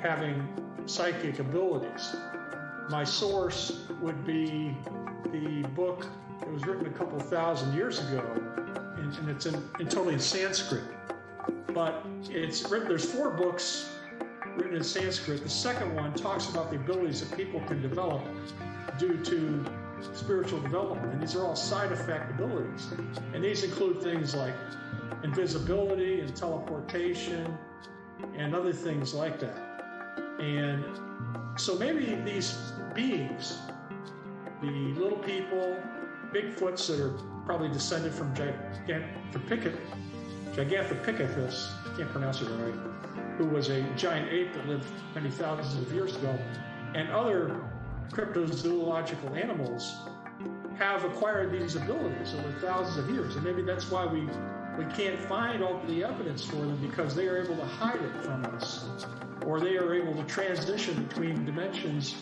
having psychic abilities. My source would be the book that was written a couple thousand years ago, and it's totally in Sanskrit. But it's written, there's 4 books written in Sanskrit. The second one talks about the abilities that people can develop due to spiritual development, and these are all side effect abilities. And these include things like invisibility and teleportation and other things like that. And so maybe these beings, the little people, Bigfoots that are probably descended from Gigantopithecus, I can't pronounce it right, who was a giant ape that lived many thousands of years ago, and other cryptozoological animals have acquired these abilities over thousands of years. And maybe that's why we can't find all the evidence for them, because they are able to hide it from us, or they are able to transition between dimensions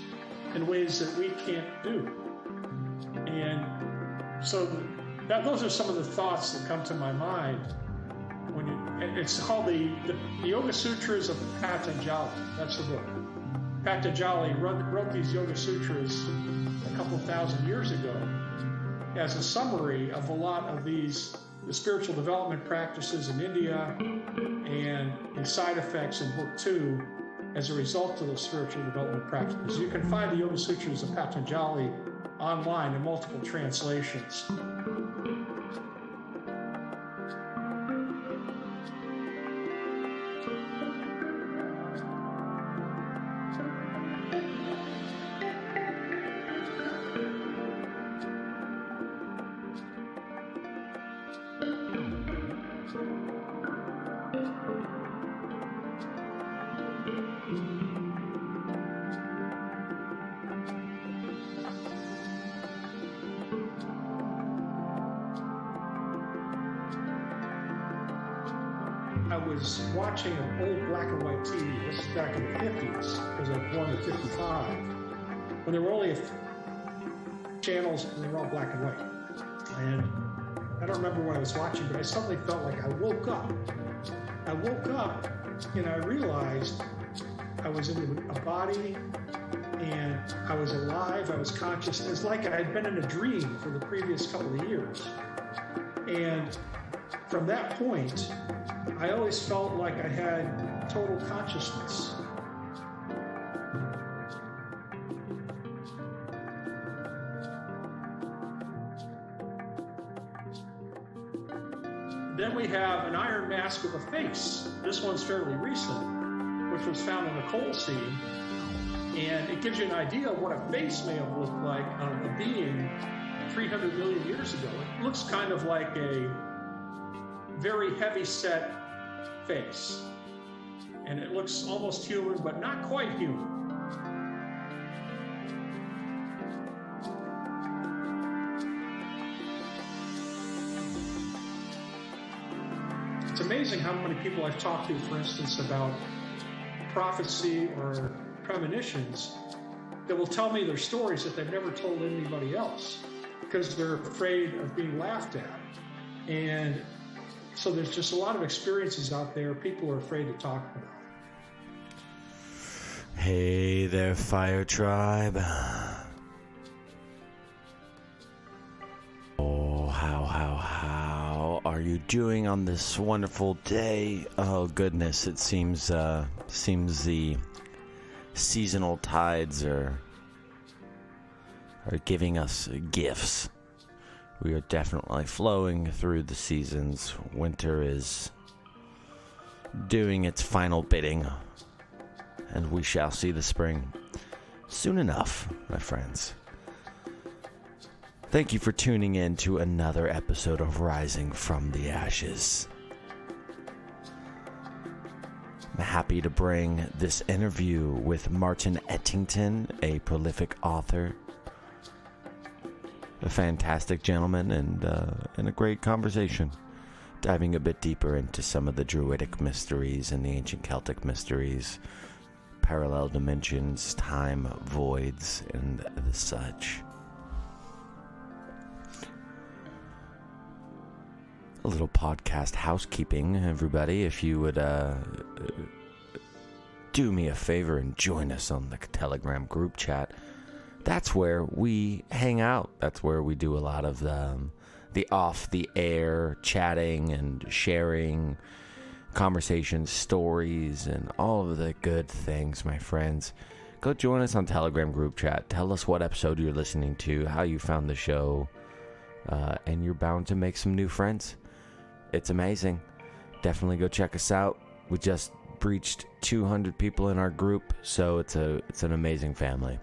in ways that we can't do. And so those are some of the thoughts that come to my mind. It's called the Yoga Sutras of Patanjali. That's the book. Patanjali wrote these Yoga Sutras a couple thousand years ago as a summary of a lot of the spiritual development practices in India and the side effects in Book 2 as a result of those spiritual development practices. You can find the Yoga Sutras of Patanjali online in multiple translations. I was watching an old black and white TV. This is back in the 50s, because I was born in 55, when there were only channels and they were all black and white. And I don't remember what I was watching, but I suddenly felt like I woke up. I woke up and I realized I was in a body and I was alive, I was conscious. It's like I had been in a dream for the previous couple of years. And from that point, I always felt like I had total consciousness. Then we have an iron mask with a face. This one's fairly recent, which was found in the coal seam. And it gives you an idea of what a face may have looked like of a being 300 million years ago. It looks kind of like a very heavy set face. And it looks almost human, but not quite human. It's amazing how many people I've talked to, for instance, about prophecy or premonitions, that will tell me their stories that they've never told anybody else because they're afraid of being laughed at. And so there's just a lot of experiences out there people are afraid to talk about. Hey there, Fire Tribe. Oh, how are you doing on this wonderful day? Oh goodness, it seems the seasonal tides are giving us gifts. We are definitely flowing through the seasons. Winter is doing its final bidding, and we shall see the spring soon enough, my friends. Thank you for tuning in to another episode of Rising from the Ashes. I'm happy to bring this interview with Martin Ettington, a prolific author, a fantastic gentleman, and a great conversation, diving a bit deeper into some of the Druidic mysteries and the ancient Celtic mysteries, parallel dimensions, time voids, and the such. A little podcast housekeeping, everybody. If you would do me a favor and join us on the Telegram group chat. That's where we hang out. That's where we do a lot of the off-the-air chatting and sharing conversations, stories, and all of the good things, my friends. Go join us on Telegram group chat. Tell us what episode you're listening to, how you found the show, and you're bound to make some new friends. It's amazing. Definitely go check us out. We just breached 200 people in our group, so it's an amazing family.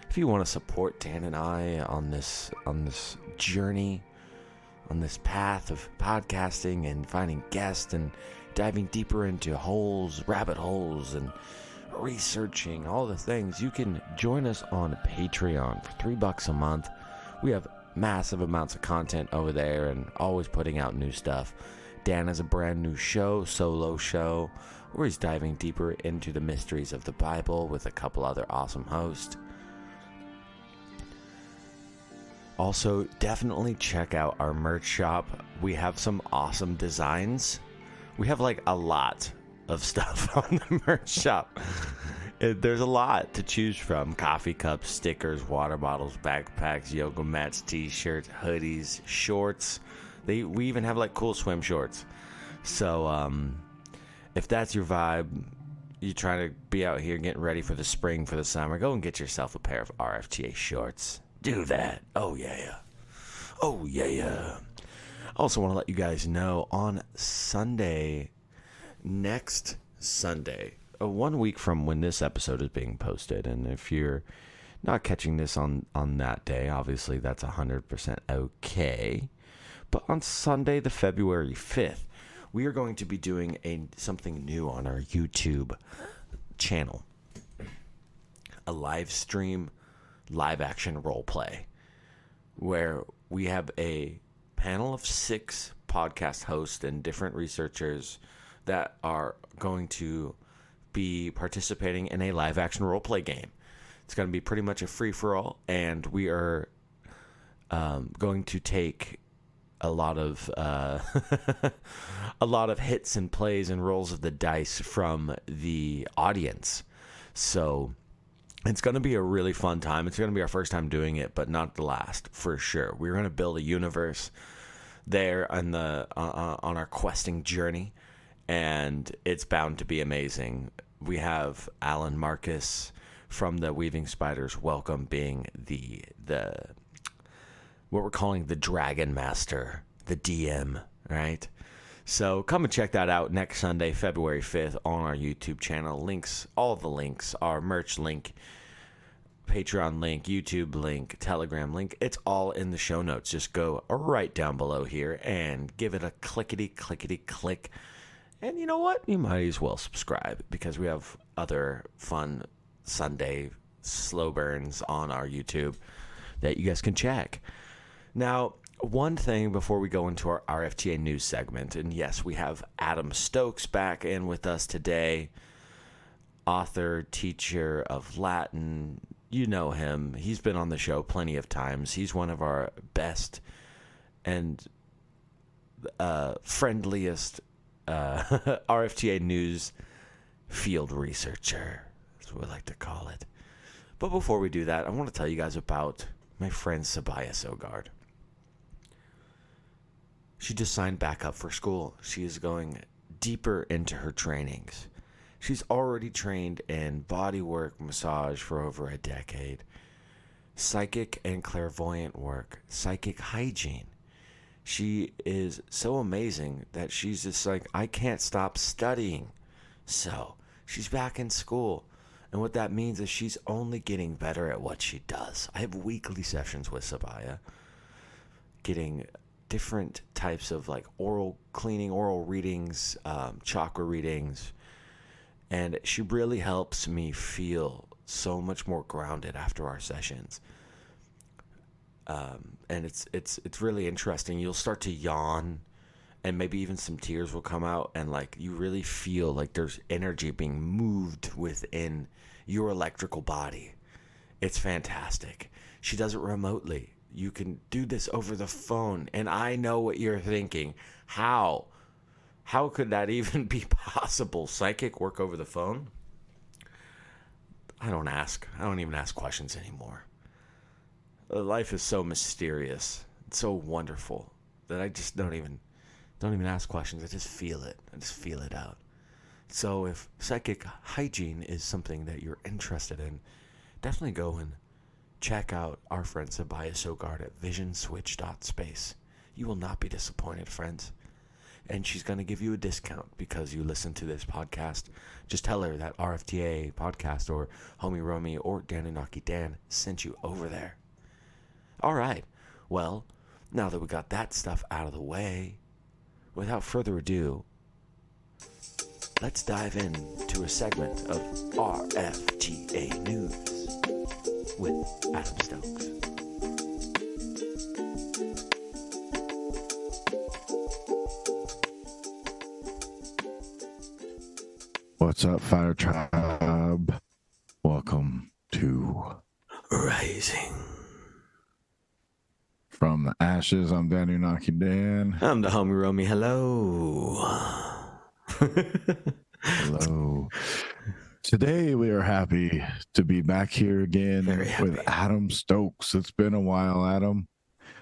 If you want to support Dan and I on this journey, on this path of podcasting and finding guests and diving deeper into rabbit holes, and researching all the things, you can join us on Patreon for $3 a month. We have massive amounts of content over there and always putting out new stuff. Dan has a brand new solo show, where he's diving deeper into the mysteries of the Bible with a couple other awesome hosts. Also, definitely check out our merch shop. We have some awesome designs. We have like a lot of stuff on the merch shop. There's a lot to choose from. Coffee cups, stickers, water bottles, backpacks, yoga mats, t-shirts, hoodies, shorts. We even have like cool swim shorts. So if that's your vibe, you're trying to be out here getting ready for the spring, for the summer, go and get yourself a pair of RFTA shorts. Do that. Oh yeah. Oh yeah. Also want to let you guys know, on Sunday, next Sunday, 1 week from when this episode is being posted, and if you're not catching this on that day, obviously that's 100% okay. But on Sunday, the February 5th, we are going to be doing something new on our YouTube channel. A live stream, live action role play, where we have a panel of 6 podcast hosts and different researchers that are going to be participating in a live action role play game. It's going to be pretty much a free for all, and we are going to take a lot of hits and plays and rolls of the dice from the audience. So it's going to be a really fun time. It's going to be our first time doing it, but not the last, for sure. We're going to build a universe there on our questing journey, and it's bound to be amazing. We have Alan Marcus from the Weaving Spiders Welcome being the what we're calling the Dragon Master, the DM, right? So come and check that out next Sunday, February 5th, on our YouTube channel. All the links, our merch link, Patreon link, YouTube link, Telegram link, it's all in the show notes. Just go right down below here and give it a click. And you know what? You might as well subscribe, because we have other fun Sunday slow burns on our YouTube that you guys can check. Now, one thing before we go into our RFTA news segment, and yes, we have Adam Stokes back in with us today, author, teacher of Latin. You know him. He's been on the show plenty of times. He's one of our best and friendliest RFTA news field researcher. That's what we like to call it. But before we do that, I want to tell you guys about my friend Sogard. She just signed back up for school. She is going deeper into her trainings. She's already trained in bodywork massage for over a decade, psychic and clairvoyant work, psychic hygiene. She is so amazing that she's just like, I can't stop studying. So she's back in school. And what that means is she's only getting better at what she does. I have weekly sessions with Sabian, getting different types of like oral cleaning, oral readings, chakra readings. And she really helps me feel so much more grounded after our sessions. And it's really interesting. You'll start to yawn, and maybe even some tears will come out, and like you really feel like there's energy being moved within your electrical body. It's fantastic. She does it remotely. You can do this over the phone, and I know what you're thinking. How how could that even be possible? Psychic work over the phone? I don't even ask questions anymore. Life is so mysterious. It's so wonderful that I just don't even ask questions. I just feel it. I just feel it out. So if psychic hygiene is something that you're interested in, definitely go and check out our friend Sabian Sogard at visionswitch.space. You will not be disappointed, friends. And she's going to give you a discount because you listen to this podcast. Just tell her that RFTA podcast or Homie Romy or Danunaki Dan sent you over there. All right. Well, now that we got that stuff out of the way, without further ado, let's dive into a segment of RFTA News with Adam Stokes. What's up, Fire Tribe? Welcome to Rising From the Ashes. I'm Danunaki Dan. I'm the Homie Romy. Hello. Hello. Today we are happy to be back here again with Adam Stokes. It's been a while, Adam.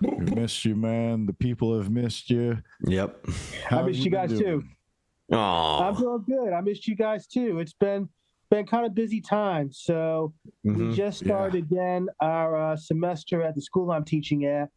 We missed you, man. The people have missed you. Yep. I missed you guys too. Aww. I'm doing good. I missed you guys too. It's been kind of busy time. So we just started again our semester at the school I'm teaching at.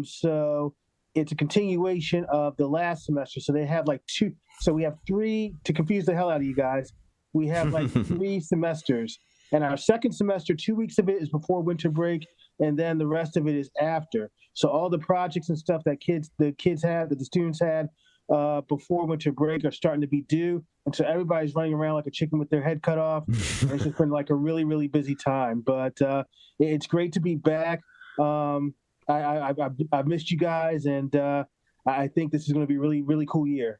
So it's a continuation of the last semester. So they have like two. So we have three, to confuse the hell out of you guys. We have like 3 semesters, and our second semester, 2 weeks of it is before winter break, and then the rest of it is after. So all the projects and stuff that the students had before winter break are starting to be due, and so everybody's running around like a chicken with their head cut off. It's just been like a really, really busy time, but it's great to be back. I've missed you guys, and I think this is going to be a really, really cool year.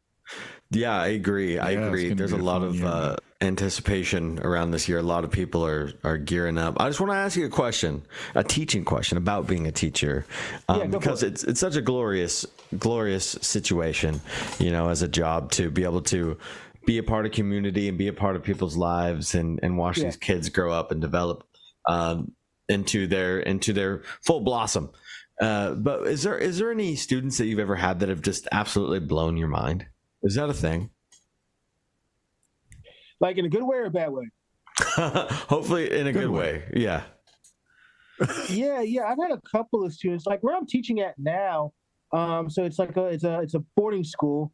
Yeah, I agree. There's a lot of anticipation around this year. A lot of people are gearing up. I just want to ask you a teaching question about being a teacher, because it's such a glorious situation, as a job to be able to be a part of community and be a part of people's lives and watch these kids grow up and develop into their full blossom. But is there any students that you've ever had that have just absolutely blown your mind? Is that a thing? Like in a good way or a bad way? Hopefully in a good way. Yeah. Yeah. I've had a couple of students, like where I'm teaching at now. So it's like it's a boarding school,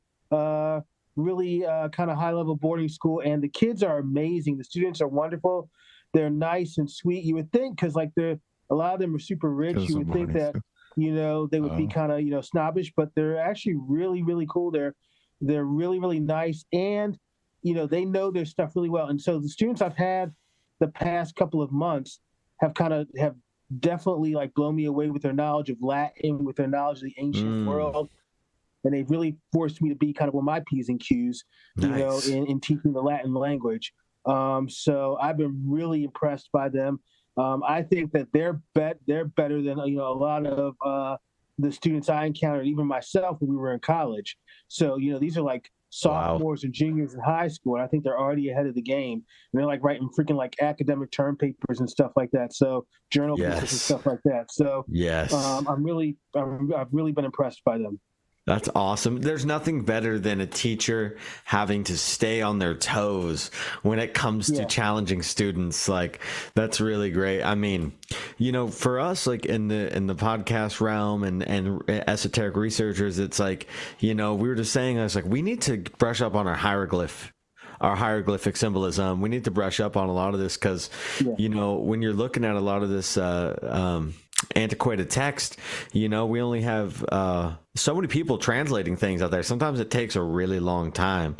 really kind of high level boarding school, and the kids are amazing. The students are wonderful. They're nice and sweet. You would think, because like a lot of them are super rich. You would think that they would be kind of snobbish, but they're actually really, really cool. They're really, really nice, and they know their stuff really well. And so the students I've had the past couple of months have definitely like blown me away with their knowledge of Latin, with their knowledge of the ancient world, and they've really forced me to be kind of on my P's and Q's, in teaching the Latin language. So I've been really impressed by them. I think that they're better than a lot of the students I encountered, even myself, when we were in college. So these are like sophomores and juniors in high school, and I think they're already ahead of the game. And they're like writing freaking like academic term papers and stuff like that. So journal papers and stuff like that. So I've really been impressed by them. That's awesome. There's nothing better than a teacher having to stay on their toes when it comes to challenging students. Like, that's really great. I mean, for us, like in the podcast realm and esoteric researchers, it's like, we were just saying, I was like, we need to brush up on our hieroglyphic symbolism. We need to brush up on a lot of this because, when you're looking at a lot of this antiquated text, we only have so many people translating things out there. Sometimes it takes a really long time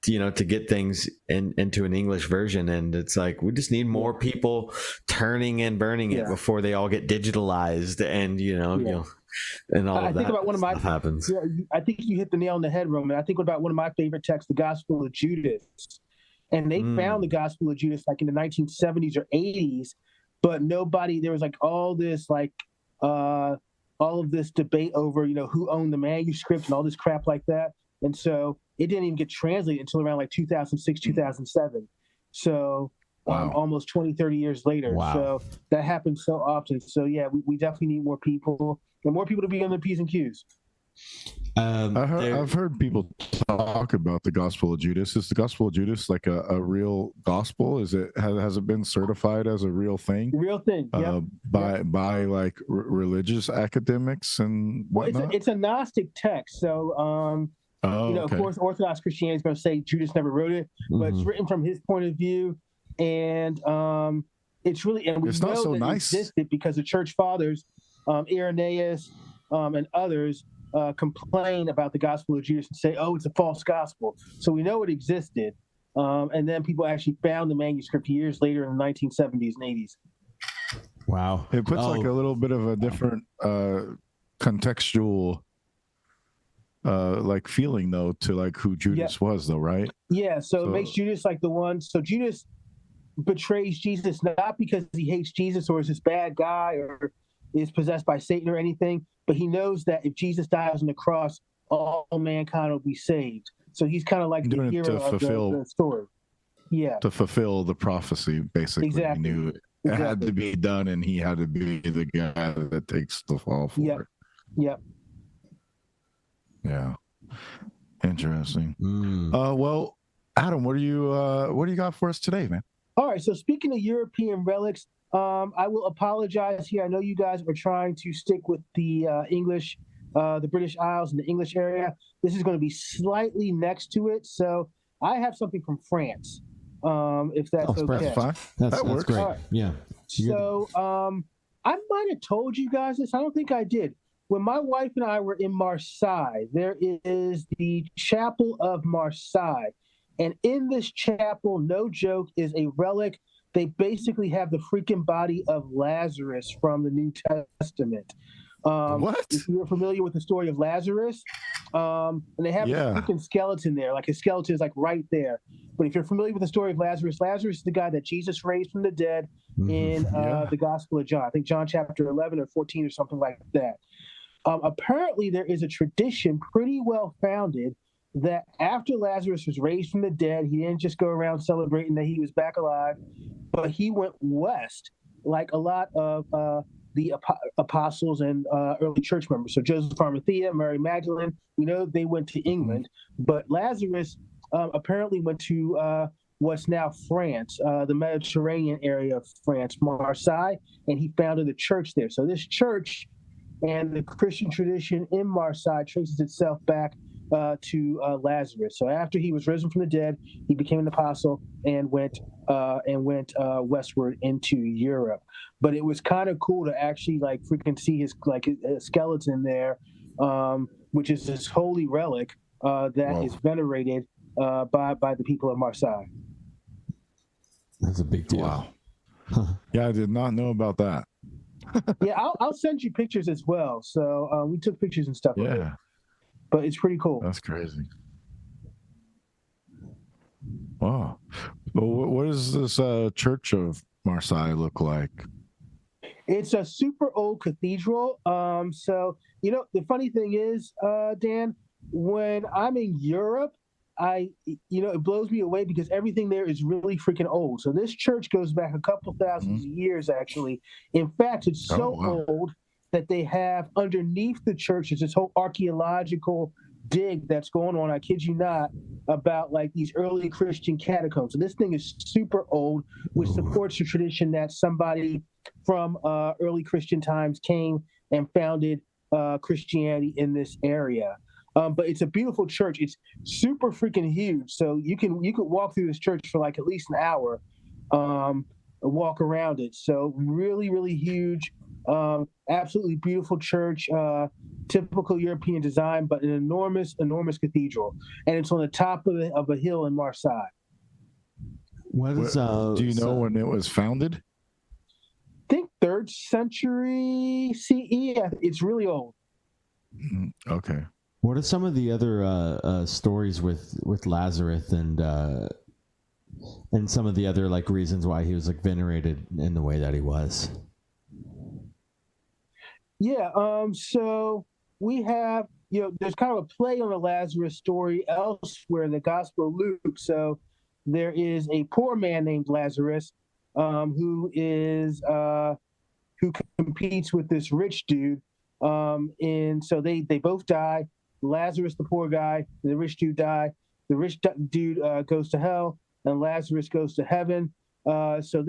to get things into an English version, and it's like we just need more people turning and burning it before they all get digitalized, and and all of that stuff happens. I think you hit the nail on the head, Roman. I think about one of my favorite texts, the Gospel of Judas, and they found the Gospel of Judas like in the 1970s or 80s. But there was like all this all of this debate over, who owned the manuscript and all this crap like that. and so it didn't even get translated until around like 2006, 2007. So Wow. almost 20, 30 years later. Wow. So that happens so often. So yeah, we definitely need more people and more people to be on the P's and Q's. I've heard people talk about the Gospel of Judas. Is the Gospel of Judas like a real gospel? Has it been certified as a real thing? Real thing, yeah. By like religious academics and whatnot? Well, it's a Gnostic text. So, okay. Of course, Orthodox Christianity is going to say Judas never wrote it, but it's written from his point of view. And it's really, and we it's know not so that nice. it existed because the church fathers, Irenaeus and others, complain about the Gospel of Judas and say, oh, it's a false gospel. So we know it existed. And then people actually found the manuscript years later in the 1970s and 80s. Wow. It puts like a little bit of a different contextual like feeling though to like who Judas was though, right? Yeah, so it makes Judas like the one. So Judas betrays Jesus not because he hates Jesus or is this bad guy or is possessed by Satan or anything, but he knows that if Jesus dies on the cross, all mankind will be saved. So he's kind of like the hero of the story. Yeah. To fulfill the prophecy, basically. Exactly. He knew it had to be done, and he had to be the guy that takes the fall for it. Yep. Yeah. Interesting. Well, Adam, what do you got for us today, man? All right. So speaking of European relics, I will apologize here. I know you guys are trying to stick with the English, the British Isles and the English area. This is going to be slightly next to it. So I have something from France, if that's okay. That's fine. That works. Great. Right. Yeah. So I might have told you guys this. I don't think I did. When my wife and I were in Marseille, there is the Chapel of Marseille. And in this chapel, no joke, is a relic. They basically have the freaking body of Lazarus from the New Testament. What? If you're familiar with the story of Lazarus, and they have a freaking skeleton there, like his skeleton is like right there. But if you're familiar with the story of Lazarus, Lazarus is the guy that Jesus raised from the dead in the Gospel of John. I think John chapter 11 or 14 or something like that. Apparently, there is a tradition pretty well founded that after Lazarus was raised from the dead, he didn't just go around celebrating that he was back alive, but he went west, like a lot of the apostles and early church members. So Joseph Arimathea, Mary Magdalene, we know they went to England, but Lazarus apparently went to what's now France, the Mediterranean area of France, Marseille, and he founded a church there. So this church and the Christian tradition in Marseille traces itself back to Lazarus. So after he was risen from the dead, he became an apostle and went westward into Europe. But it was kind of cool to actually like freaking see his skeleton there, which is this holy relic that is venerated by the people of Marseille. That's a big deal. Wow. Yeah, I did not know about that. Yeah, I'll send you pictures as well. So we took pictures and stuff. Yeah. But it's pretty cool. That's crazy. Wow. Well, what does this Church of Marseille look like? It's a super old cathedral. So, the funny thing is, Dan, when I'm in Europe, it blows me away because everything there is really freaking old. So this church goes back a couple thousand years, actually. In fact, it's so old that they have underneath the church is this whole archaeological dig that's going on, I kid you not, about like these early Christian catacombs. So this thing is super old, which supports the tradition that somebody from early Christian times came and founded Christianity in this area. But it's a beautiful church. It's super freaking huge. So you could walk through this church for like at least an hour, walk around it. So really, really huge. Absolutely beautiful church, typical European design, but an enormous cathedral, and it's on the top of a hill in Marseille. What is? Do you know when it was founded? I think 3rd century CE. It's really old. Okay. What are some of the other stories with Lazarus and some of the other like reasons why he was like venerated in the way that he was? Yeah, so we have, there's kind of a play on the Lazarus story elsewhere in the Gospel of Luke. So there is a poor man named Lazarus who competes with this rich dude. And so they both die. Lazarus, the poor guy, the rich dude die. The rich dude goes to hell, and Lazarus goes to heaven. So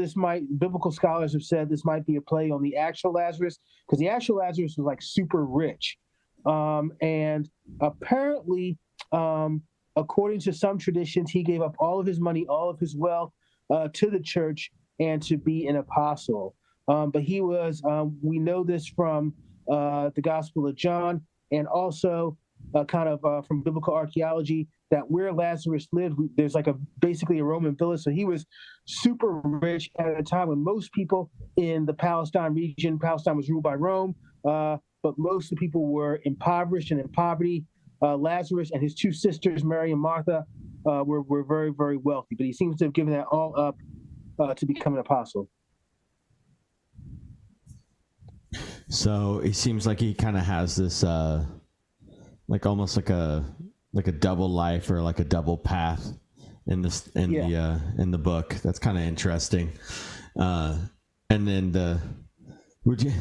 biblical scholars have said this might be a play on the actual Lazarus, because the actual Lazarus was like super rich. And apparently, according to some traditions, he gave up all of his money, all of his wealth to the church and to be an apostle. But he was, we know this from the Gospel of John, and also from biblical archaeology, that where Lazarus lived, there's basically a Roman villa. So he was super rich at a time when most people in the Palestine region, Palestine was ruled by Rome, but most of the people were impoverished and in poverty. Lazarus and his two sisters, Mary and Martha, were very, very wealthy, but he seems to have given that all up to become an apostle. So it seems like he kind of has this, almost like a double life or like a double path in the book. That's kind of interesting. And then would you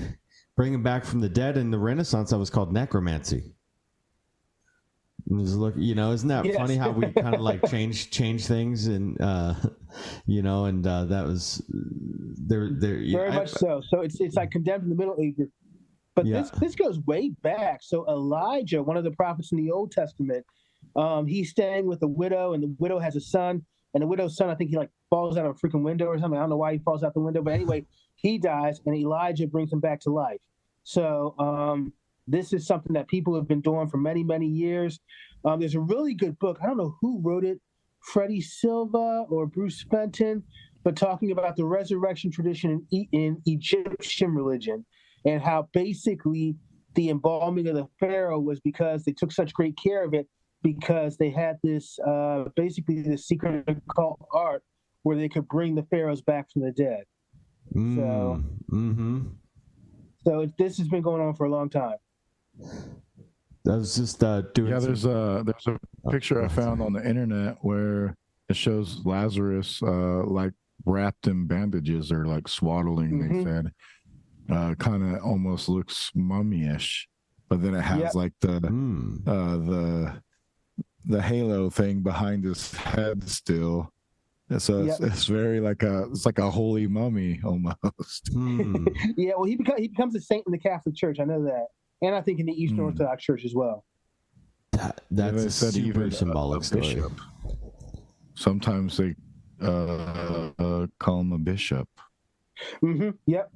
bring him back from the dead in the Renaissance? That was called necromancy. Isn't that funny how we kind of like change things, and that was there. Very much so. So it's like condemned in the Middle Ages, but this goes way back. So Elijah, one of the prophets in the Old Testament, he's staying with a widow, and the widow has a son, and the widow's son, I think he falls out of a freaking window or something. I don't know why he falls out the window, but anyway, he dies, and Elijah brings him back to life. So this is something that people have been doing for many, many years. There's a really good book. I don't know who wrote it, Freddie Silva or Bruce Fenton, but talking about the resurrection tradition in Egyptian religion, and how basically the embalming of the pharaoh was because they took such great care of it, because they had this basically this secret occult art where they could bring the pharaohs back from the dead. So this has been going on for a long time. I was just doing. Yeah, there's a picture I found on the internet where it shows Lazarus wrapped in bandages or like swaddling. They said kind of almost looks mummy-ish, but then it has the halo thing behind his head still. So it's very like a holy mummy almost. Yeah, well, he becomes a saint in the Catholic Church. I know that, and I think in the Eastern Orthodox Church as well. That's a super symbolic story. Bishop. Sometimes they call him a bishop. Yep.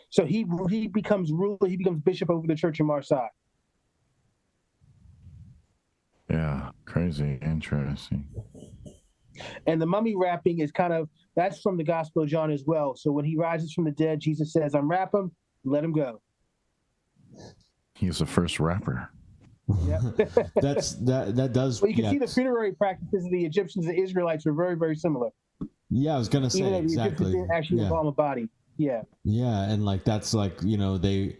So he becomes ruler. He becomes bishop over the church in Marseille. Yeah, crazy, interesting. And the mummy wrapping is that's from the Gospel of John as well. So when he rises from the dead, Jesus says, "Unwrap him, let him go." He's the first rapper. Yeah, that does. Well, you can see the funerary practices of the Egyptians and the Israelites are very, very similar. Yeah, I was gonna say even though the exactly. Egyptians didn't actually embalm a body. Yeah. Yeah, and that's they,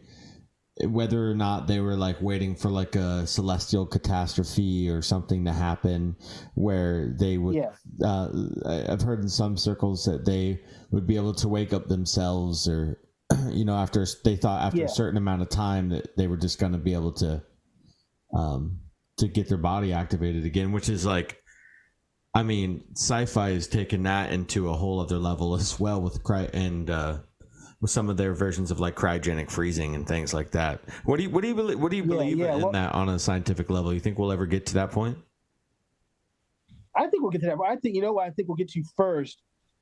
whether or not they were waiting for a celestial catastrophe or something to happen, where they would. Yeah. I've heard in some circles that they would be able to wake up themselves, or after a certain amount of time that they were just going to be able to get their body activated again, which is sci-fi has taken that into a whole other level as well with with some of their versions of cryogenic freezing and things like that. What do you believe in that on a scientific level? You think we'll ever get to that point? I think we'll get to that. I think what I think we'll get to first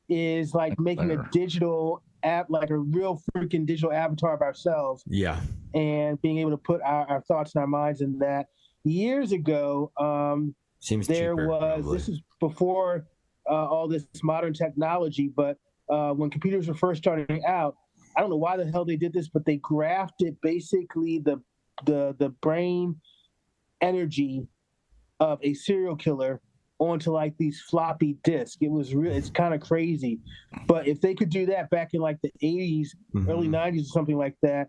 is making a digital app, a real freaking digital avatar of ourselves. Yeah. And being able to put our thoughts and our minds in that. Years ago, seems there cheaper, was probably. This is before all this modern technology, but when computers were first starting out, I don't know why the hell they did this, but they grafted basically the brain energy of a serial killer onto these floppy disks. It's kind of crazy. But if they could do that back in the 80s, early 90s or something like that,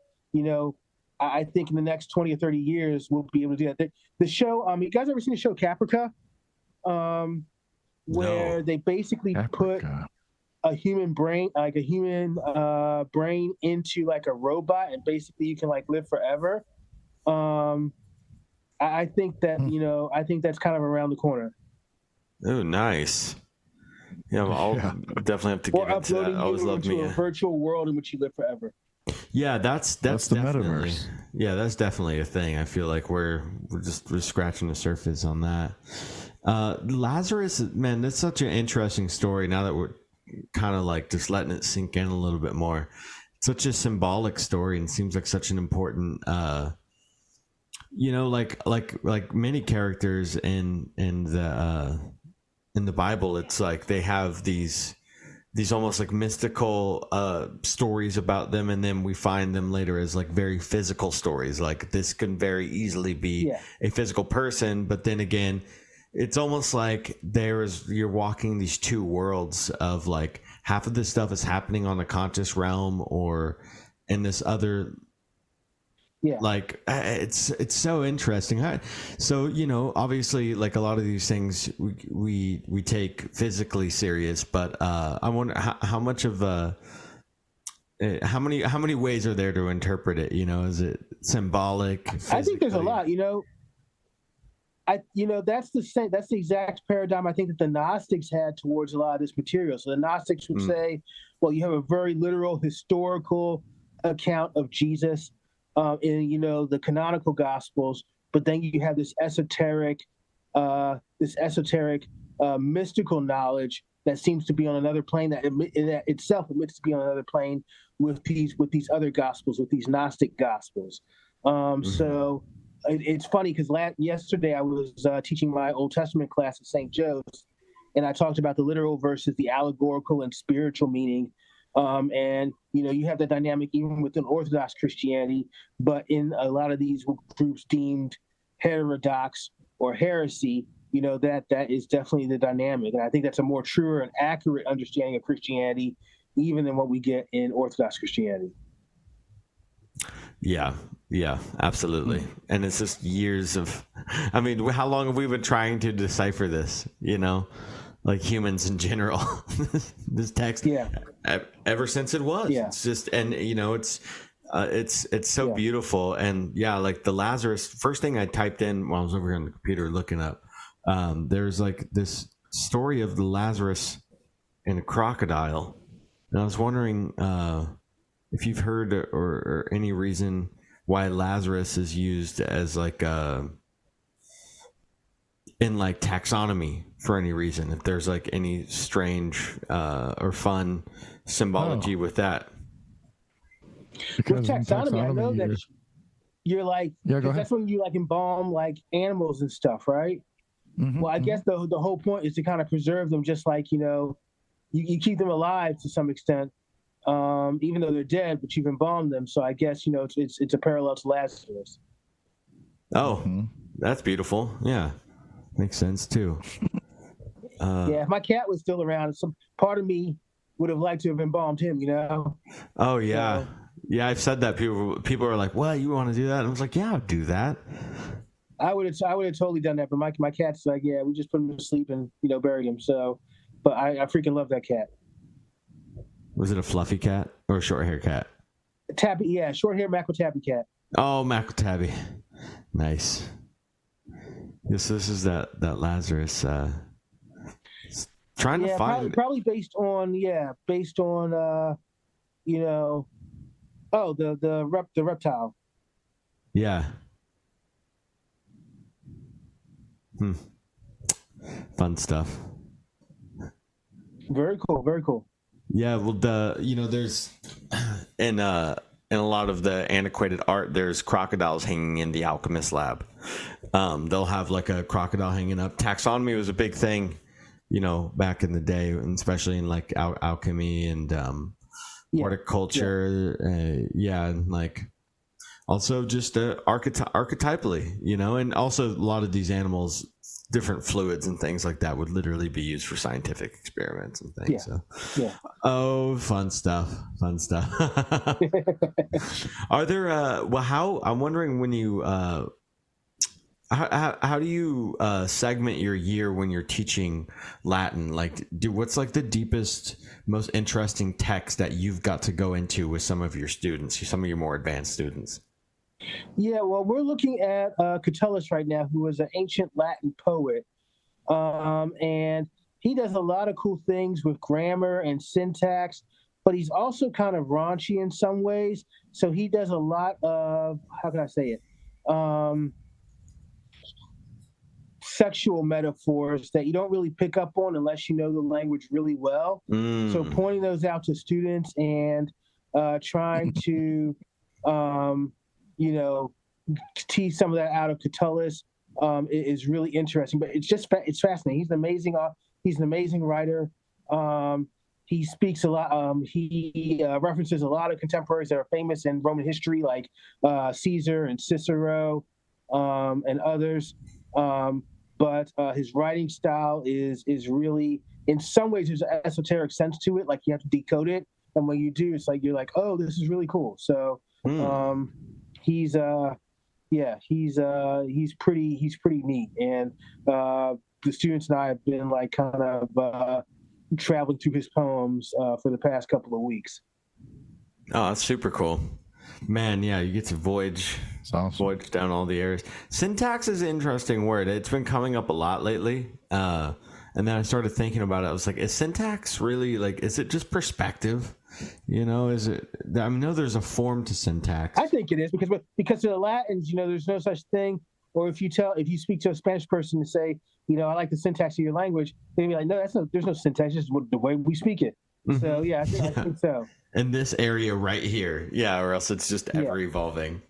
I think in the next 20 or 30 years we'll be able to do that. The show, you guys ever seen the show Caprica? Where they basically put a human brain, like a human brain, into like a robot, and basically you can like live forever. I think that I think that's kind of around the corner. Oh, nice. Yeah, I'll definitely have to get into that. I always love me a virtual world in which you live forever. Yeah, that's the metaverse. Yeah, that's definitely a thing. I feel like we're scratching the surface on that. Lazarus, man, that's such an interesting story. Now that we're kind of like just letting it sink in a little bit more, it's such a symbolic story and seems like such an important, like many characters in the Bible. It's like they have these almost like mystical stories about them, and then we find them later as like very physical stories. Like this can very easily be a physical person, but then again, it's almost like you're walking these two worlds of like half of this stuff is happening on the conscious realm or in this other. Yeah, like it's so interesting. So obviously, like a lot of these things we take physically serious, but I wonder how much of how many ways are there to interpret it? Is it symbolic? I think there's a lot. That's the exact paradigm I think that the Gnostics had towards a lot of this material. So the Gnostics would say, well, you have a very literal historical account of Jesus in the canonical Gospels, but then you have this esoteric mystical knowledge that seems to be on another plane, that itself admits to be on another plane with these other Gospels, with these Gnostic Gospels. So it's funny because yesterday I was teaching my Old Testament class at St. Joe's, and I talked about the literal versus the allegorical and spiritual meaning. And you have the dynamic even within Orthodox Christianity, but in a lot of these groups deemed heterodox or heresy, that is definitely the dynamic. And I think that's a more truer and accurate understanding of Christianity, even than what we get in Orthodox Christianity. Yeah, absolutely. And it's just years of, how long have we been trying to decipher this, like humans in general, this text, ever since it was, it's just, and it's so beautiful. And like the Lazarus, first thing I typed in while I was over here on the computer looking up, there's like this story of the Lazarus and a crocodile. And I was wondering, if you've heard or any reason why Lazarus is used as like in like taxonomy for any reason, if there's like any strange or fun symbology with that. Because with taxonomy, I know that you're like, that's when you like embalm like animals and stuff, right? Mm-hmm, well, I guess the whole point is to kind of preserve them, just like you keep them alive to some extent. Even though they're dead, but you've embalmed them. So I guess, it's a parallel to Lazarus. Oh, that's beautiful. Yeah. Makes sense too. If my cat was still around, some part of me would have liked to have embalmed him, Oh yeah. So, yeah. I've said that. People are like, what, you want to do that? And I was like, yeah, I'll do that. I would have totally done that. But my cat's like, we just put him to sleep and, buried him. So, but I freaking love that cat. Was it a fluffy cat or a short hair cat? Tabby, short hair macro-tabby cat. Oh, macro-tabby. Nice. Yes, this is that Lazarus trying to find probably based on the reptile. Yeah. Fun stuff. Very cool, very cool. Yeah, well, there's in a lot of the antiquated art, there's crocodiles hanging in the alchemist lab. They'll have like a crocodile hanging up. Taxonomy was a big thing, back in the day, and especially in like alchemy and horticulture. And like also just archetypally, and also a lot of these animals different fluids and things like that would literally be used for scientific experiments and things. Yeah. Oh, fun stuff. Are there I'm wondering when you how do you segment your year when you're teaching Latin? Like, what's like the deepest, most interesting text that you've got to go into with some of your students, some of your more advanced students? Yeah, well, we're looking at Catullus right now, who was an ancient Latin poet, and he does a lot of cool things with grammar and syntax, but he's also kind of raunchy in some ways. So he does a lot of, how can I say it? Sexual metaphors that you don't really pick up on unless you know the language really well. So pointing those out to students and trying to, tease some of that out of Catullus is really interesting. But it's fascinating. He's an amazing writer. He speaks a lot. He references a lot of contemporaries that are famous in Roman history, like Caesar and Cicero and others. But his writing style is really, in some ways, there's an esoteric sense to it. Like you have to decode it, and when you do, it's like you're like, oh, this is really cool. So he's pretty neat, and the students and I have been like kind of traveling through his poems for the past couple of weeks. Oh, that's super cool. Man, yeah, you get to voyage down all the areas. Syntax is an interesting word. It's been coming up a lot lately. And then I started thinking about it. I was like, is syntax really, like, is it just perspective? Is it, I know there's a form to syntax. I think it is because to the Latins, there's no such thing. Or if you speak to a Spanish person and say, I like the syntax of your language, they'd be like, no, there's no syntax. It's just the way we speak it. So yeah, I think so. In this area right here, yeah, or else it's just ever evolving.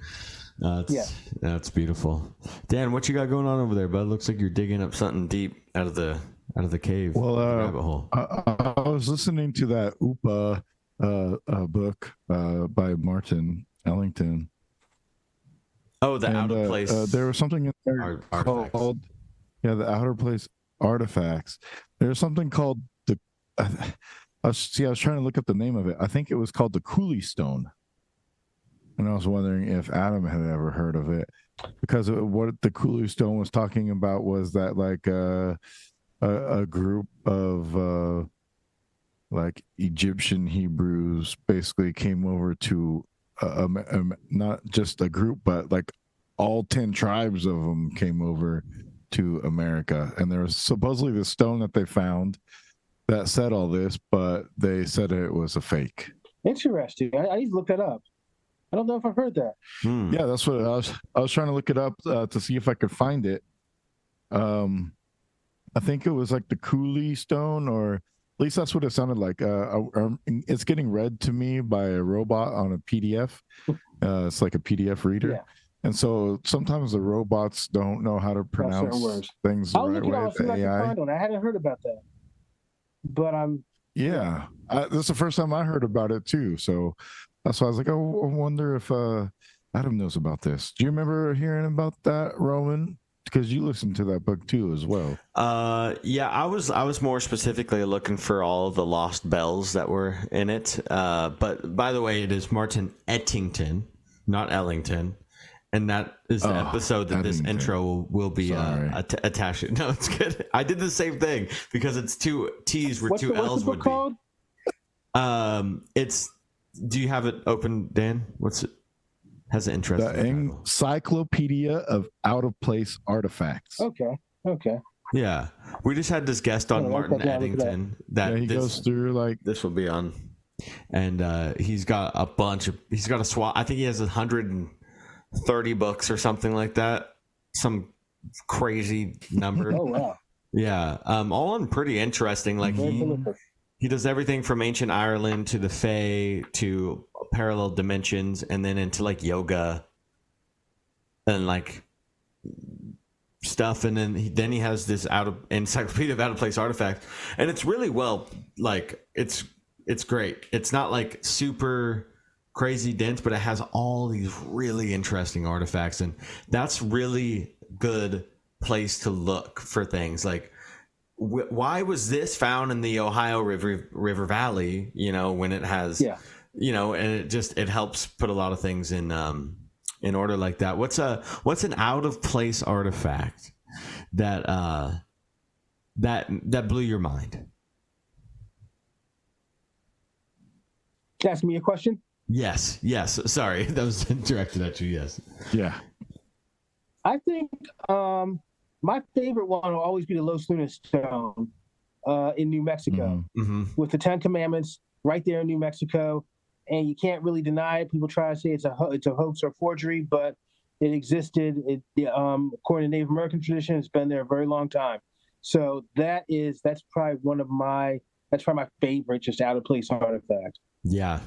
That's beautiful. Dan, what you got going on over there, bud? Looks like you're digging up something deep out of the cave. Well, rabbit hole. I was listening to that Upa book by Martin Ettingtons. Oh, the out of place. There was something in there called the outer place artifacts. There's something called I was trying to look up the name of it. I think it was called the Cooley Stone. And I was wondering if Adam had ever heard of it. Because what the Cooley Stone was talking about was that like a group of like Egyptian Hebrews basically came over to not just a group, but like all 10 tribes of them came over to America. And there was supposedly this stone that they found that said all this, but they said it was a fake. Interesting. I need to look that up. I don't know if I've heard that. Yeah, that's what I was trying to look it up to see if I could find it. I think it was like the Cooley Stone, or at least that's what it sounded like. It's getting read to me by a robot on a PDF. It's like a PDF reader. Yeah. And so sometimes the robots don't know how to pronounce things the right way. I'll find one. I hadn't heard about that. But this is the first time I heard about it too. So that's why I was like, oh, I wonder if Adam knows about this. Do you remember hearing about that, Roman? Because you listened to that book too, as well. Yeah, I was more specifically looking for all of the lost bells that were in it. But by the way, it is Martin Ettington, not Ellington. And that is the episode that this intro will be attached to. No, it's good. I did the same thing because it's two T's where two L's would be. What's the book called? It's. Do you have it open, Dan? What's it? Has an interest. The Encyclopedia of Out of Place Artifacts. Okay. Yeah, we just had this guest on, Martin Ettington. He goes through like this will be on, and he's got a SWAT. I think he has 130 books or something like that, some crazy number. Oh wow. Yeah, all on pretty interesting. Like he does everything from ancient Ireland to the Fae to parallel dimensions, and then into like yoga and like stuff, and then he has this encyclopedia of out of place artifacts, and it's really well, like it's great. It's not like super crazy dense, but it has all these really interesting artifacts, and that's really good place to look for things. Like, why was this found in the Ohio River Valley? You know, when it has, you know, and it helps put a lot of things in order like that. What's an out of place artifact that blew your mind? Asking me a question? Yes. Sorry, that was directed at you. Yes. Yeah. I think my favorite one will always be the Los Lunas Stone in New Mexico, with the Ten Commandments right there in New Mexico, and you can't really deny it. People try to say it's a hoax or forgery, but it existed. According to Native American tradition, it's been there a very long time. So that's probably my favorite just out of place artifact. Yeah,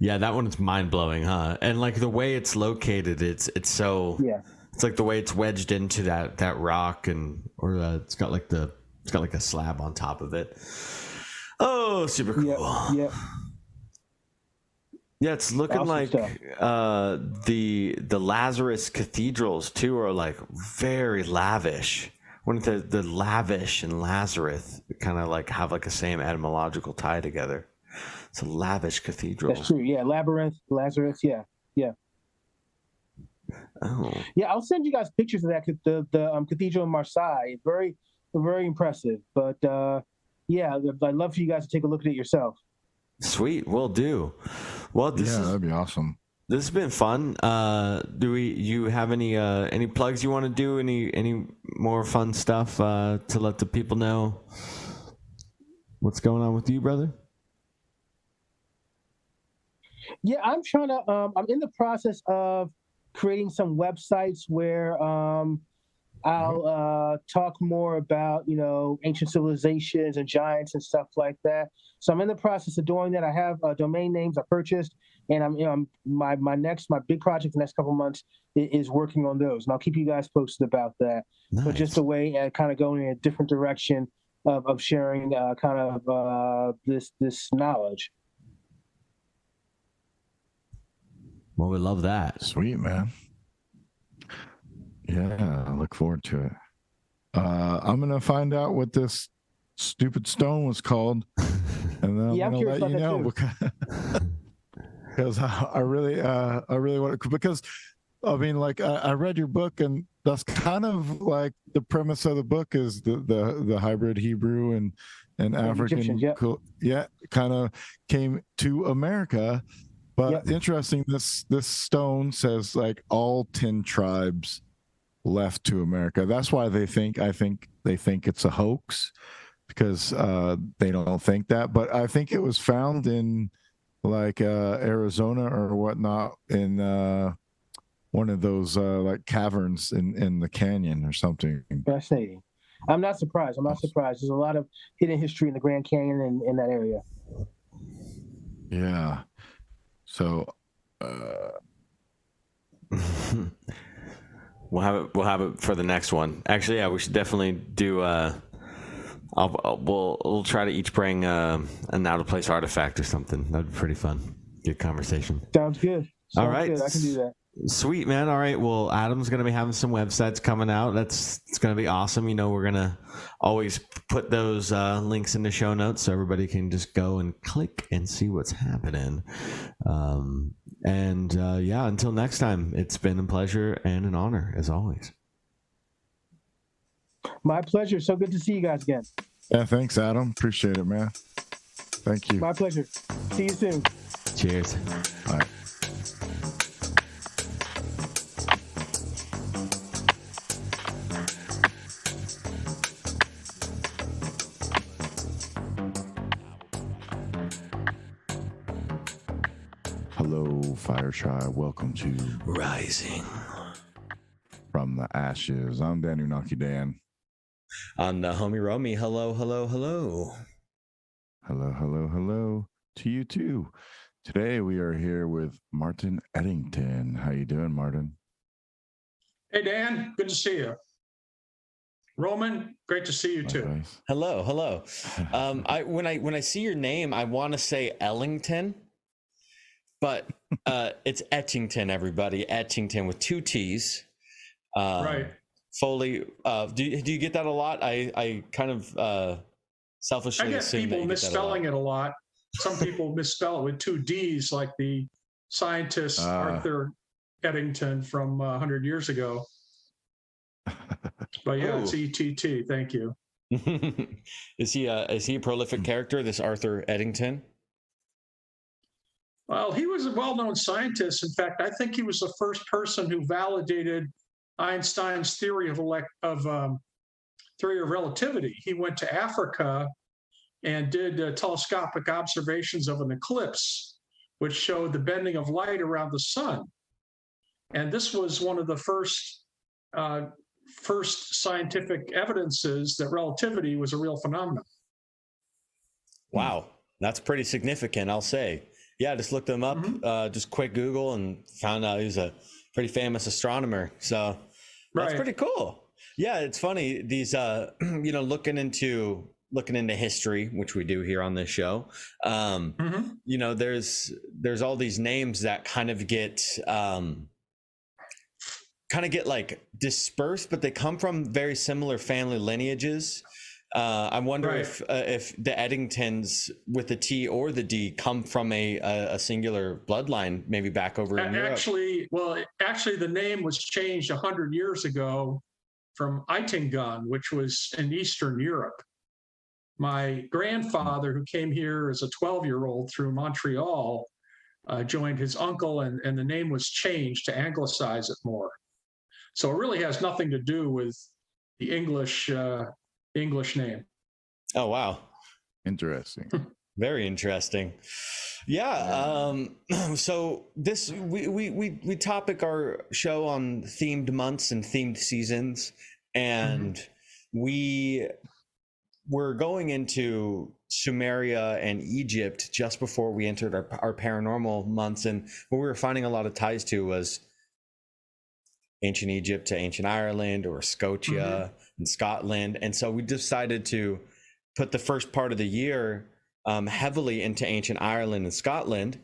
that one is mind blowing, huh? And like the way it's located, it's so it's like the way it's wedged into that rock, it's got like a slab on top of it. Oh, super cool. Yeah, it's looking awesome like stuff. The Lazarus cathedrals too are like very lavish. When the lavish and Lazarus kind of like have like a same etymological tie together. It's a lavish cathedral. That's true. Yeah, Labyrinth, Lazarus. Yeah. Oh. Yeah, I'll send you guys pictures of that. The cathedral in Marseille. Very, very impressive. But I'd love for you guys to take a look at it yourself. Sweet, will do. Well, that'd be awesome. This has been fun. You have any plugs you want to do? Any more fun stuff to let the people know what's going on with you, brother? Yeah, I'm in the process of creating some websites where I'll talk more about, ancient civilizations and giants and stuff like that. So I'm in the process of doing that. I have domain names I purchased, and my big project the next couple of months is working on those, and I'll keep you guys posted about that. Nice. But just a way kind of going in a different direction of sharing this knowledge. Well, we love that. Sweet, man. Yeah, I look forward to it. I'm going to find out what this stupid stone was called, and then I'm going to let you know because I really want to, because I mean, like I read your book, and that's kind of like the premise of the book is the hybrid Hebrew and African, Egyptians, kind of came to America. But interesting, this stone says like all 10 tribes left to America. That's why they think it's a hoax, because they don't think that. But I think it was found in like Arizona or whatnot, in one of those like caverns in the canyon or something. Fascinating. I'm not surprised. There's a lot of hidden history in the Grand Canyon in that area. Yeah. So we'll have it for the next one. Actually, yeah, we should definitely do. We'll try to each bring an out of place artifact or something. That'd be pretty fun. Good conversation. Sounds good. All right, good. I can do that. Sweet, man. All right. Well, Adam's going to be having some websites coming out. It's going to be awesome. We're going to always put those links in the show notes so everybody can just go and click and see what's happening. Until next time, it's been a pleasure and an honor as always. My pleasure. So good to see you guys again. Yeah. Thanks, Adam. Appreciate it, man. Thank you. My pleasure. See you soon. Cheers. All right. Hello, Fire Tribe. Welcome to Rising from the Ashes. I'm Dan Unaki Dan. On the homie Romy. Hello. Hello to you too. Today we are here with Martin Ettington. How you doing, Martin? Hey, Dan. Good to see you. Roman, great to see you too. Nice. Hello. When I see your name, I want to say Ellington, but it's Ettington. Everybody, Ettington with two T's. Right. Foley. Do you get that a lot? I kind of selfishly I get assume people misspelling it a lot. Some people misspell it with 2 D's, like the scientist Arthur Ettington from 100 years ago. But yeah, it's ETT. Thank you. Is he a prolific character, this Arthur Ettington? Well, he was a well-known scientist. In fact, I think he was the first person who validated Einstein's theory of relativity. He went to Africa and did telescopic observations of an eclipse, which showed the bending of light around the sun. And this was one of the first scientific evidences that relativity was a real phenomenon. Wow, that's pretty significant, I'll say. Yeah, I just looked him up, just quick Google, and found out he's a pretty famous astronomer. So that's pretty cool. Yeah, it's funny, these looking into history, which we do here on this show. There's all these names that kind of get like dispersed, but they come from very similar family lineages. I wonder if the Ettingtons with the T or the D come from a singular bloodline, maybe back over in Europe. Actually, the name was changed 100 years ago from Ettington, which was in Eastern Europe. My grandfather, who came here as a 12-year-old through Montreal, joined his uncle, and the name was changed to anglicize it more. So it really has nothing to do with the English name. Oh, wow. Interesting. Very interesting. Yeah. So we topic our show on themed months and themed seasons, and we were going into Sumeria and Egypt just before we entered our paranormal months, and what we were finding a lot of ties to was ancient Egypt to ancient Ireland, or Scotia and Scotland. And so we decided to put the first part of the year heavily into ancient Ireland and Scotland.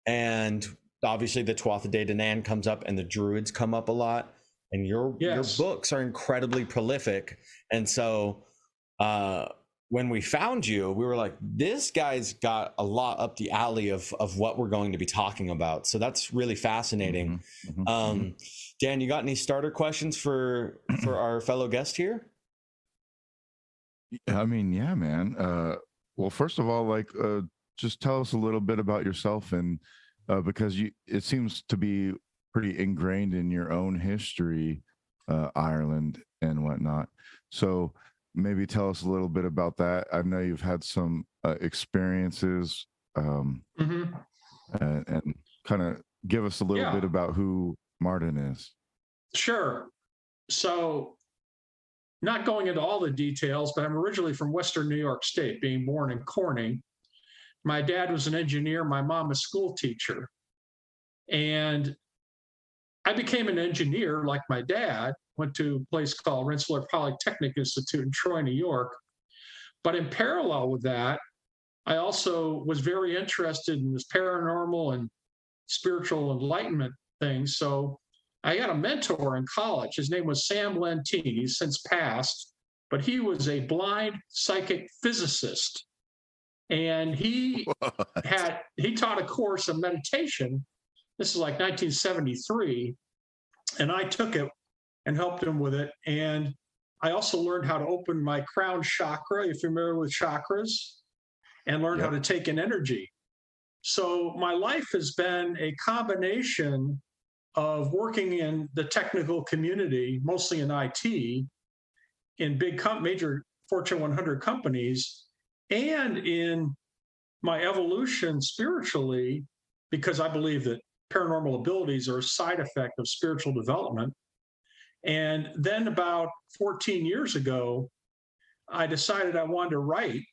And obviously the Tuatha De Danann comes up, and the Druids come up a lot. And your books are incredibly prolific. And so when we found you, we were like, this guy's got a lot up the alley of what we're going to be talking about. So that's really fascinating. Dan, you got any starter questions for our fellow guest here? I mean, yeah, man. Well, first of all, just tell us a little bit about yourself, and because it seems to be pretty ingrained in your own history, Ireland and whatnot. So maybe tell us a little bit about that. I know you've had some experiences, and kind of give us a little bit about who Martin is. Sure. So, not going into all the details, but I'm originally from Western New York State, being born in Corning. My dad was an engineer, my mom a school teacher. And I became an engineer like my dad, went to a place called Rensselaer Polytechnic Institute in Troy, New York. But in parallel with that, I also was very interested in this paranormal and spiritual enlightenment things. So I had a mentor in college. His name was Sam Lentine. He's since passed, but he was a blind psychic physicist. And he taught a course of meditation. This is like 1973. And I took it and helped him with it. And I also learned how to open my crown chakra, if you're familiar with chakras, and learned how to take in energy. So my life has been a combination of working in the technical community, mostly in IT, in big major Fortune 100 companies, and in my evolution spiritually, because I believe that paranormal abilities are a side effect of spiritual development. And then about 14 years ago, I decided I wanted to write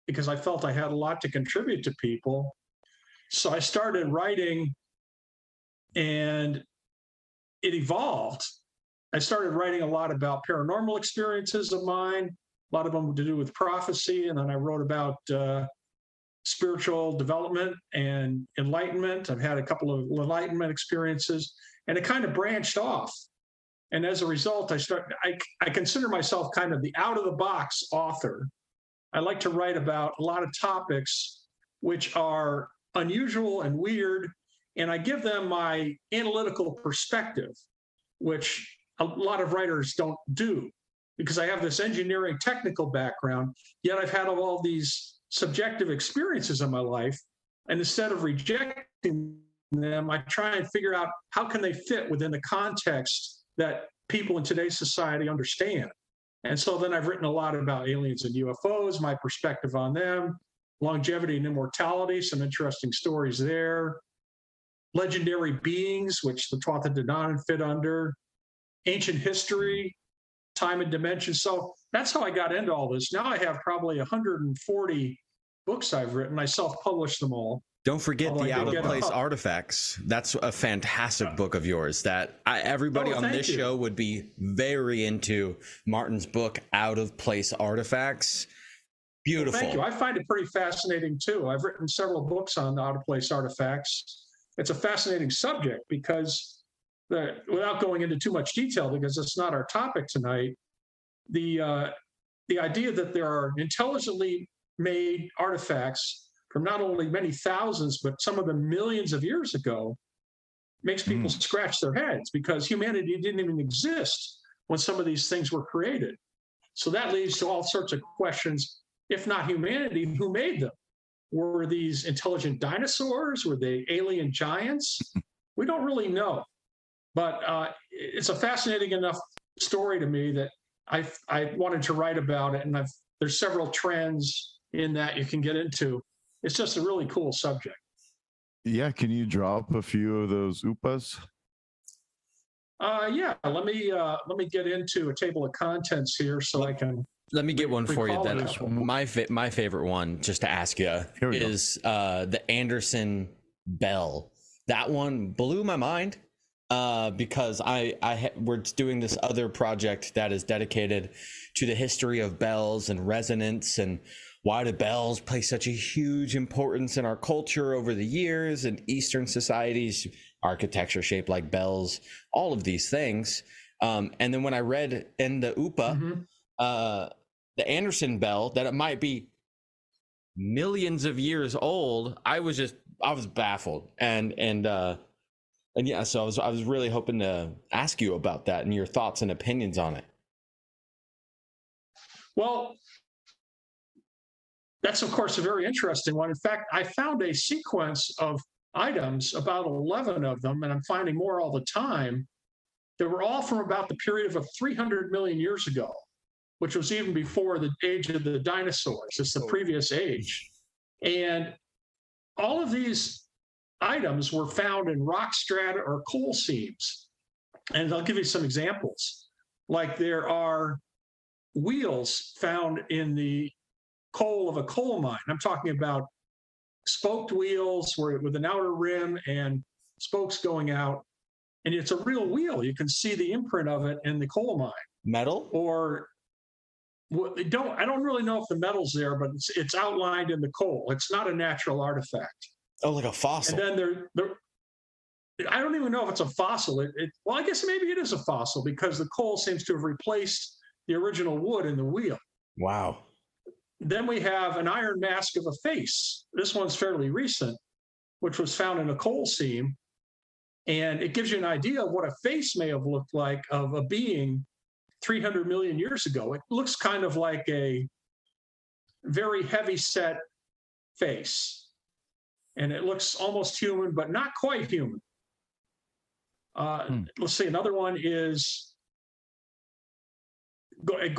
because I felt I had a lot to contribute to people. So I started writing, and it evolved. I started writing a lot about paranormal experiences of mine, a lot of them to do with prophecy. And then I wrote about spiritual development and enlightenment. I've had a couple of enlightenment experiences, and it kind of branched off. And as a result, I consider myself kind of the out-of-the-box author. I like to write about a lot of topics which are unusual and weird, and I give them my analytical perspective, which a lot of writers don't do, because I have this engineering technical background, yet I've had all these subjective experiences in my life, and instead of rejecting them, I try and figure out how can they fit within the context that people in today's society understand. And so then I've written a lot about aliens and UFOs, my perspective on them, longevity and immortality, some interesting stories there, legendary beings, which the Tuatha De Danann fit under, ancient history, time and dimension. So that's how I got into all this. Now I have probably 140 books I've written. I self-published them all. Don't forget the Out of Place Artifacts. That's a fantastic book of yours that everybody on this show would be very into. Martin's book, Out of Place Artifacts. Beautiful. Well, thank you. I find it pretty fascinating too. I've written several books on Out of Place Artifacts. It's a fascinating subject because, without going into too much detail, because it's not our topic tonight, the idea that there are intelligently made artifacts from not only many thousands, but some of them millions of years ago, makes people scratch their heads, because humanity didn't even exist when some of these things were created. So that leads to all sorts of questions. If not humanity, who made them? Were these intelligent dinosaurs? Were they alien giants? We don't really know. But it's a fascinating enough story to me that I wanted to write about it. And there's several trends in that you can get into. It's just a really cool subject. Yeah, can you drop a few of those upas? Yeah, let me get into a table of contents here so I can. Let me get one for you. Then my favorite one, just to ask you, is the Anderson bell. That one blew my mind because we're doing this other project that is dedicated to the history of bells and resonance, and why do bells play such a huge importance in our culture over the years, and Eastern societies, architecture shaped like bells, all of these things. And then when I read in the UPA, the Anderson bell, that it might be millions of years old, I was baffled. And yeah, so I was really hoping to ask you about that and your thoughts and opinions on it. Well, that's, of course, a very interesting one. In fact, I found a sequence of items, about 11 of them, and I'm finding more all the time, that were all from about the period of 300 million years ago, which was even before the age of the dinosaurs. It's the previous age. And all of these items were found in rock strata or coal seams. And I'll give you some examples. Like there are wheels found in the coal of a coal mine. I'm talking about spoked wheels with an outer rim and spokes going out. And it's a real wheel. You can see the imprint of it in the coal mine. Metal? Or I don't really know if the metal's there, but it's outlined in the coal. It's not a natural artifact. Oh, like a fossil. And then I don't even know if it's a fossil. Well, I guess maybe it is a fossil because the coal seems to have replaced the original wood in the wheel. Wow. Then we have an iron mask of a face. This one's fairly recent, which was found in a coal seam. And it gives you an idea of what a face may have looked like of a being 300 million years ago. It looks kind of like a very heavy set face. And it looks almost human, but not quite human. Let's see, another one is there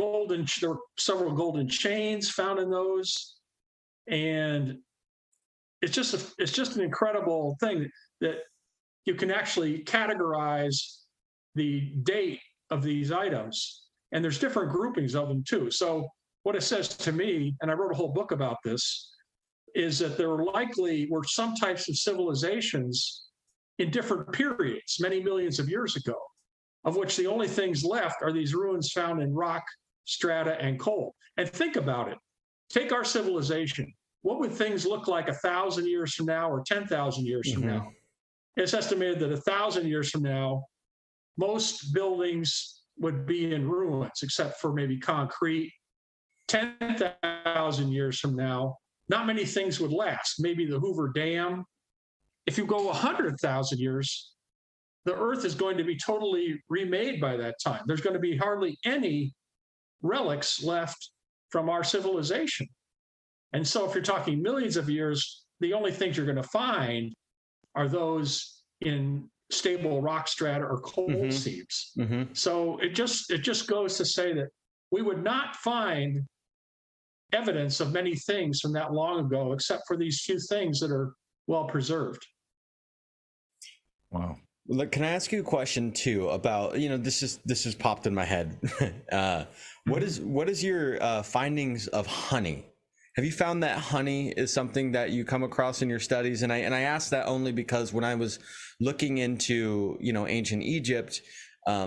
were several golden chains found in those. And it's just an incredible thing that you can actually categorize the date of these items. And there's different groupings of them too. So what it says to me, and I wrote a whole book about this, is that there likely were some types of civilizations in different periods, many millions of years ago, of which the only things left are these ruins found in rock, strata, and coal. And think about it. Take our civilization. What would things look like 1,000 years from now or 10,000 years from now? It's estimated that 1,000 years from now, most buildings would be in ruins, except for maybe concrete. 10,000 years from now, not many things would last. Maybe the Hoover Dam. If you go 100,000 years, the Earth is going to be totally remade by that time. There's going to be hardly any relics left from our civilization. And so if you're talking millions of years, the only things you're going to find are those in stable rock strata or coal seams. So it just goes to say that we would not find evidence of many things from that long ago, except for these few things that are well preserved. Wow. Look, can I ask you a question too about, this has popped in my head. What is your findings of honey? Have you found that honey is something that you come across in your studies? And I ask that only because when I was looking into, ancient Egypt,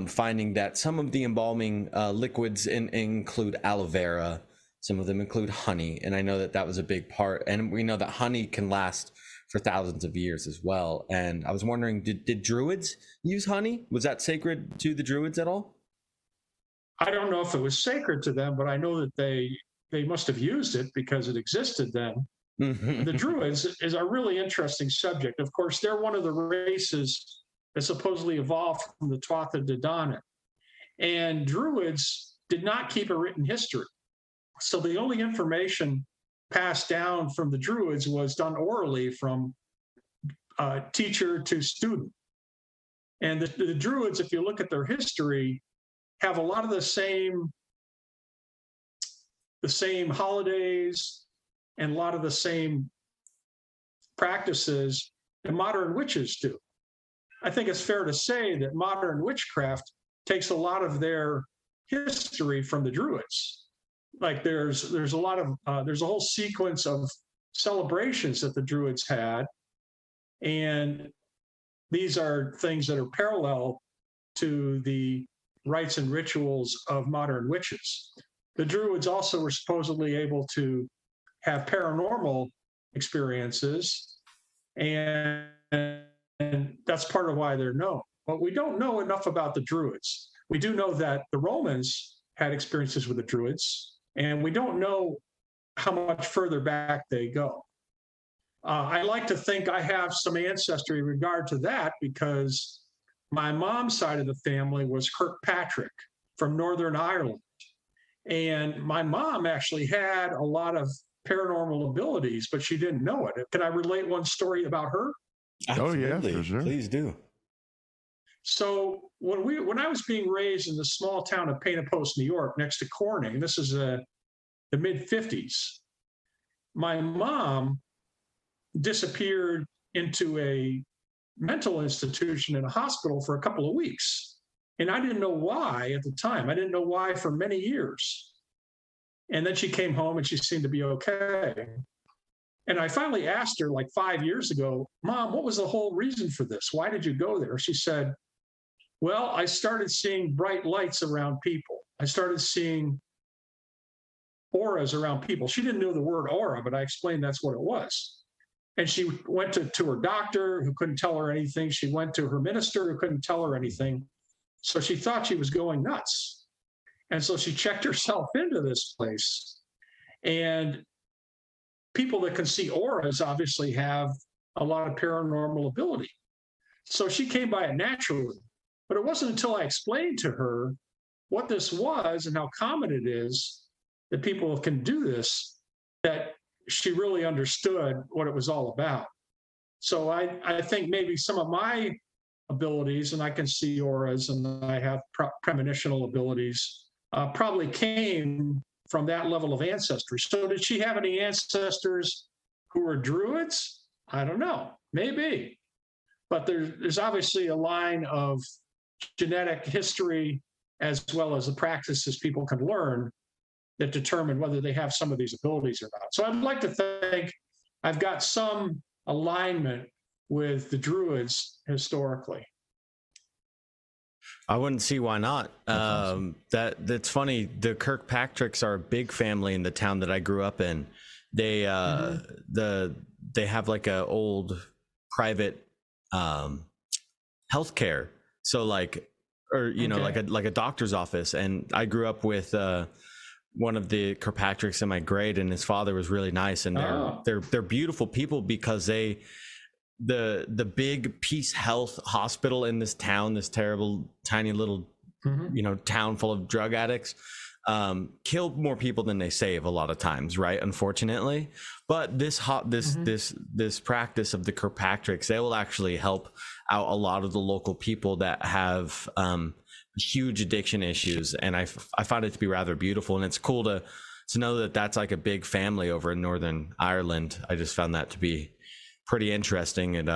finding that some of the embalming liquids include aloe vera, some of them include honey. And I know that was a big part. And we know that honey can last for thousands of years as well. And I was wondering, did Druids use honey? Was that sacred to the Druids at all? I don't know if it was sacred to them, but I know that they must have used it because it existed then. The Druids is a really interesting subject. Of course, they're one of the races that supposedly evolved from the Tuatha De Danann. And Druids did not keep a written history. So the only information passed down from the Druids was done orally from teacher to student. And the Druids, if you look at their history, have a lot of the same holidays and a lot of the same practices that modern witches do. I think it's fair to say that modern witchcraft takes a lot of their history from the Druids. Like there's a whole sequence of celebrations that the Druids had, and these are things that are parallel to the rites and rituals of modern witches. The Druids also were supposedly able to have paranormal experiences, and that's part of why they're known. But we don't know enough about the Druids. We do know that the Romans had experiences with the Druids, and we don't know how much further back they go. I like to think I have some ancestry in regard to that because my mom's side of the family was Kirkpatrick from Northern Ireland. And my mom actually had a lot of paranormal abilities, but she didn't know it. Can I relate one story about her? Absolutely. Oh, yeah, for sure. Please do. So when I was being raised in the small town of Painted Post, New York, next to Corning, this is the mid-50s, my mom disappeared into a mental institution in a hospital for a couple of weeks. And I didn't know why at the time. I didn't know why for many years. And then she came home and she seemed to be okay. And I finally asked her like 5 years ago, Mom, what was the whole reason for this? Why did you go there? She said, well, I started seeing bright lights around people. I started seeing auras around people. She didn't know the word aura, but I explained that's what it was. And she went to her doctor who couldn't tell her anything. She went to her minister who couldn't tell her anything. So she thought she was going nuts. And so she checked herself into this place. And people that can see auras obviously have a lot of paranormal ability. So she came by it naturally. But it wasn't until I explained to her what this was and how common it is that people can do this that she really understood what it was all about. So I think maybe some of my abilities, and I can see auras and I have premonitional abilities, probably came from that level of ancestry. So did she have any ancestors who were Druids? I don't know, maybe. But there's obviously a line of genetic history as well as the practices people can learn that determine whether they have some of these abilities or not. So I'd like to think I've got some alignment with the Druids historically. I wouldn't see why not. That's funny. The Kirkpatricks are a big family in the town that I grew up in. They they have like a old private healthcare. So like or you know, Okay. like a doctor's office. And I grew up with one of the Kirkpatricks in my grade, and his father was really nice, and they're beautiful people because the big Peace Health hospital in this town, this terrible tiny little town full of drug addicts, kill more people than they save a lot of times, right? Unfortunately. But this practice of the Kirkpatricks, they will actually help out a lot of the local people that have huge addiction issues, and I find it to be rather beautiful, and it's cool to know that that's like a big family over in Northern Ireland. I just found that to be pretty interesting, and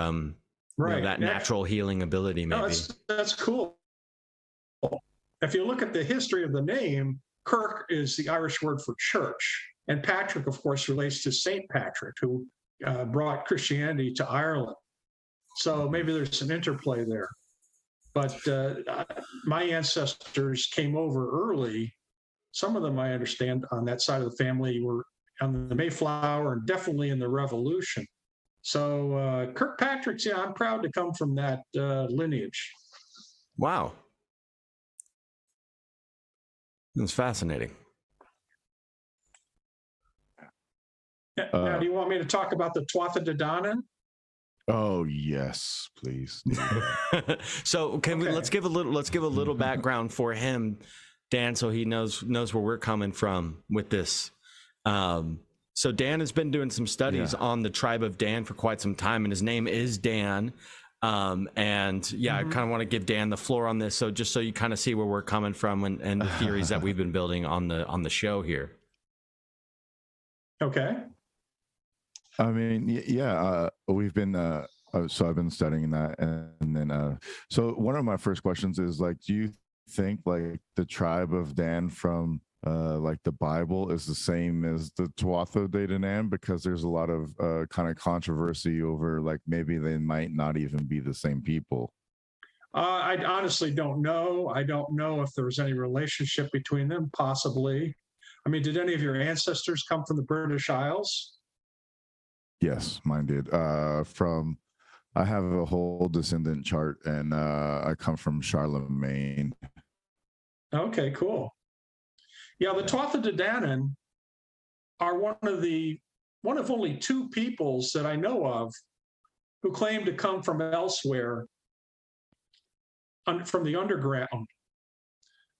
that natural healing ability. Maybe that's cool. If you look at the history of the name, Kirk is the Irish word for church, and Patrick, of course, relates to Saint Patrick, who brought Christianity to Ireland. So maybe there's an interplay there. But my ancestors came over early. Some of them, I understand, on that side of the family were on the Mayflower and definitely in the Revolution. So Kirkpatrick's, yeah, I'm proud to come from that lineage. Wow. That's fascinating. Now, do you want me to talk about the Tuatha De Danann? Oh yes, please. So let's give a little background for him, Dan, so he knows where we're coming from with this. So Dan has been doing some studies on the tribe of Dan for quite some time, and his name is Dan. I kind of want to give Dan the floor on this, so just so you kind of see where we're coming from and the theories that we've been building on the show here. Okay. I mean, we've been so I've been studying that, and then so one of my first questions is, like, do you think like the tribe of Dan from like the Bible is the same as the Tuatha De Danann? Because there's a lot of kind of controversy over, like, maybe they might not even be the same people. I honestly don't know. I don't know if there was any relationship between them, possibly. I mean, did any of your ancestors come from the British Isles? Yes, mine did. I have a whole descendant chart, and I come from Charlemagne. Okay, cool. Yeah, the Tuatha De Danann are one of only two peoples that I know of who claim to come from elsewhere, from the underground.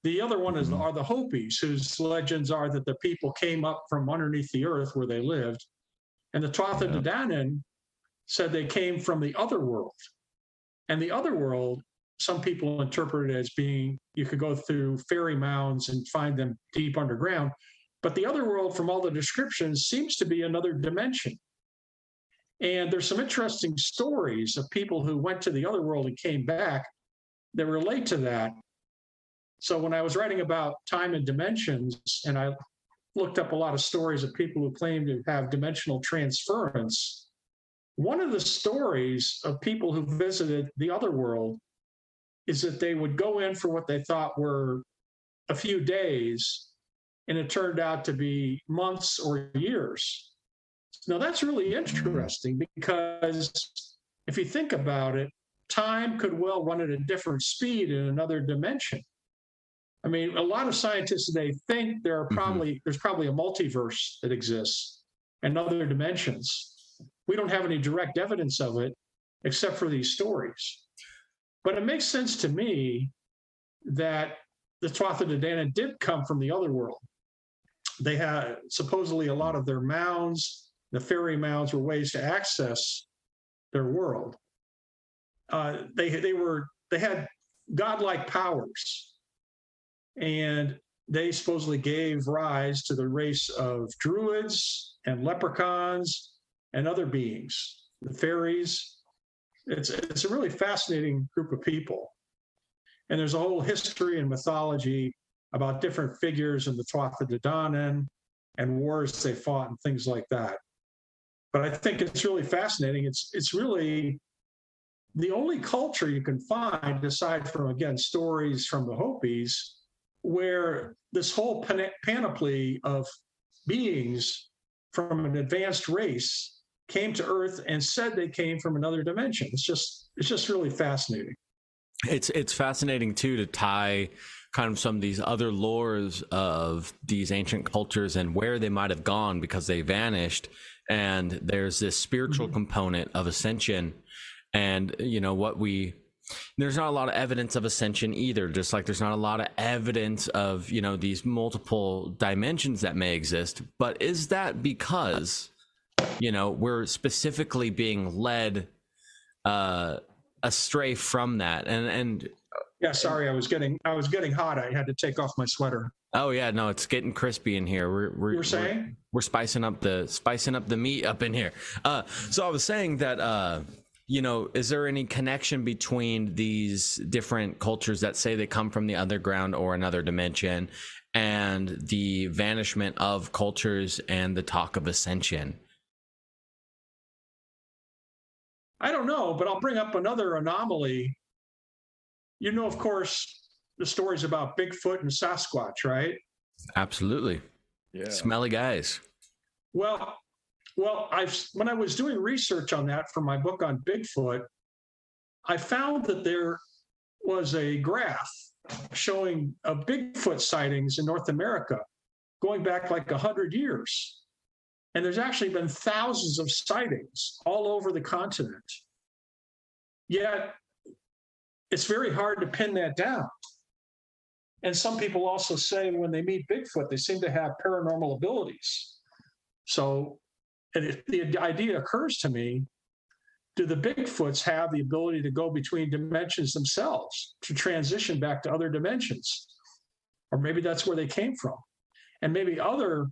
The other one are the Hopis, whose legends are that the people came up from underneath the earth where they lived. And the Tuatha De Danann said they came from the other world. And the other world, some people interpret it as being, you could go through fairy mounds and find them deep underground. But the other world, from all the descriptions, seems to be another dimension. And there's some interesting stories of people who went to the other world and came back that relate to that. So when I was writing about time and dimensions, and I looked up a lot of stories of people who claim to have dimensional transference, one of the stories of people who visited the other world is that they would go in for what they thought were a few days, and it turned out to be months or years. Now, that's really interesting, because if you think about it, time could well run at a different speed in another dimension. I mean, a lot of scientists today think there's probably a multiverse that exists and other dimensions. We don't have any direct evidence of it except for these stories. But it makes sense to me that the Tuatha De Danann did come from the other world. They had supposedly a lot of their mounds, the fairy mounds, were ways to access their world. They had godlike powers, and they supposedly gave rise to the race of Druids and leprechauns and other beings, the fairies. It's a really fascinating group of people. And there's a whole history and mythology about different figures in the Tuatha De Danann and wars they fought and things like that. But I think it's really fascinating. It's really the only culture you can find, aside from, again, stories from the Hopis, where this whole panoply of beings from an advanced race came to Earth and said they came from another dimension. It's just really fascinating. It's fascinating too to tie kind of some of these other lores of these ancient cultures and where they might have gone because they vanished. And there's this spiritual component of ascension, and there's not a lot of evidence of ascension either, just like there's not a lot of evidence of these multiple dimensions that may exist. But is that because we're specifically being led astray from that? And yeah, sorry, I was getting hot. I had to take off my sweater. Oh yeah, no, it's getting crispy in here. We're saying we're spicing up the meat up in here. So I was saying that is there any connection between these different cultures that say they come from the underground or another dimension, and the vanishment of cultures and the talk of ascension? I don't know, but I'll bring up another anomaly. Of course, the stories about Bigfoot and Sasquatch, right? Absolutely. Yeah. Smelly guys. Well, when I was doing research on that for my book on Bigfoot, I found that there was a graph showing Bigfoot sightings in North America going back like 100 years. And there's actually been thousands of sightings all over the continent. Yet, it's very hard to pin that down. And some people also say when they meet Bigfoot, they seem to have paranormal abilities. So the idea occurs to me, do the Bigfoots have the ability to go between dimensions themselves, to transition back to other dimensions? Or maybe that's where they came from. And maybe other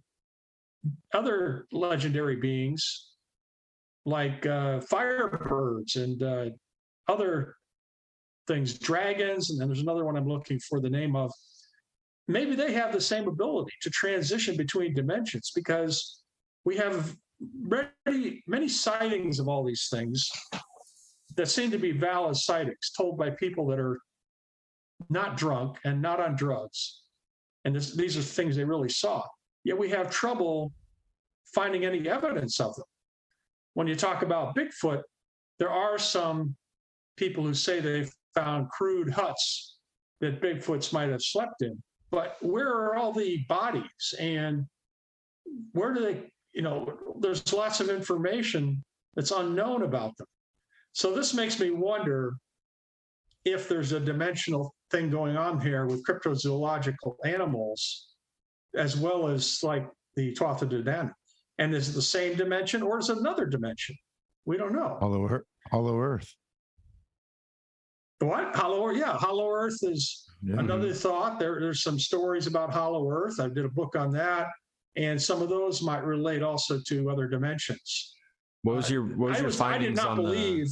legendary beings like firebirds and other things, dragons, and then there's another one I'm looking for the name of. Maybe they have the same ability to transition between dimensions, because we have many sightings of all these things that seem to be valid sightings told by people that are not drunk and not on drugs. And these are things they really saw. Yet we have trouble finding any evidence of them. When you talk about Bigfoot, there are some people who say they've found crude huts that Bigfoots might have slept in. But where are all the bodies, and where do they, there's lots of information that's unknown about them. So this makes me wonder if there's a dimensional thing going on here with cryptozoological animals, as well as like the Tuatha De Danann. And is it the same dimension, or is it another dimension? We don't know. Hollow Earth. What? Hollow Earth? Yeah, Hollow Earth is another thought. There's some stories about Hollow Earth. I did a book on that, and some of those might relate also to other dimensions. What was your findings I did not believe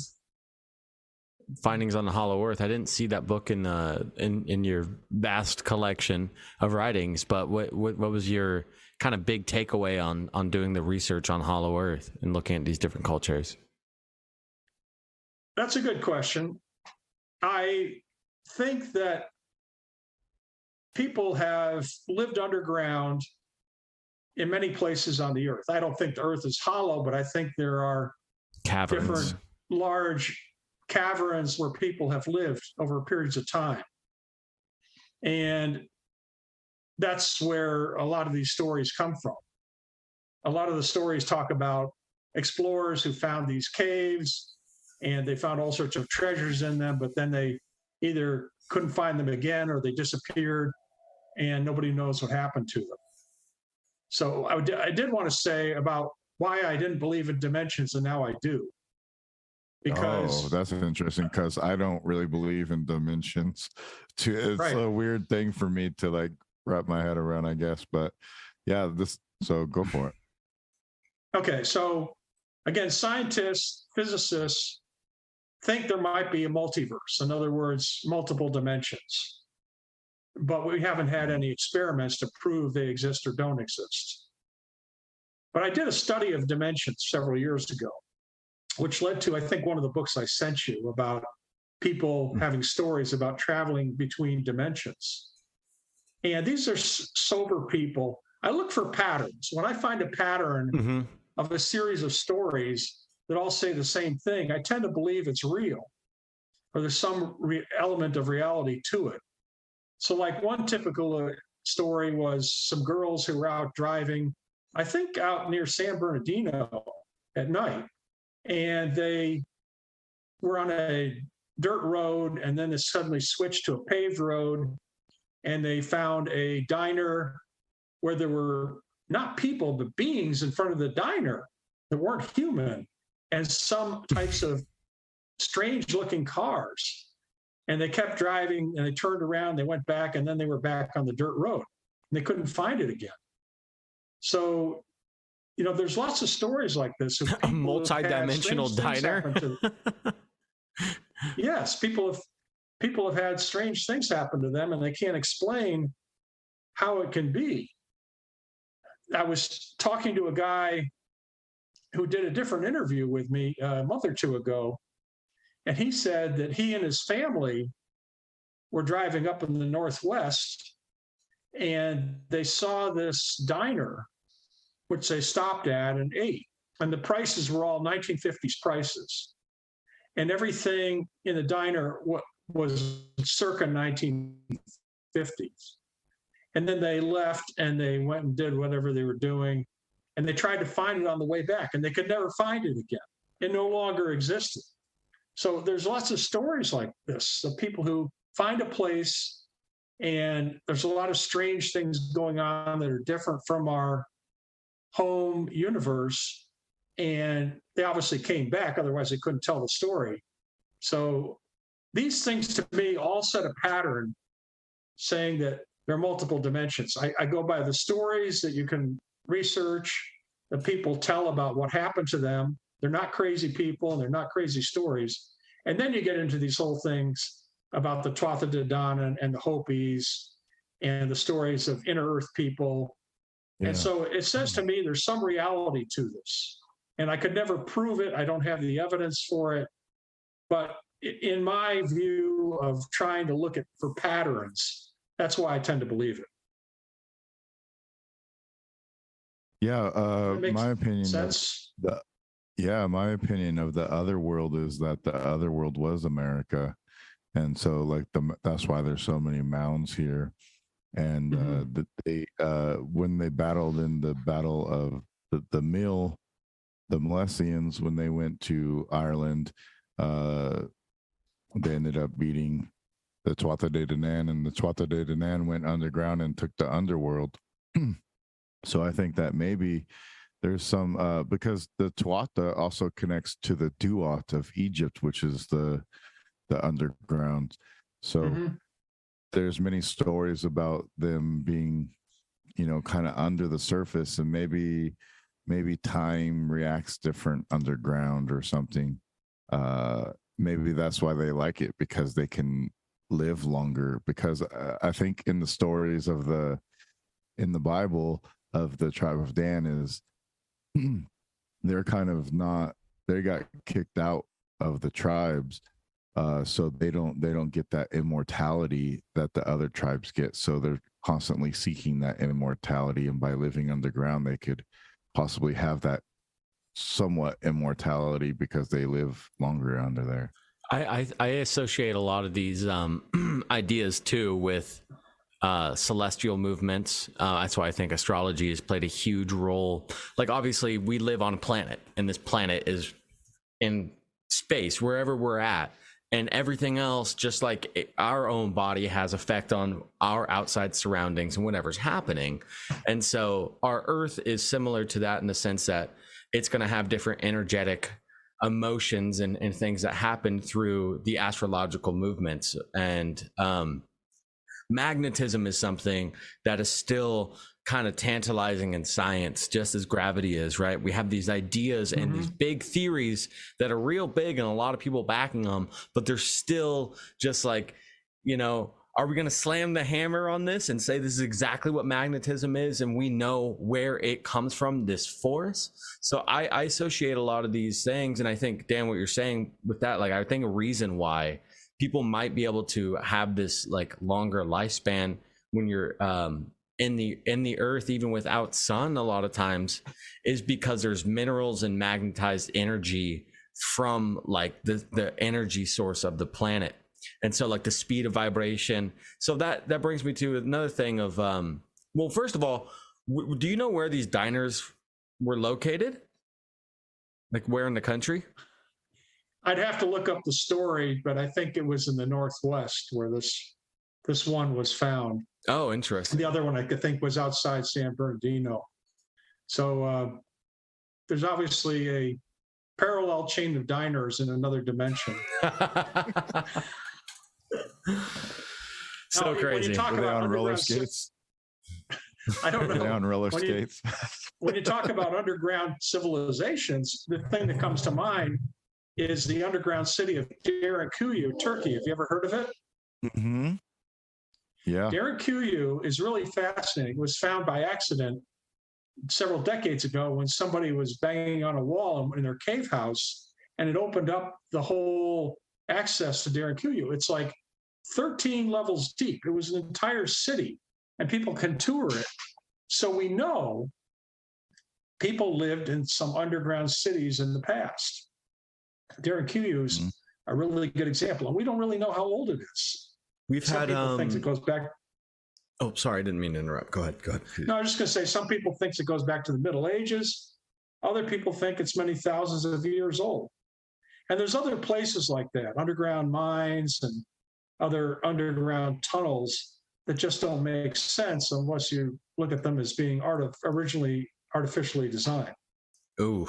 findings on the Hollow Earth? I didn't see that book in your vast collection of writings, but what was your kind of big takeaway on doing the research on Hollow Earth and looking at these different cultures? That's a good question. I think that people have lived underground in many places on the earth. I don't think the earth is hollow, but I think there are caverns, different large caverns where people have lived over periods of time. And that's where a lot of these stories come from. A lot of the stories talk about explorers who found these caves, and they found all sorts of treasures in them, but then they either couldn't find them again or they disappeared, and nobody knows what happened to them. So I did want to say about why I didn't believe in dimensions, and now I do. Because that's interesting, because I don't really believe in dimensions. It's a weird thing for me to like wrap my head around, I guess. But yeah, so go for it. Okay, so again, scientists, physicists think there might be a multiverse. In other words, multiple dimensions. But we haven't had any experiments to prove they exist or don't exist. But I did a study of dimensions several years ago, which led to, I think, one of the books I sent you about people having stories about traveling between dimensions. And these are sober people. I look for patterns. When I find a pattern of a series of stories that all say the same thing, I tend to believe it's real. or there's some element of reality to it. So, like one typical story was some girls who were out driving, I think out near San Bernardino at night, and they were on a dirt road, and then they suddenly switched to a paved road, and they found a diner where there were not people, but beings in front of the diner that weren't human, and some types of strange looking cars. And they kept driving, and they turned around, they went back, and then they were back on the dirt road. And they couldn't find it again. So, you know, there's lots of stories like this. A multi-dimensional diner. Yes, people have had strange things happen to them, and they can't explain how it can be. I was talking to a guy who did a different interview with me a month or two ago, and he said that he and his family were driving up in the Northwest, and they saw this diner, which they stopped at and ate. And the prices were all 1950s prices. And everything in the diner was circa 1950s. And then they left and they went and did whatever they were doing. And they tried to find it on the way back, and they could never find it again. It no longer existed. So there's lots of stories like this of people who find a place, and there's a lot of strange things going on that are different from our home universe. And they obviously came back, otherwise they couldn't tell the story. So these things to me all set a pattern saying that there are multiple dimensions. I go by the stories that you can research, that people tell about what happened to them. They're not crazy people, and they're not crazy stories. And then you get into these whole things about the Tuatha De Danann and the Hopis and the stories of inner earth people. Yeah. And so it says to me there's some reality to this. And I could never prove it. I don't have the evidence for it. But in my view of trying to look for patterns, that's why I tend to believe it. Yeah, my opinion. My opinion of the other world is that the other world was America, and so like that's why there's so many mounds here. And when they battled in the battle of the Mill, the Milesians, when they went to Ireland, they ended up beating the Tuatha De Danann, and the Tuatha De Danann went underground and took the underworld. So I think that maybe there's some because the Tuatha also connects to the Duat of Egypt, which is the underground. So there's many stories about them being, you know, kind of under the surface, and maybe time reacts different underground or something. Maybe that's why they like it, because they can live longer. Because I think in the stories in the Bible of the tribe of Dan is they're kind of they got kicked out of the tribes, so they don't get that immortality that the other tribes get. So they're constantly seeking that immortality, and by living underground they could possibly have that somewhat immortality because they live longer under there. I associate a lot of these ideas too with celestial movements. That's why I think astrology has played a huge role. Like, obviously we live on a planet, and this planet is in space wherever we're at, and everything else, just like our own body, has effect on our outside surroundings and whatever's happening. And so our Earth is similar to that in the sense that it's going to have different energetic emotions and things that happen through the astrological movements. And magnetism is something that is still kind of tantalizing in science, just as gravity is, right? We have these ideas and these big theories that are real big, and a lot of people backing them, but they're still just like, you know, are we going to slam the hammer on this and say this is exactly what magnetism is, and we know where it comes from, this force? So I associate a lot of these things, and I think, Dan, what you're saying with that, like, I think a reason why people might be able to have this like longer lifespan when you're in the earth, even without sun, a lot of times, is because there's minerals and magnetized energy from like the energy source of the planet. And so like the speed of vibration. So that brings me to another thing of, well, first of all, do you know where these diners were located? Like where in the country? I'd have to look up the story, but I think it was in the Northwest where this one was found. Oh, interesting. The other one I could think was outside San Bernardino. So there's obviously a parallel chain of diners in another dimension. So crazy. When you talk about on roller skates? I don't know. On roller skates. When you talk about underground civilizations, the thing that comes to mind is the underground city of Derinkuyu, Turkey. Have you ever heard of it? Mm-hmm. Yeah. Derinkuyu is really fascinating. It was found by accident several decades ago when somebody was banging on a wall in their cave house, and it opened up the whole access to Derinkuyu. It's like 13 levels deep. It was an entire city, and people can tour it. So we know people lived in some underground cities in the past. Derinkuyu is a really good example, and we don't really know how old it is. We've Some had people think it goes back. Oh, sorry, I didn't mean to interrupt. Go ahead. No, I was just going to say, some people think it goes back to the Middle Ages. Other people think it's many thousands of years old. And there's other places like that, underground mines and other underground tunnels that just don't make sense unless you look at them as being originally artificially designed. Ooh,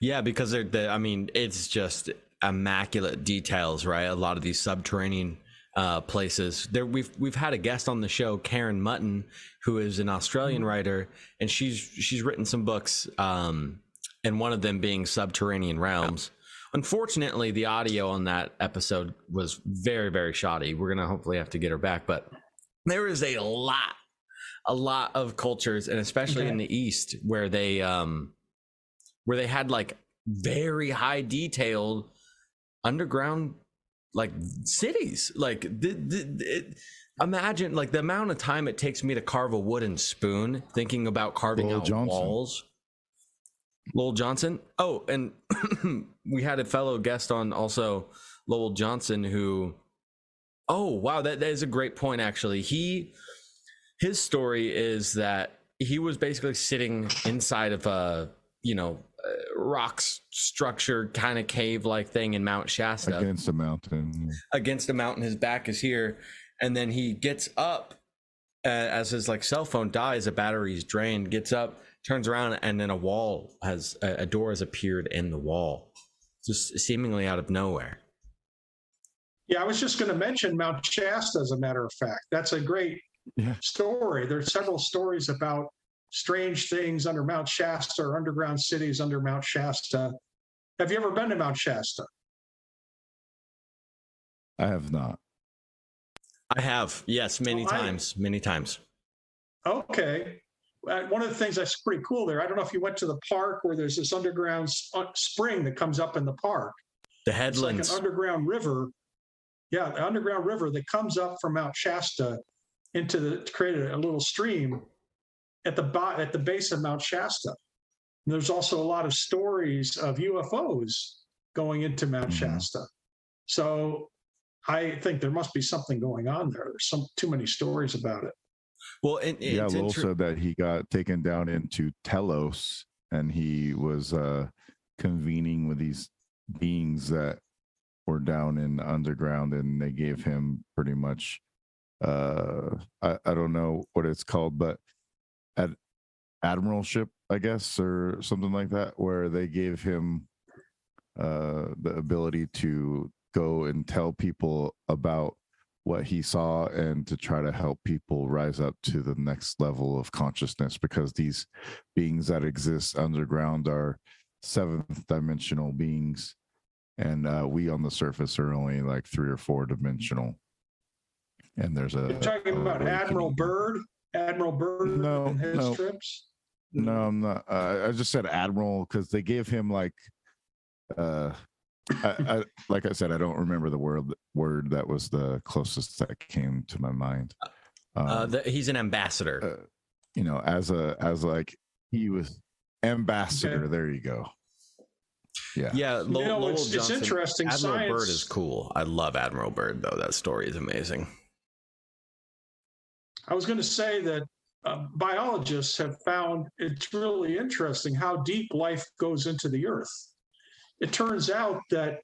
yeah, because it's just immaculate details, right? A lot of these subterranean places. We've had a guest on the show, Karen Mutton, who is an Australian writer, and she's written some books, and one of them being Subterranean Realms. Unfortunately, the audio on that episode was very, very shoddy. We're gonna hopefully have to get her back, but there is a lot of cultures, and especially in the East, where they had like very high detailed underground like cities. Like imagine like the amount of time it takes me to carve a wooden spoon, thinking about carving out walls. Lowell Johnson. Oh, and we had a fellow guest on also, Lowell Johnson, who, oh wow, that is a great point actually. His story is that he was basically sitting inside of a rock structure kind of cave like thing in Mount Shasta, against a mountain. His back is here, and then he gets up as his like cell phone dies, a battery's drained, gets up, turns around, and then a door has appeared in the wall, just seemingly out of nowhere. Yeah, I was just going to mention Mount Shasta, as a matter of fact. That's a great story. There's several stories about strange things under Mount Shasta or underground cities under Mount Shasta. Have you ever been to Mount Shasta? I have not. I have, yes, many times. Okay. One of the things that's pretty cool there, I don't know if you went to the park where there's this underground spring that comes up in the park. The headlands. It's like an underground river. Yeah, the underground river that comes up from Mount Shasta to create a little stream at the base of Mount Shasta. And there's also a lot of stories of UFOs going into Mount Shasta. So I think there must be something going on there. There's too many stories about it. Well, Lowell said that he got taken down into Telos, and he was convening with these beings that were down in the underground, and they gave him pretty much I don't know what it's called, but admiralship, I guess, or something like that, where they gave him the ability to go and tell people about what he saw and to try to help people rise up to the next level of consciousness, because these beings that exist underground are seventh dimensional beings, and we on the surface are only like 3 or 4 dimensional. And there's You're talking about Admiral Byrd? Admiral Byrd and his trips? No, I'm not. I just said Admiral because they gave him like I like I said, I don't remember the word that was the closest that came to my mind. He's an ambassador. As like he was ambassador. Okay. There you go. Yeah, Lowell it's Johnson. interesting. Admiral Science, Byrd is cool. I love Admiral Byrd, though. That story is amazing. I was going to say that biologists have found it's really interesting how deep life goes into the earth. It turns out that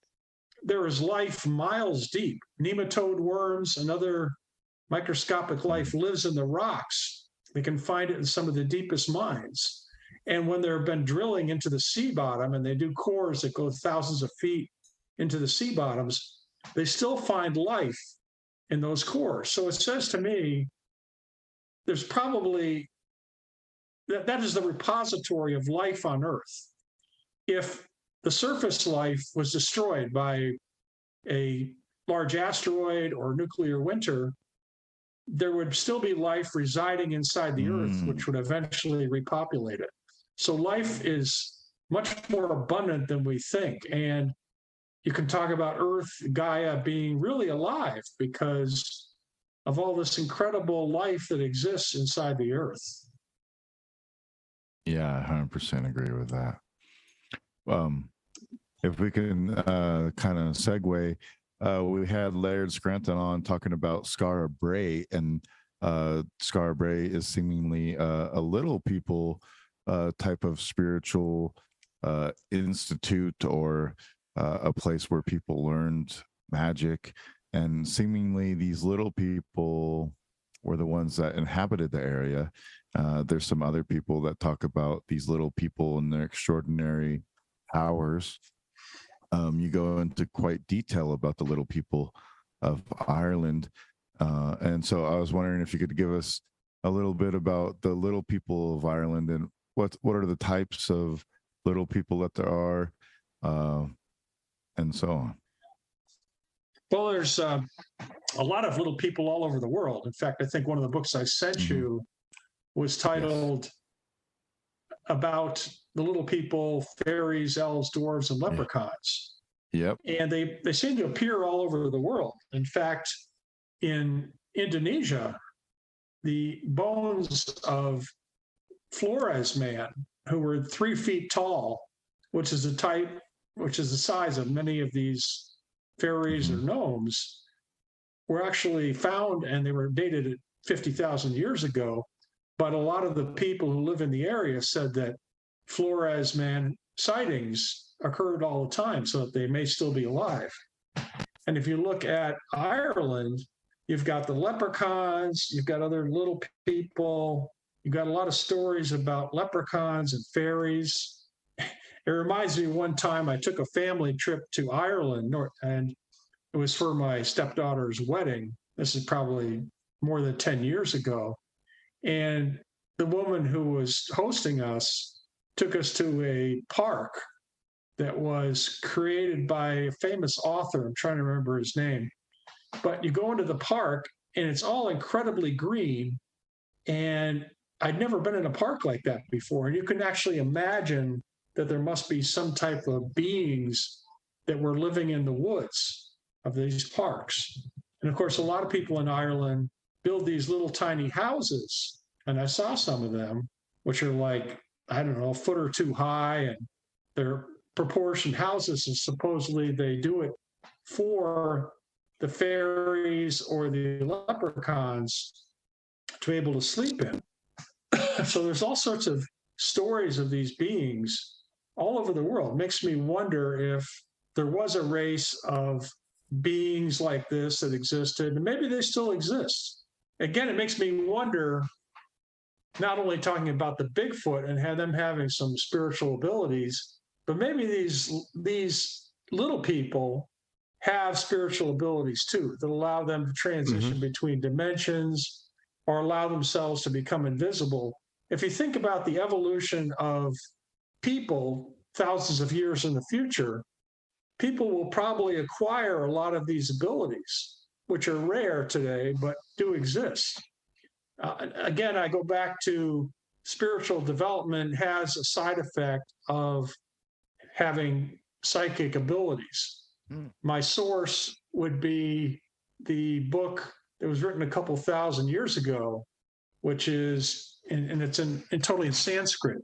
there is life miles deep. Nematode worms and other microscopic life lives in the rocks. They can find it in some of the deepest mines. And when they've been drilling into the sea bottom and they do cores that go thousands of feet into the sea bottoms, they still find life in those cores. So it says to me, there's probably, that is the repository of life on Earth. If the surface life was destroyed by a large asteroid or nuclear winter, there would still be life residing inside the Earth, which would eventually repopulate it. So life is much more abundant than we think. And you can talk about Earth, Gaia being really alive because of all this incredible life that exists inside the Earth. Yeah, 100% agree with that. If we can kind of segue, we had Laird Scranton on talking about Skara Brae, and Skara Brae is seemingly a little people type of spiritual institute or a place where people learned magic. And seemingly these little people were the ones that inhabited the area. There's some other people that talk about these little people and their extraordinary powers. You go into quite detail about the little people of Ireland. And so I was wondering if you could give us a little bit about the little people of Ireland and what are the types of little people that there are, and so on. Well, there's a lot of little people all over the world. In fact, I think one of the books I sent you was titled about the little people, fairies, elves, dwarves, and leprechauns. Yep. And they seem to appear all over the world. In fact, in Indonesia, the bones of Flores man, who were 3 feet tall, which is the size of many of these fairies or gnomes, were actually found, and they were dated at 50,000 years ago. But a lot of the people who live in the area said that Flores man sightings occurred all the time, so that they may still be alive. And if you look at Ireland, you've got the leprechauns, you've got other little people, you've got a lot of stories about leprechauns and fairies. It reminds me, one time I took a family trip to Ireland, and it was for my stepdaughter's wedding. This is probably more than 10 years ago. And the woman who was hosting us took us to a park that was created by a famous author. I'm trying to remember his name. But you go into the park, and it's all incredibly green. And I'd never been in a park like that before. And you can actually imagine that there must be some type of beings that were living in the woods of these parks. And of course, a lot of people in Ireland build these little tiny houses. And I saw some of them, which are like, I don't know, a foot or two high, and they're proportioned houses. And supposedly they do it for the fairies or the leprechauns to be able to sleep in. So there's all sorts of stories of these beings all over the world. Makes me wonder if there was a race of beings like this that existed, and maybe they still exist. Again, it makes me wonder, not only talking about the Bigfoot and have them having some spiritual abilities, but maybe these little people have spiritual abilities too, that allow them to transition between dimensions or allow themselves to become invisible. If you think about the evolution of people thousands of years in the future, people will probably acquire a lot of these abilities, which are rare today, but do exist. Again, I go back to spiritual development has a side effect of having psychic abilities. My source would be the book that was written a couple thousand years ago, which is, and it's totally in Sanskrit.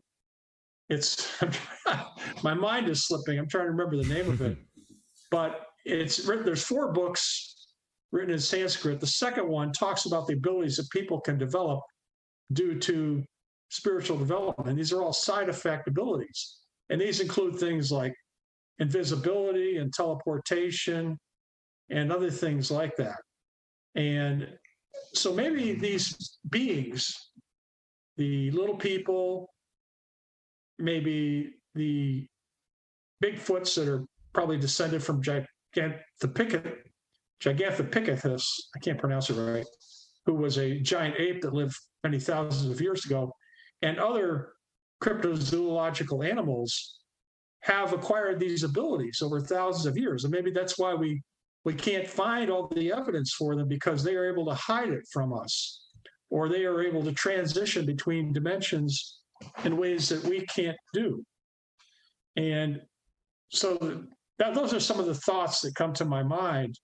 it's my mind is slipping. I'm trying to remember the name of it, but it's written. There's 4 books written in Sanskrit. The second one talks about the abilities that people can develop due to spiritual development. These are all side effect abilities, and these include things like invisibility and teleportation and other things like that. And so maybe these beings, the little people, maybe the Bigfoots that are probably descended from Gigantopithecus, I can't pronounce it right, who was a giant ape that lived many thousands of years ago, and other cryptozoological animals have acquired these abilities over thousands of years. And maybe that's why we can't find all the evidence for them, because they are able to hide it from us, or they are able to transition between dimensions in ways that we can't do. And so those are some of the thoughts that come to my mind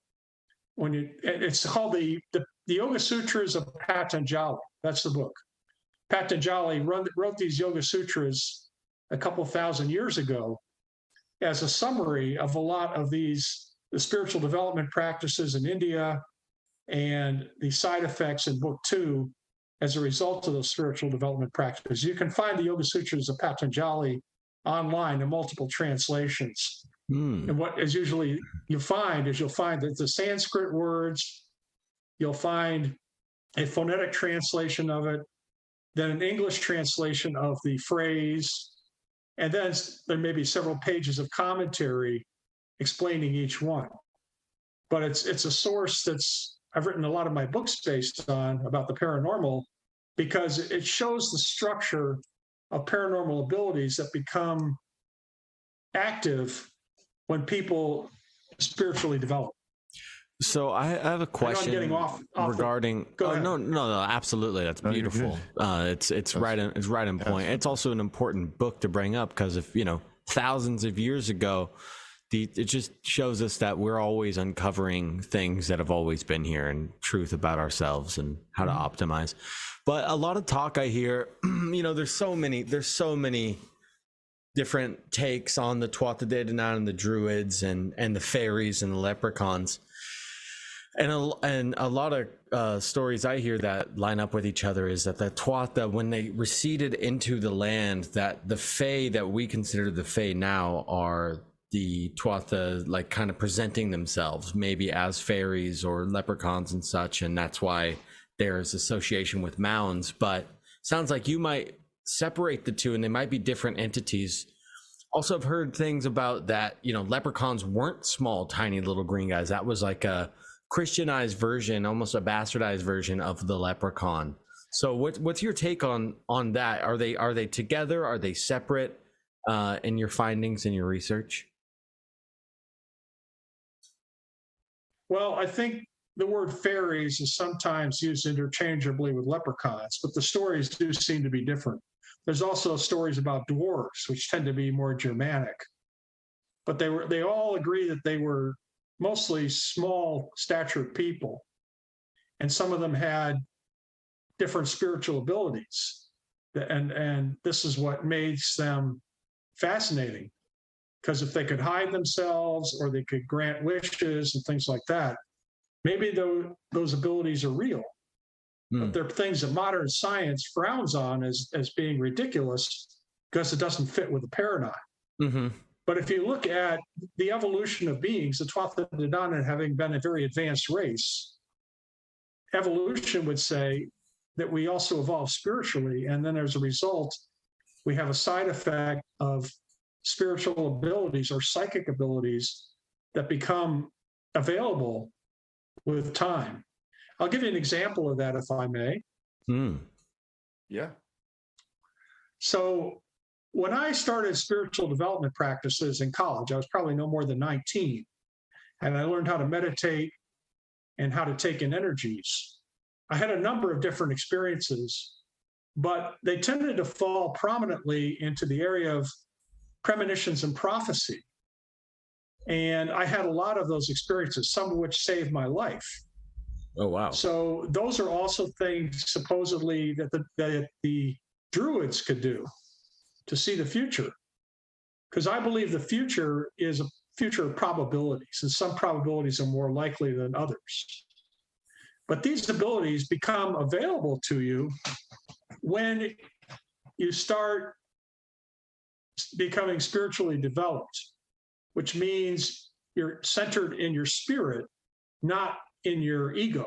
when it's called the Yoga Sutras of Patanjali. That's the book. Patanjali wrote these Yoga Sutras a couple thousand years ago as a summary of a lot of the spiritual development practices in India and the side effects in book 2 as a result of those spiritual development practices. You can find the Yoga Sutras of Patanjali online in multiple translations. And what is usually you'll find that the Sanskrit words, you'll find a phonetic translation of it, then an English translation of the phrase, and then there may be several pages of commentary explaining each one. But it's a source I've written a lot of my books based on about the paranormal, because it shows the structure of paranormal abilities that become active when people spiritually develop. So I have a question regarding. No, absolutely, that's beautiful. It's right in point. It's also an important book to bring up, because if thousands of years ago, it just shows us that we're always uncovering things that have always been here and truth about ourselves and how to optimize. But a lot of talk I hear, there's so many different takes on the Tuatha De Danann and the Druids and the fairies and the leprechauns. And a lot of stories I hear that line up with each other is that the Tuatha, when they receded into the land, that the Fae that we consider the Fae now are the Tuatha, like kind of presenting themselves maybe as fairies or leprechauns and such, and that's why there's association with mounds. But sounds like you might separate the two and they might be different entities. Also, I've heard things about that, leprechauns weren't small, tiny little green guys. That was like a Christianized version, almost a bastardized version of the leprechaun. So what's your take on that? Are they together? Are they separate in your findings in your research? Well, I think the word fairies is sometimes used interchangeably with leprechauns, but the stories do seem to be different. There's also stories about dwarves, which tend to be more Germanic, but they all agree that they were mostly small statured people, and some of them had different spiritual abilities, and this is what makes them fascinating, because if they could hide themselves or they could grant wishes and things like that, maybe those abilities are real. But they're things that modern science frowns on as being ridiculous because it doesn't fit with the paradigm. Mm-hmm. But if you look at the evolution of beings, the Tuatha De Danann having been a very advanced race, evolution would say that we also evolve spiritually, and then as a result, we have a side effect of spiritual abilities or psychic abilities that become available with time. I'll give you an example of that, if I may. Yeah. So when I started spiritual development practices in college, I was probably no more than 19, and I learned how to meditate and how to take in energies. I had a number of different experiences, but they tended to fall prominently into the area of premonitions and prophecy. And I had a lot of those experiences, some of which saved my life. Oh, wow. So those are also things supposedly that the Druids could do. to see the future, because I believe the future is a future of probabilities, and some probabilities are more likely than others. But these abilities become available to you when you start becoming spiritually developed, which means you're centered in your spirit, not in your ego.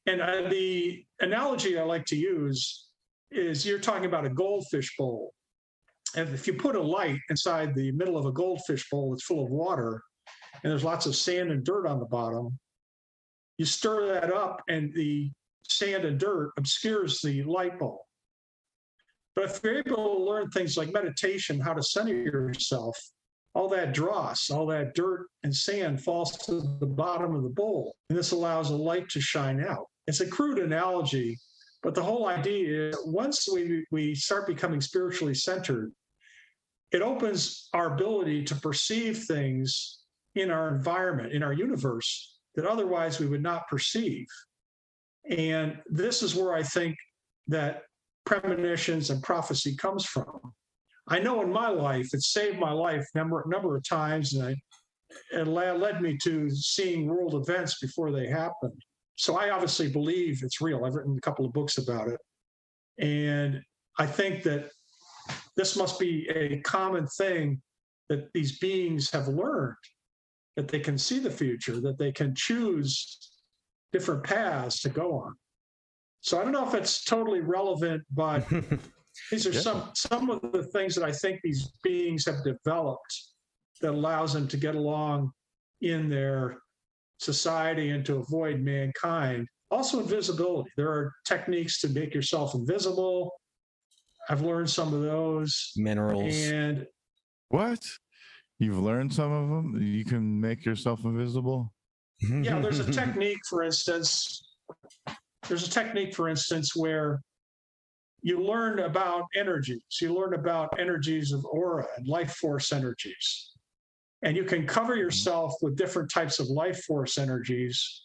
And the analogy I like to use is you're talking about a goldfish bowl. And if you put a light inside the middle of a goldfish bowl that's full of water, and there's lots of sand and dirt on the bottom, you stir that up and the sand and dirt obscures the light bulb. But if you're able to learn things like meditation, how to center yourself, all that dross, all that dirt and sand falls to the bottom of the bowl. And this allows a light to shine out. It's a crude analogy, but the whole idea is once we start becoming spiritually centered, it opens our ability to perceive things in our environment, in our universe, that otherwise we would not perceive. And this is where I think that premonitions and prophecy comes from. I know in my life, it saved my life a number of times, and it led me to seeing world events before they happened. So I obviously believe it's real. I've written a couple of books about it. And I think that this must be a common thing that these beings have learned, that they can see the future, that they can choose different paths to go on. So I don't know if it's totally relevant, but these are some of the things that I think these beings have developed that allows them to get along in their society and to avoid mankind. Also invisibility. There are techniques to make yourself invisible. I've learned some of those. Minerals. And what? You've learned some of them? You can make yourself invisible? Yeah, there's a technique, for instance. Where you learn about energies. You learn about energies of aura and life force energies. And you can cover yourself with different types of life force energies,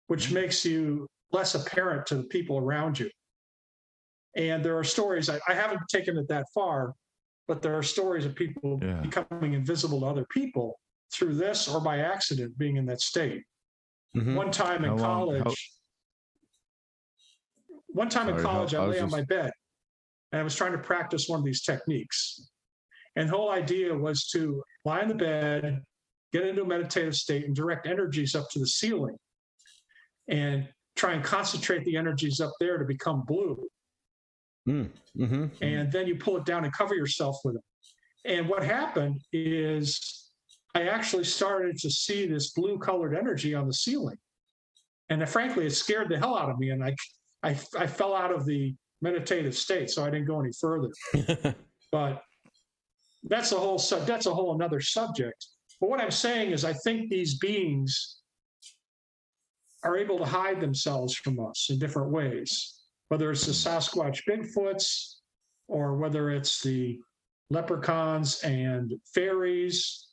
which makes you less apparent to the people around you. And there are stories, I haven't taken it that far, but there are stories of people becoming invisible to other people through this or by accident being in that state. Mm-hmm. One time in college, I lay on my bed and I was trying to practice one of these techniques. And the whole idea was to lie in the bed, get into a meditative state, and direct energies up to the ceiling and try and concentrate the energies up there to become blue. Mm-hmm. And then you pull it down and cover yourself with it. And what happened is I actually started to see this blue colored energy on the ceiling. And frankly, it scared the hell out of me. And I fell out of the meditative state, so I didn't go any further. But that's a whole another subject. But what I'm saying is I think these beings are able to hide themselves from us in different ways, whether it's the Sasquatch Bigfoots or whether it's the leprechauns and fairies.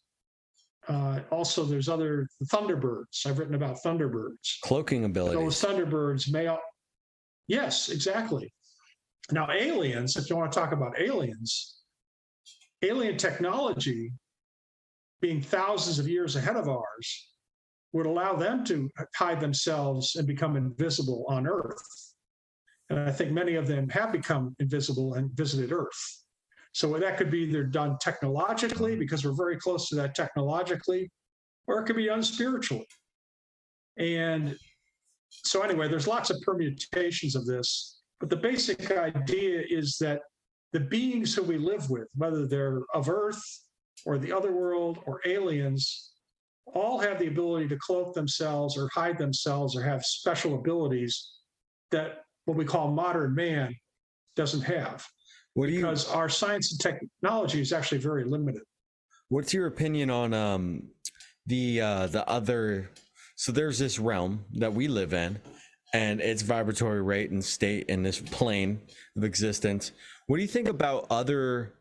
Also, there's other thunderbirds. I've written about thunderbirds. Cloaking abilities. Those thunderbirds may... Yes, exactly. Now, aliens, if you want to talk about aliens, alien technology, being thousands of years ahead of ours, would allow them to hide themselves and become invisible on Earth. And I think many of them have become invisible and visited Earth. So that could be either done technologically, because we're very close to that technologically, or it could be done spiritually. And so anyway, there's lots of permutations of this, but the basic idea is that the beings who we live with, whether they're of Earth or the other world or aliens, all have the ability to cloak themselves or hide themselves or have special abilities that what we call modern man doesn't have. Because our science and technology is actually very limited. What's your opinion on the other? So there's this realm that we live in, and its vibratory rate and state in this plane of existence. What do you think about other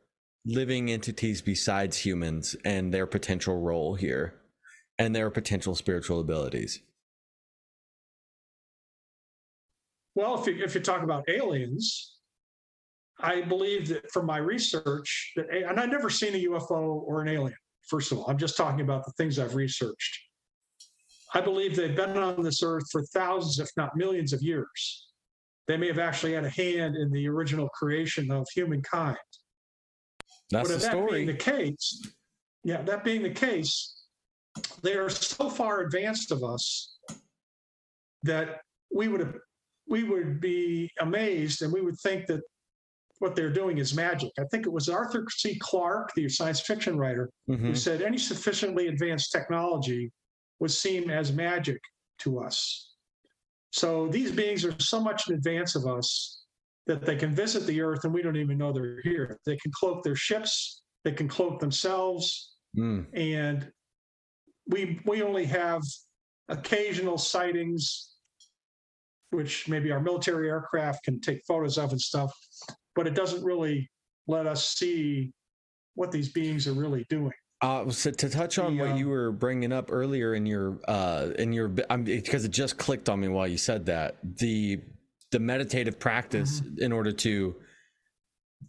living entities besides humans and their potential role here and their potential spiritual abilities? Well, if you talk about aliens, I believe that from my research, and I've never seen a UFO or an alien, first of all. I'm just talking about the things I've researched. I believe they've been on this earth for thousands, if not millions of years. They may have actually had a hand in the original creation of humankind. That's the story. That being the case, that being the case, they are so far advanced of us that we would be amazed, and we would think that what they're doing is magic. I think it was Arthur C. Clarke, the science fiction writer, who said any sufficiently advanced technology was seen as magic to us. So these beings are so much in advance of us that they can visit the earth and we don't even know they're here. They can cloak their ships, they can cloak themselves, and we only have occasional sightings, which maybe our military aircraft can take photos of and stuff, but it doesn't really let us see what these beings are really doing. So to touch on what you were bringing up earlier in your because it just clicked on me while you said that, the meditative practice in order to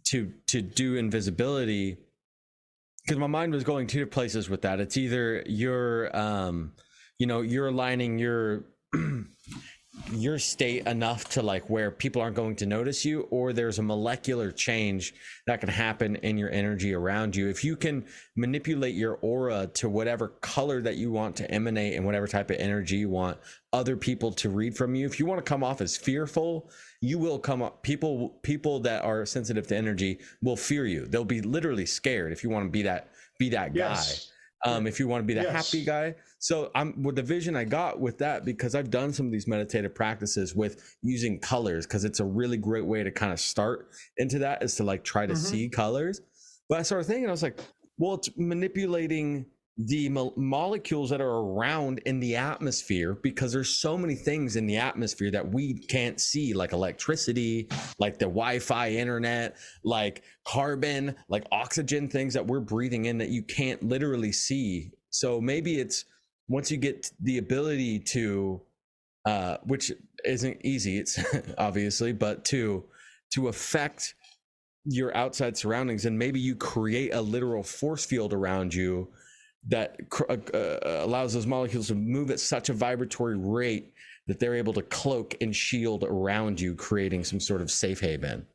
do invisibility, because my mind was going two places with that. It's either you're aligning your state enough to like where people aren't going to notice you, or there's a molecular change that can happen in your energy around you. If you can manipulate your aura to whatever color that you want to emanate and whatever type of energy you want other people to read from you, if you want to come off as fearful, you will come up. People that are sensitive to energy will fear you. They'll be literally scared if you want to be that Yes. guy. If you want to be the happy guy. So with the vision I got with that, because I've done some of these meditative practices with using colors, because it's a really great way to kind of start into that, is to like try to see colors. But I started thinking, I was like, well, it's manipulating the molecules that are around in the atmosphere, because there's so many things in the atmosphere that we can't see, like electricity, like the Wi-Fi internet, like carbon, like oxygen, things that we're breathing in that you can't literally see. So maybe it's once you get the ability to, which isn't easy, it's obviously, but to affect your outside surroundings, and maybe you create a literal force field around you that allows those molecules to move at such a vibratory rate that they're able to cloak and shield around you, creating some sort of safe haven.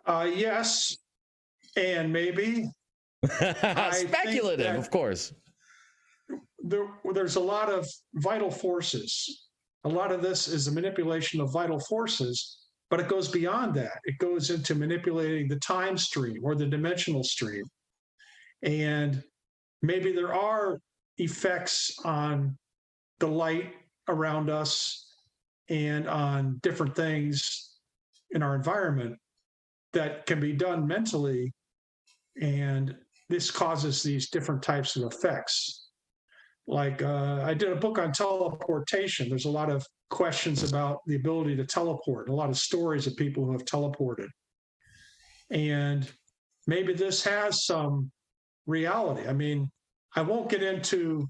Yes, and maybe. Speculative, of course. There's a lot of vital forces. A lot of this is a manipulation of vital forces, but it goes beyond that. It goes into manipulating the time stream or the dimensional stream. And maybe there are effects on the light around us and on different things in our environment that can be done mentally. And this causes these different types of effects. Like I did a book on teleportation. There's a lot of questions about the ability to teleport, a lot of stories of people who have teleported. And maybe this has some reality. I mean, I won't get into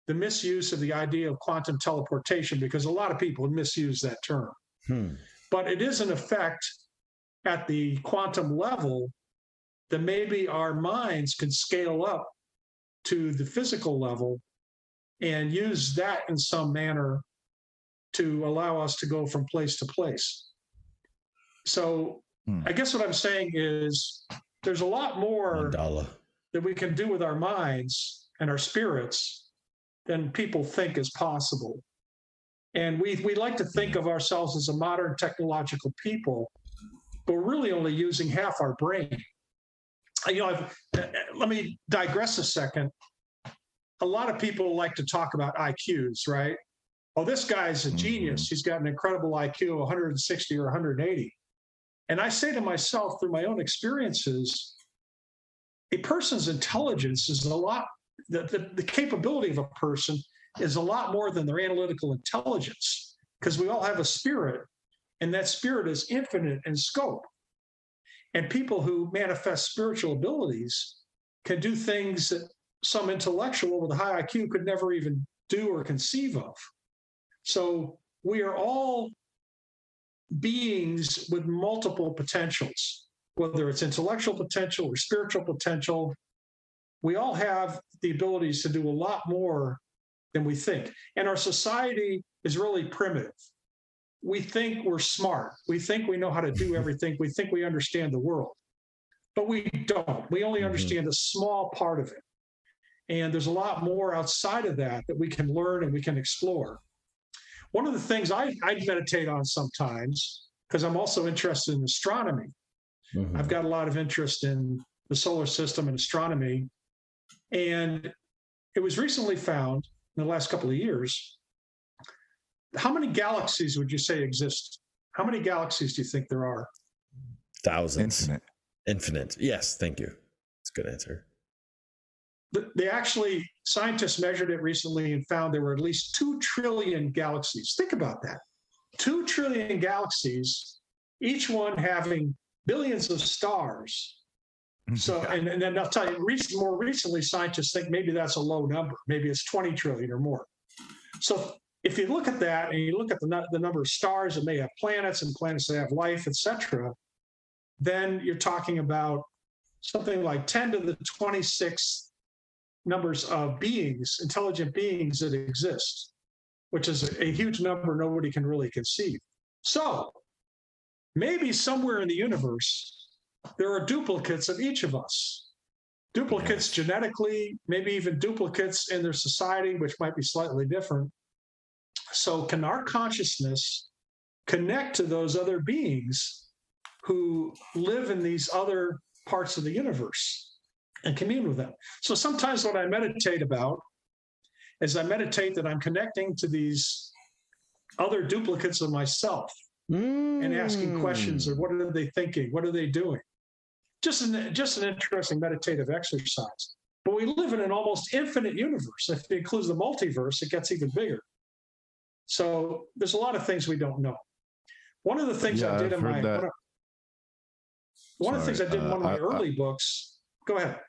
the misuse of the idea of quantum teleportation, because a lot of people misuse that term. But it is an effect at the quantum level that maybe our minds can scale up to the physical level and use that in some manner to allow us to go from place to place. So I guess what I'm saying is there's a lot more that we can do with our minds and our spirits than people think is possible. And we like to think of ourselves as a modern technological people, but we're really only using half our brain. Let me digress a second. A lot of people like to talk about IQs, right? Oh, this guy's a genius. He's got an incredible IQ of 160 or 180. And I say to myself, through my own experiences, a person's intelligence is a lot, the capability of a person is a lot more than their analytical intelligence, because we all have a spirit, and that spirit is infinite in scope. And people who manifest spiritual abilities can do things that some intellectual with a high IQ could never even do or conceive of. So we are all beings with multiple potentials, whether it's intellectual potential or spiritual potential. We all have the abilities to do a lot more than we think. And our society is really primitive. We think we're smart. We think we know how to do everything. We think we understand the world, but we don't. We only understand a small part of it. And there's a lot more outside of that we can learn and we can explore. One of the things I meditate on sometimes, because I'm also interested in astronomy. I've got a lot of interest in the solar system and astronomy. And it was recently found in the last couple of years, how many galaxies would you say exist? How many galaxies do you think there are? Thousands. Infinite. Yes, thank you. That's a good answer. Scientists measured it recently and found there were at least 2 trillion galaxies. Think about that. 2 trillion galaxies, each one having billions of stars. So, and then I'll tell you, more recently, scientists think maybe that's a low number. Maybe it's 20 trillion or more. So if you look at that and you look at the number of stars that may have planets and planets that have life, etc., then you're talking about something like 10 to the 26 numbers of beings, intelligent beings that exist, which is a huge number nobody can really conceive. So maybe somewhere in the universe, there are duplicates of each of us. Duplicates genetically, maybe even duplicates in their society, which might be slightly different. So can our consciousness connect to those other beings who live in these other parts of the universe and commune with them? So sometimes what I meditate about is I meditate that I'm connecting to these other duplicates of myself and asking questions of what are they thinking? What are they doing? Just an interesting meditative exercise. But we live in an almost infinite universe. If it includes the multiverse, it gets even bigger. So there's a lot of things we don't know. One of the things I did in my one of the things I did in one of my early books. Go ahead.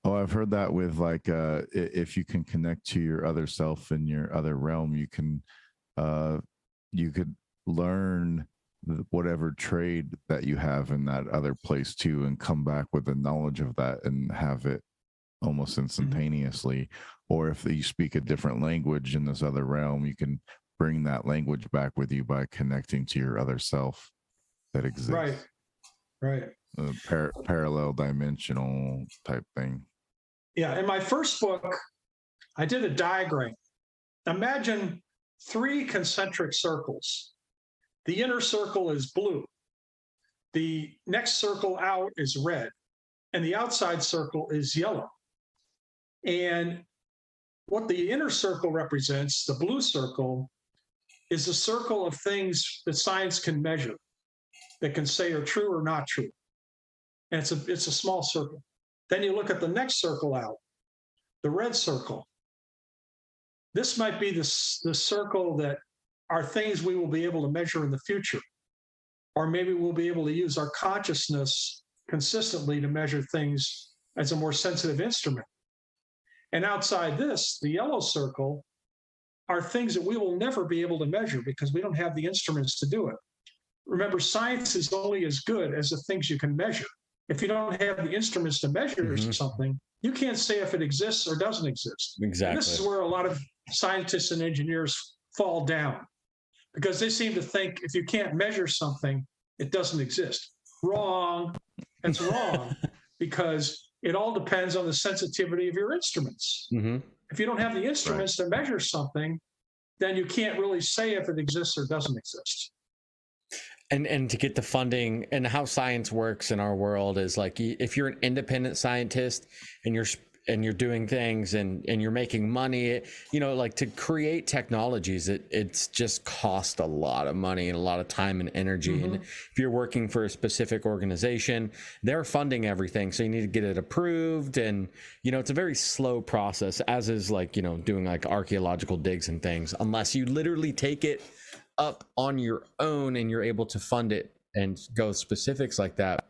Oh, I've heard that with like if you can connect to your other self in your other realm, you could learn whatever trade that you have in that other place too, and come back with the knowledge of that and have it almost instantaneously. Or if you speak a different language in this other realm, you can bring that language back with you by connecting to your other self that exists. Right. Parallel dimensional type thing. Yeah. In my first book, I did a diagram. Imagine 3 concentric circles. The inner circle is blue. The next circle out is red. And the outside circle is yellow. And what the inner circle represents, the blue circle, is a circle of things that science can measure, that can say are true or not true. And it's a small circle. Then you look at the next circle out, the red circle. This might be the circle that are things we will be able to measure in the future. Or maybe we'll be able to use our consciousness consistently to measure things as a more sensitive instrument. And outside this, the yellow circle, are things that we will never be able to measure because we don't have the instruments to do it. Remember, science is only as good as the things you can measure. If you don't have the instruments to measure something, you can't say if it exists or doesn't exist. Exactly. And this is where a lot of scientists and engineers fall down, because they seem to think if you can't measure something, it doesn't exist. Wrong. It's wrong, because it all depends on the sensitivity of your instruments. If you don't have the instruments to measure something, then you can't really say if it exists or doesn't exist. And to get the funding, and how science works in our world is like, if you're an independent scientist and you're doing things and you're making money, like to create technologies, it's just cost a lot of money and a lot of time and energy. And if you're working for a specific organization, they're funding everything. So you need to get it approved. And, it's a very slow process, as is like, doing like archaeological digs and things, unless you literally take it up on your own and you're able to fund it and go specifics like that.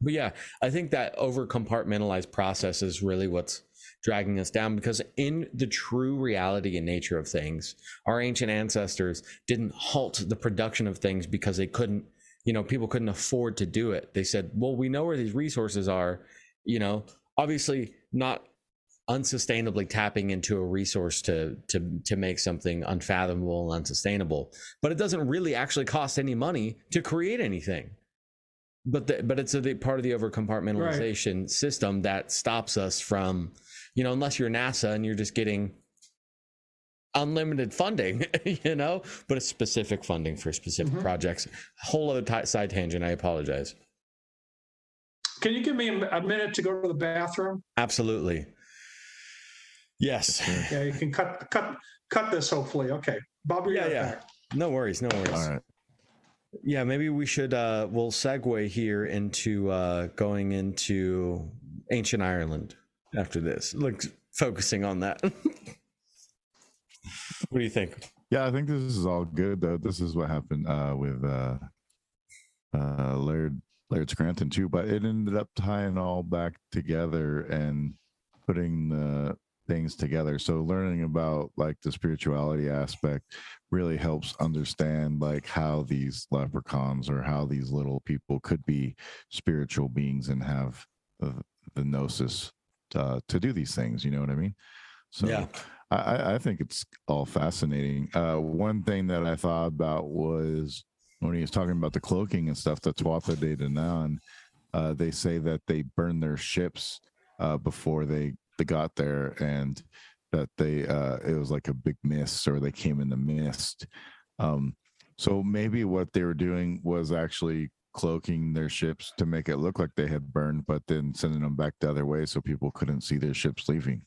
But yeah, I think that over compartmentalized process is really what's dragging us down, because in the true reality and nature of things, our ancient ancestors didn't halt the production of things because they couldn't, people couldn't afford to do it. They said, well, we know where these resources are, obviously not unsustainably tapping into a resource to make something unfathomable and unsustainable, but it doesn't really actually cost any money to create anything. But it's a part of the over compartmentalization system that stops us from, unless you're NASA and you're just getting unlimited funding, but it's specific funding for specific projects. Whole other side tangent. I apologize. Can you give me a minute to go to the bathroom? Absolutely. Yes. Yeah, you can cut this hopefully. Okay. Bob, you're back. No worries. All right. Yeah, maybe we should we'll segue here into going into ancient Ireland after this. Focusing on that. What do you think? Yeah, I think this is all good though. This is what happened with Laird Scranton too, but it ended up tying all back together and putting the things together. So learning about like the spirituality aspect really helps understand like how these leprechauns or how these little people could be spiritual beings and have the gnosis to do these things. You know what I mean? So yeah. I think it's all fascinating. One thing that I thought about was when he was talking about the cloaking and stuff, the Tuatha De Danann, they say that they burned their ships before they got there, and that it was like a big mist, or they came in the mist. So maybe what they were doing was actually cloaking their ships to make it look like they had burned, but then sending them back the other way so people couldn't see their ships leaving.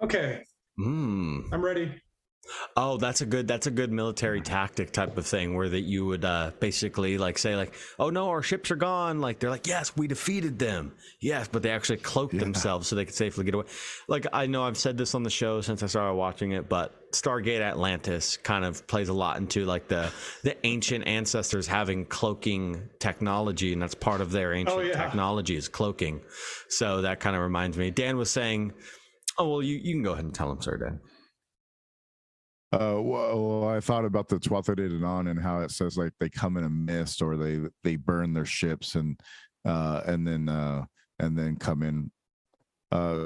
Okay. I'm ready. Oh, that's a good military tactic type of thing, where that you would basically say oh no, our ships are gone. Like they're like, yes, we defeated them. Yes, but they actually cloaked themselves so they could safely get away. Like I know I've said this on the show since I started watching it, but Stargate Atlantis kind of plays a lot into like the ancient ancestors having cloaking technology, and that's part of their ancient technology is cloaking. So that kind of reminds me. Dan was saying, oh well, you can go ahead and tell him, sir, Dan. Well, I thought about the Tuatha De Danann and how it says like they come in a mist, or they burn their ships and then come in.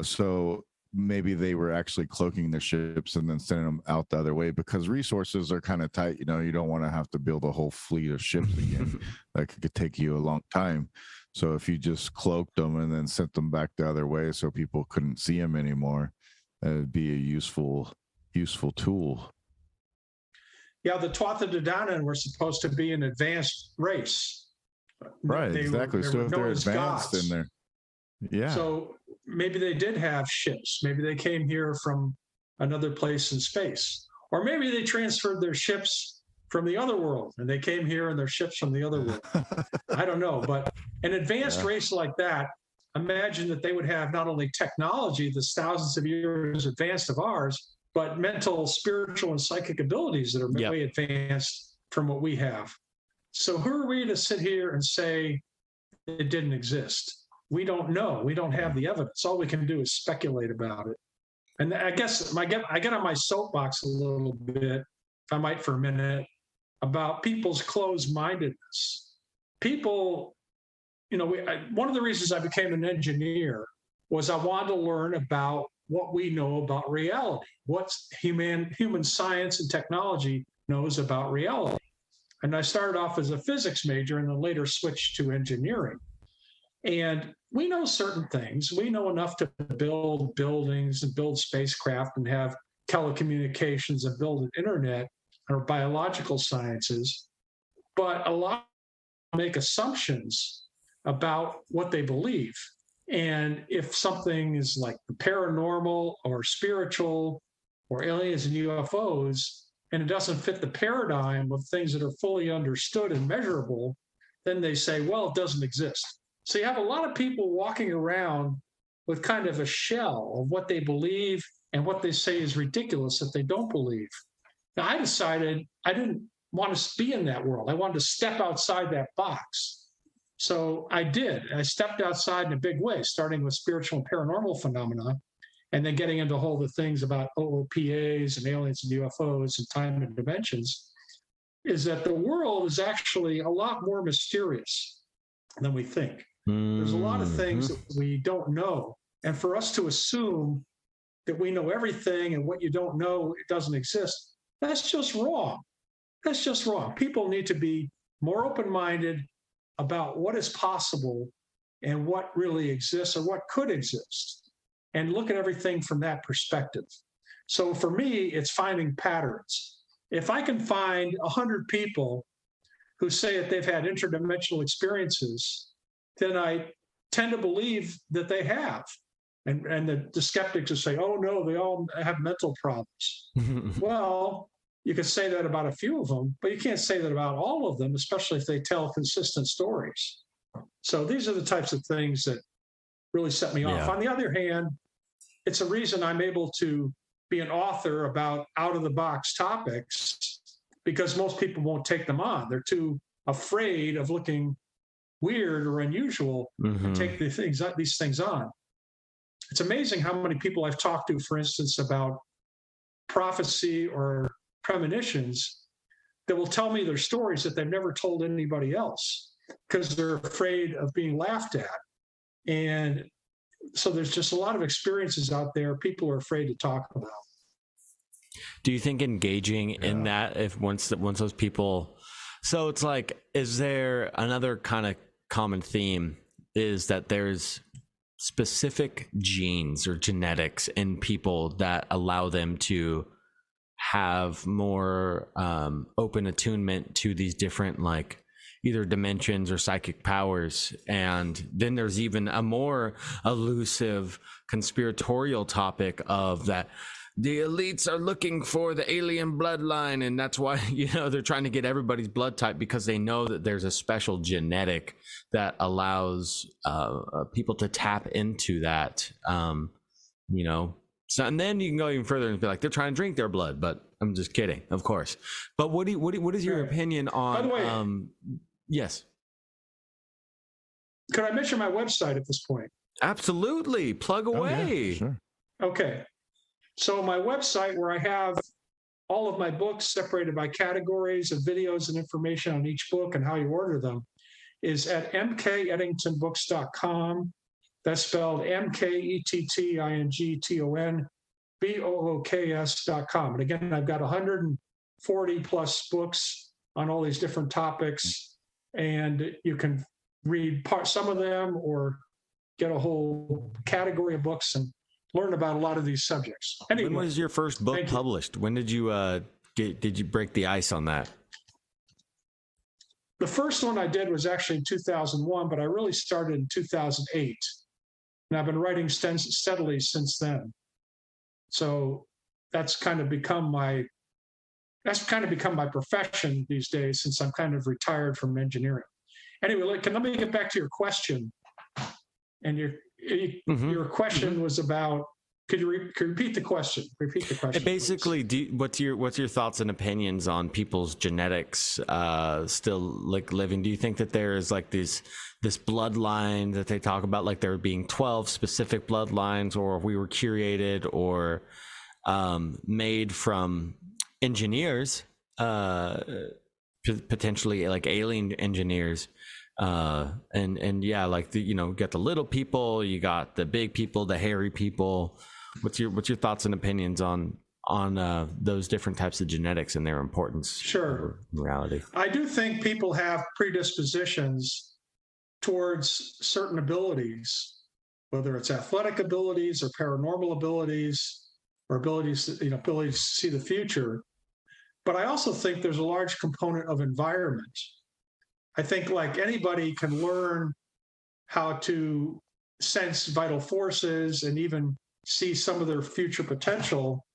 So maybe they were actually cloaking their ships and then sending them out the other way, because resources are kind of tight. You don't want to have to build a whole fleet of ships again. That could take you a long time. So if you just cloaked them and then sent them back the other way so people couldn't see them anymore, it'd be a useful tool. Yeah, the Tuatha De Danann were supposed to be an advanced race. Right, exactly. So if they're advanced, then they're So maybe they did have ships. Maybe they came here from another place in space, or maybe they transferred their ships from the other world and they came here and their ships from the other world. I don't know, but an advanced race like that, imagine that they would have not only technology that's thousands of years advanced of ours, but mental, spiritual, and psychic abilities that are way advanced from what we have. So who are we to sit here and say it didn't exist? We don't know. We don't have the evidence. All we can do is speculate about it. And I guess I get on my soapbox a little bit, if I might for a minute, about people's closed-mindedness. People, one of the reasons I became an engineer was I wanted to learn about what we know about reality, what human science and technology knows about reality. And I started off as a physics major and then later switched to engineering. And we know certain things. We know enough to build buildings and build spacecraft and have telecommunications and build an internet or biological sciences. But a lot make assumptions about what they believe. And if something is like the paranormal or spiritual or aliens and UFOs, and it doesn't fit the paradigm of things that are fully understood and measurable, then they say, well, it doesn't exist. So you have a lot of people walking around with kind of a shell of what they believe and what they say is ridiculous that they don't believe. Now, I decided I didn't want to be in that world. I wanted to step outside that box. So I did. I stepped outside in a big way, starting with spiritual and paranormal phenomena, and then getting into all the things about OOPAs and aliens and UFOs and time and dimensions, is that the world is actually a lot more mysterious than we think. There's a lot of things that we don't know. And for us to assume that we know everything and what you don't know, it doesn't exist, that's just wrong. That's just wrong. People need to be more open-minded about what is possible and what really exists or what could exist, and look at everything from that perspective. So for me, it's finding patterns. If I can find 100 people who say that they've had interdimensional experiences, then I tend to believe that they have. And the skeptics will say, oh, no, they all have mental problems. Well, you could say that about a few of them, but you can't say that about all of them, especially if they tell consistent stories. So these are the types of things that really set me off. On the other hand, it's a reason I'm able to be an author about out-of-the-box topics, because most people won't take them on. They're too afraid of looking weird or unusual to take these things on. It's amazing how many people I've talked to, for instance, about prophecy or premonitions, that will tell me their stories that they've never told anybody else because they're afraid of being laughed at. And so there's just a lot of experiences out there people are afraid to talk about. Do you think engaging in that, if once those people, so it's like, is there another kind of common theme is that there's specific genes or genetics in people that allow them to have more open attunement to these different, like, either dimensions or psychic powers? And then there's even a more elusive conspiratorial topic of that the elites are looking for the alien bloodline, and that's why, you know, they're trying to get everybody's blood type, because they know that there's a special genetic that allows people to tap into that, you know. So, and then you can go even further and be like, they're trying to drink their blood, but I'm just kidding, of course. But what is your opinion on? By the way, yes. Could I mention my website at this point? Absolutely, plug away. Yeah, sure. Okay. So my website, where I have all of my books separated by categories of videos and information on each book and how you order them, is at mkettingtonbooks.com. That's spelled mkettingtonbooks.com. And again, I've got 140 plus books on all these different topics, and you can read some of them or get a whole category of books and learn about a lot of these subjects. Anyway, when was your first book published? When did you did you break the ice on that? The first one I did was actually in 2001, but I really started in 2008. And I've been writing steadily since then. So that's kind of become my profession these days, since I'm kind of retired from engineering. Anyway, let me get back to your question. And your question was about, could you repeat the question? Repeat the question. Basically, what's your thoughts and opinions on people's genetics still like living? Do you think that there is like this bloodline that they talk about, like there being 12 specific bloodlines, or if we were curated or made from engineers, potentially like alien engineers? And yeah, like you got the little people, you got the big people, the hairy people. What's your thoughts and opinions on those different types of genetics and their importance? Sure. In reality, I do think people have predispositions towards certain abilities, whether it's athletic abilities or paranormal abilities or abilities to see the future. But I also think there's a large component of environment. I think like anybody can learn how to sense vital forces and even see some of their future potential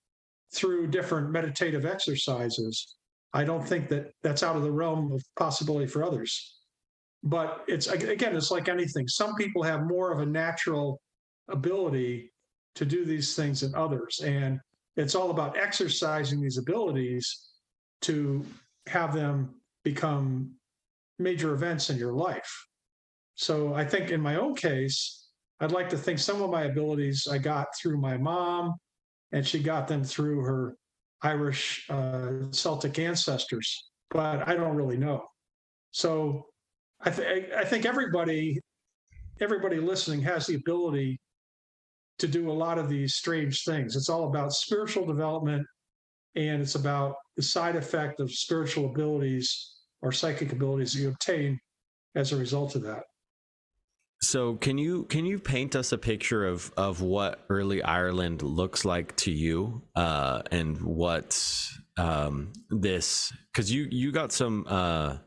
through different meditative exercises. I don't think that that's out of the realm of possibility for others. But it's like anything. Some people have more of a natural ability to do these things than others. And it's all about exercising these abilities to have them become major events in your life. So I think in my own case, I'd like to think some of my abilities I got through my mom, and she got them through her Irish Celtic ancestors, but I don't really know. So I think everybody listening has the ability to do a lot of these strange things. It's all about spiritual development, and it's about the side effect of spiritual abilities or psychic abilities that you obtain as a result of that. So can you paint us a picture of what early Ireland looks like to you, and what this, because you got some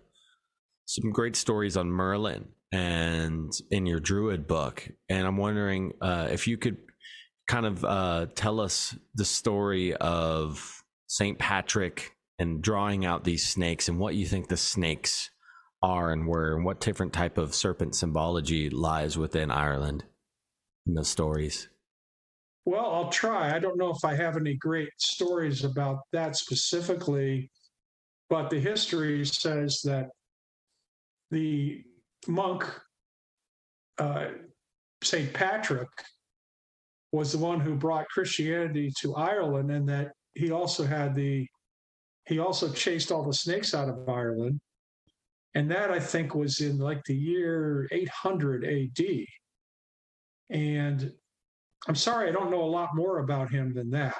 great stories on Merlin and in your Druid book, and I'm wondering if you could kind of tell us the story of St. Patrick and drawing out these snakes and what you think the snakes are and were, and what different type of serpent symbology lies within Ireland in those stories. Well, I'll try. I don't know if I have any great stories about that specifically, but the history says that the monk, St. Patrick, was the one who brought Christianity to Ireland, and that he also chased all the snakes out of Ireland. And that, I think, was in like the year 800 AD. And I'm sorry, I don't know a lot more about him than that.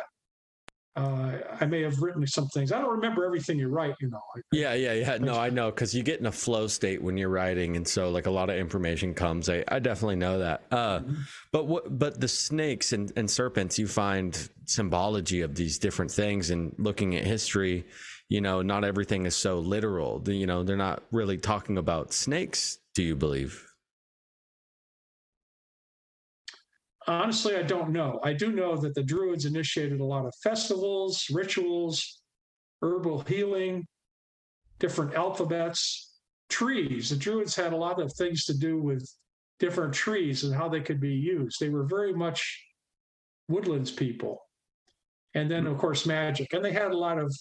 I may have written some things. I don't remember everything you write, you know. Yeah. No, I know, because you get in a flow state when you're writing, and so like a lot of information comes. I definitely know that. But the snakes and serpents, you find symbology of these different things, and looking at history, you know, not everything is so literal. You know, they're not really talking about snakes, do you believe? Honestly, I don't know. I do know that the Druids initiated a lot of festivals, rituals, herbal healing, different alphabets, trees. The Druids had a lot of things to do with different trees and how they could be used. They were very much woodlands people. And then, of course, magic. And they had a lot of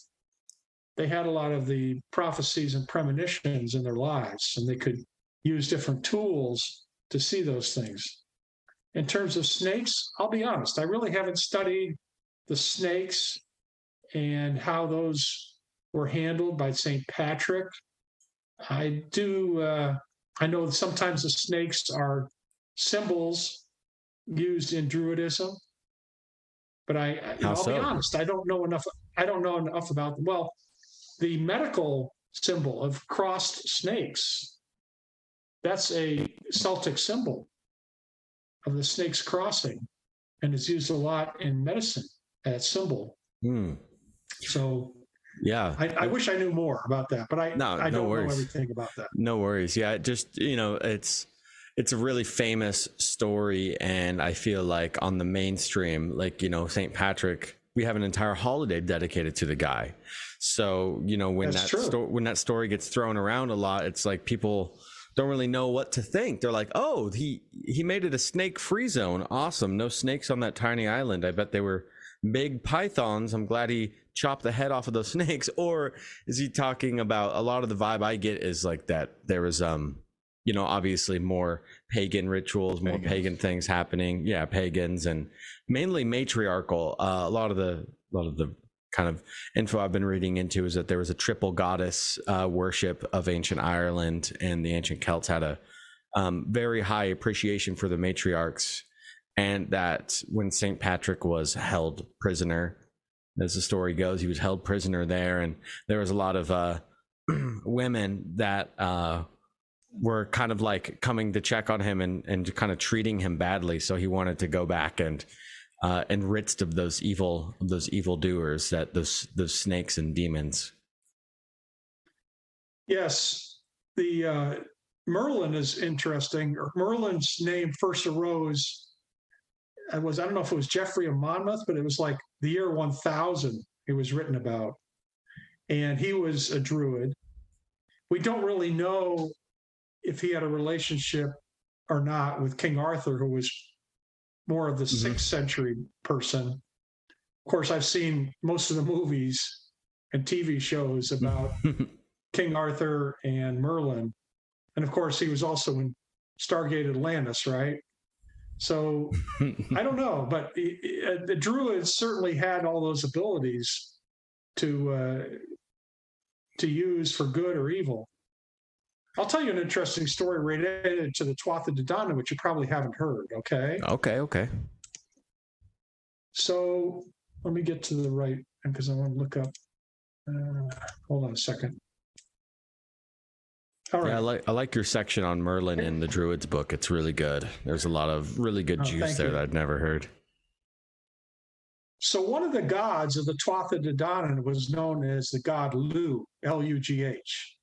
the prophecies and premonitions in their lives, and they could use different tools to see those things. In terms of snakes, I'll be honest, I really haven't studied the snakes and how those were handled by St. Patrick. I know that sometimes the snakes are symbols used in Druidism, but I'll be honest, I don't know enough about them. Well, the medical symbol of crossed snakes, that's a Celtic symbol of the snakes crossing, and it's used a lot in medicine, that symbol. So yeah, I wish I knew more about that, but I don't know everything about that. No worries. Yeah, just, you know, it's a really famous story, and I feel like on the mainstream, like, you know, St. Patrick, we have an entire holiday dedicated to the guy. So, you know, when that story gets thrown around a lot, it's like people don't really know what to think. They're like, oh, he made it a snake-free zone. Awesome. No snakes on that tiny island. I bet they were big pythons. I'm glad he chopped the head off of those snakes. Or is he talking about, a lot of the vibe I get is like that there was, you know, obviously more pagan rituals, more pagan things happening. Yeah, pagans, and mainly matriarchal. A lot of the kind of info I've been reading into is that there was a triple goddess worship of ancient Ireland, and the ancient Celts had a very high appreciation for the matriarchs, and that when St. Patrick was held prisoner, as the story goes, he was held prisoner there, and there was a lot of women that were kind of like coming to check on him and kind of treating him badly, so he wanted to go back and rid of those evil doers, that those snakes and demons. Yes, the Merlin is interesting. Merlin's name first arose. I don't know if it was Geoffrey of Monmouth, but it was like the year 1000 it was written about, and he was a Druid. We don't really know if he had a relationship or not with King Arthur, who was more of the 6th century person. Of course, I've seen most of the movies and TV shows about King Arthur and Merlin. And of course, he was also in Stargate Atlantis, right? So I don't know, but the Druids certainly had all those abilities to use for good or evil. I'll tell you an interesting story related to the Tuatha De Danann, which you probably haven't heard. Okay. Okay. So let me get to the right, because I want to look up. Hold on a second. All right. Yeah, I like your section on Merlin in the Druids book. It's really good. There's a lot of really good juice there that I'd never heard. So one of the gods of the Tuatha De Danann was known as the god Lu, L-U-G-H.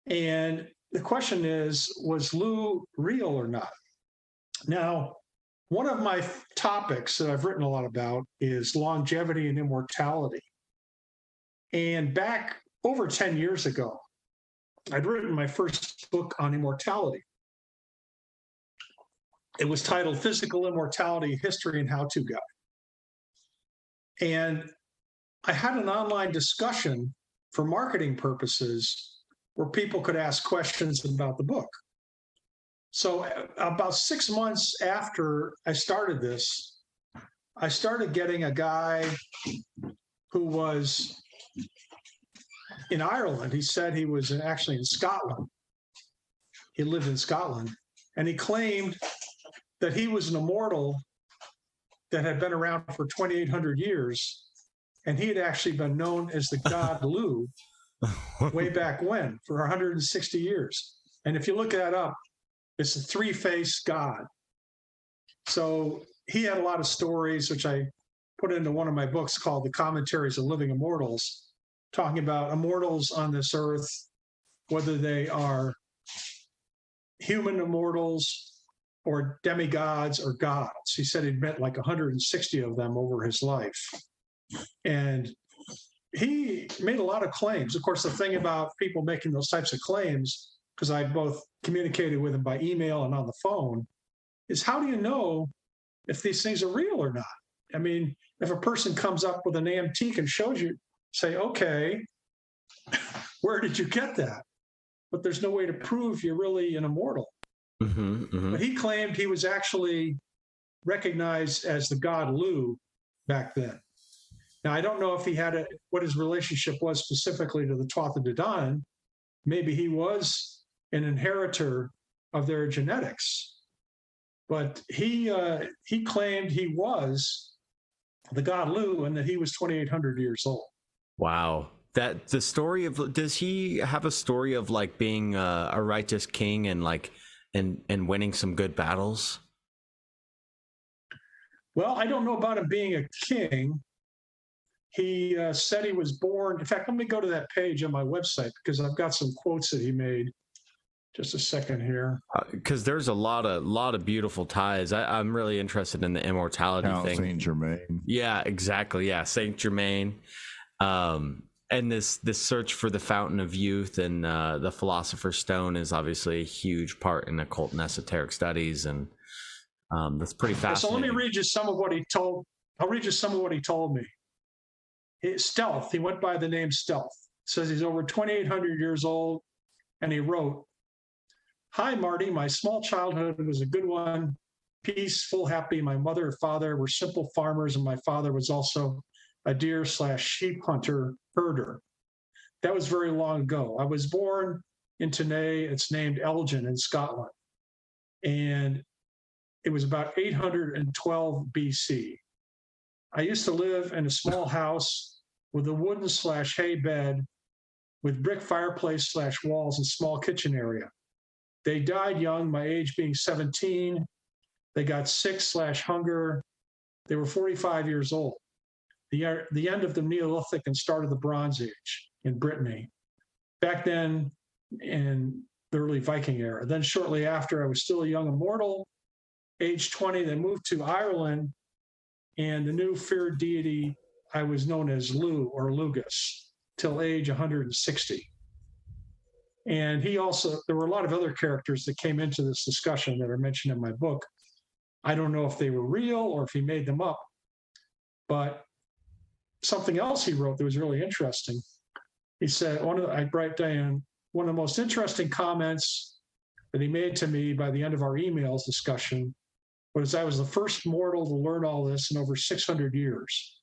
And the question is, was Lu real or not? Now, one of my topics that I've written a lot about is longevity and immortality. And back over 10 years ago, I'd written my first book on immortality. It was titled Physical Immortality, History and How-To Guide. And I had an online discussion for marketing purposes where people could ask questions about the book. So about 6 months after I started this, I started getting a guy who was in Ireland. He said he was actually in Scotland. He lived in Scotland, and he claimed that he was an immortal that had been around for 2,800 years, and he had actually been known as the god Lu way back when, for 160 years. And if you look that up, it's a three-faced god. So he had a lot of stories, which I put into one of my books called The Commentaries of Living Immortals, talking about immortals on this earth, whether they are human immortals or demigods or gods. He said he'd met like 160 of them over his life. And he made a lot of claims. Of course, the thing about people making those types of claims, because I both communicated with him by email and on the phone, is how do you know if these things are real or not? I mean, if a person comes up with an antique and shows you, say, okay, where did you get that? But there's no way to prove you're really an immortal. But he claimed he was actually recognized as the god Lu back then. Now, I don't know if he had what his relationship was specifically to the Tuatha De Danann. Maybe he was an inheritor of their genetics, but he claimed he was the god Lu and that he was 2,800 years old. Wow. That the story of, does he have a story of like being a righteous king and like and winning some good battles? Well, I don't know about him being a king. He said he was born. In fact, let me go to that page on my website because I've got some quotes that he made. Just a second here. Because there's a lot of beautiful ties. I'm really interested in the immortality thing. Saint Germain. Yeah, exactly. Yeah, Saint Germain. And this search for the fountain of youth and the philosopher's stone is obviously a huge part in occult and esoteric studies, and that's pretty fascinating. So let me read you some of what he told. I'll read you some of what he told me. Stealth. He went by the name Stealth. Says he's over 2,800 years old, and he wrote, "Hi, Marty. My small childhood was a good one. Peaceful, happy. My mother and father were simple farmers, and my father was also a deer/sheep hunter herder. That was very long ago. I was born in Tenay. It's named Elgin in Scotland. And it was about 812 BC. I used to live in a small house with a wooden/hay bed with brick fireplace/walls and small kitchen area. They died young, my age being 17. They got sick/hunger. They were 45 years old. The end of the Neolithic and start of the Bronze Age in Brittany. Back then, in the early Viking era. Then shortly after, I was still a young immortal. Age 20, they moved to Ireland, and the new feared deity, I was known as Lu or Lugus, till age 160. And there were a lot of other characters that came into this discussion that are mentioned in my book. I don't know if they were real or if he made them up, but something else he wrote that was really interesting. He said, I write down, one of the most interesting comments that he made to me by the end of our emails discussion was I was the first mortal to learn all this in over 600 years.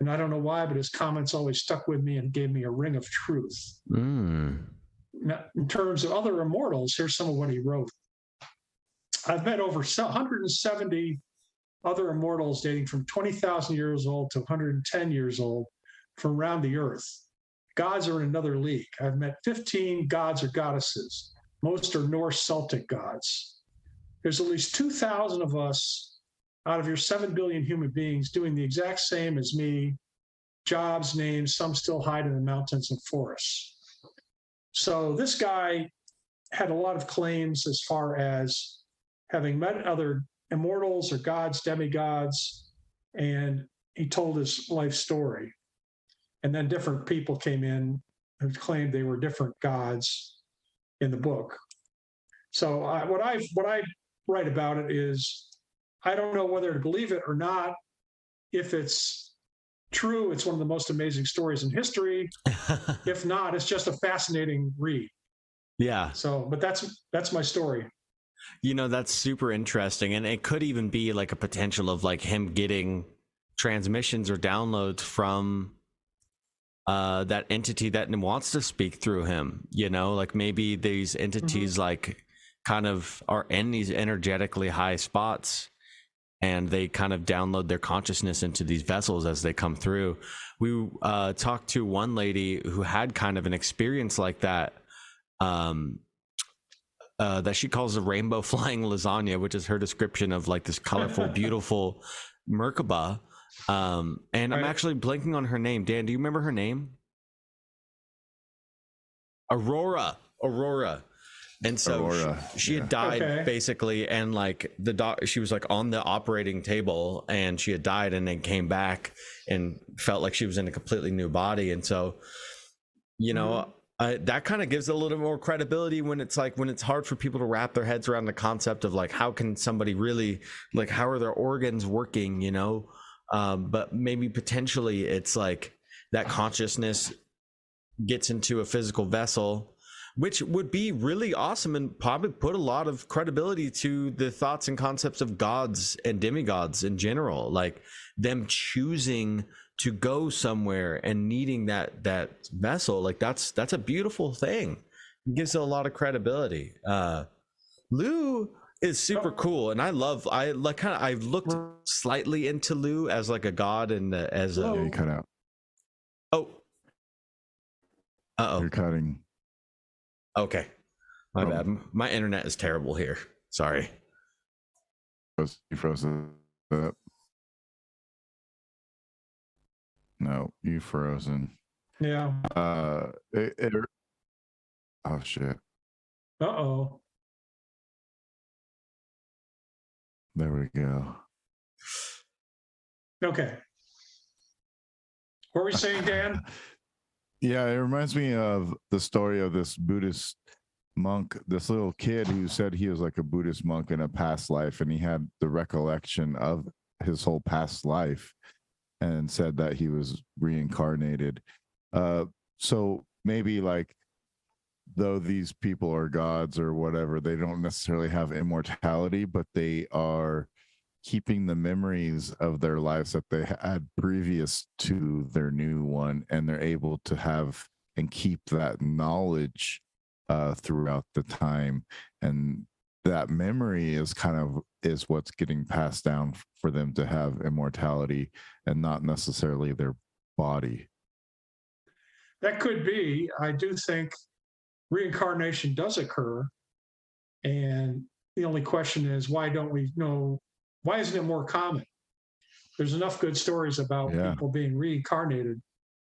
And I don't know why, but his comments always stuck with me and gave me a ring of truth. Now, in terms of other immortals, here's some of what he wrote. I've met over 170 other immortals dating from 20,000 years old to 110 years old from around the earth. Gods are in another league. I've met 15 gods or goddesses. Most are Norse Celtic gods. There's at least 2,000 of us out of your 7 billion human beings doing the exact same as me, jobs, names, some still hide in the mountains and forests. So this guy had a lot of claims as far as having met other immortals or gods, demigods, and he told his life story. And then different people came in who claimed they were different gods in the book. So what I write about it is, I don't know whether to believe it or not. If it's true, it's one of the most amazing stories in history. If not, it's just a fascinating read. Yeah. So, but that's my story. You know, that's super interesting. And it could even be like a potential of like him getting transmissions or downloads from that entity that wants to speak through him, you know, like maybe these entities like kind of are in these energetically high spots and they kind of download their consciousness into these vessels as they come through. We talked to one lady who had kind of an experience like that, that she calls a rainbow flying lasagna, which is her description of like this colorful, beautiful merkaba. And I'm actually blanking on her name. Dan, do you remember her name? Aurora. And so she had died basically, and like she was like on the operating table and she had died and then came back and felt like she was in a completely new body. And so, you know, that kind of gives a little more credibility when it's hard for people to wrap their heads around the concept of like, how can somebody really, like, how are their organs working, you know? But maybe potentially it's like that consciousness gets into a physical vessel, which would be really awesome and probably put a lot of credibility to the thoughts and concepts of gods and demigods in general, like them choosing to go somewhere and needing that vessel. Like that's a beautiful thing. It gives it a lot of credibility. Lou is super cool, and I've looked slightly into Lou as like a god and as a. Yeah, you cut out. Oh. Uh-oh. You're cutting. Okay. My bad. My internet is terrible here. Sorry. You froze it up. No, you frozen. Yeah. Oh shit. Uh-oh. There we go. Okay. What were we saying, Dan? Yeah, it reminds me of the story of this Buddhist monk, this little kid who said he was like a Buddhist monk in a past life, and he had the recollection of his whole past life and said that he was reincarnated. So maybe like, though these people are gods or whatever, they don't necessarily have immortality, but they are keeping the memories of their lives that they had previous to their new one, and they're able to have and keep that knowledge throughout the time, and that memory is what's getting passed down for them to have immortality, and not necessarily their body. That could be. I do think reincarnation does occur, and the only question is, why don't we know? Why isn't it more common? There's enough good stories about people being reincarnated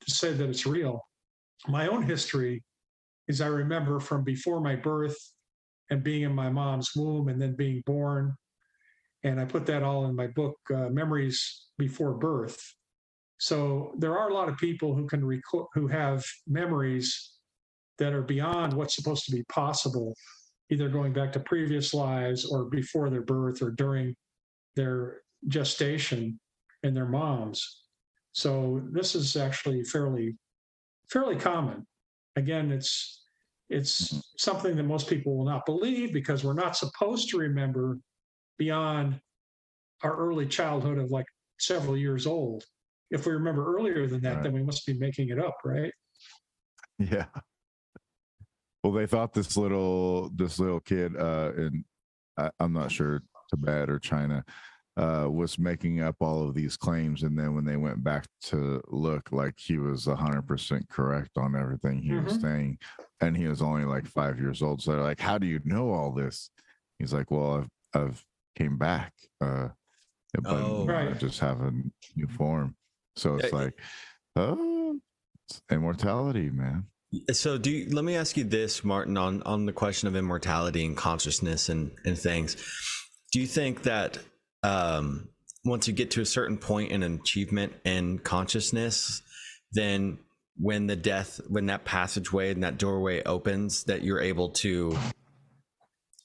to say that it's real. My own history is, I remember from before my birth and being in my mom's womb and then being born. And I put that all in my book, Memories Before Birth. So there are a lot of people who have memories that are beyond what's supposed to be possible, either going back to previous lives or before their birth or during their gestation in their moms. So this is actually fairly common. Again, it's It's something that most people will not believe because we're not supposed to remember beyond our early childhood of like several years old. If we remember earlier than that, Right. then we must be making it up, right? Yeah. Well, they thought this little kid I'm not sure, Tibet or China, was making up all of these claims, and then when they went back to look, like he was 100% correct on everything he was saying, and he was only like 5 years old. So they're like, "How do you know all this?" He's like, "Well, I've came back, but I just have a new form." So it's like, oh, it's immortality, man. So let me ask you this, Martin, on the question of immortality and consciousness and things. Do you think that once you get to a certain point in an achievement in consciousness, then when that passageway and that doorway opens, that you're able to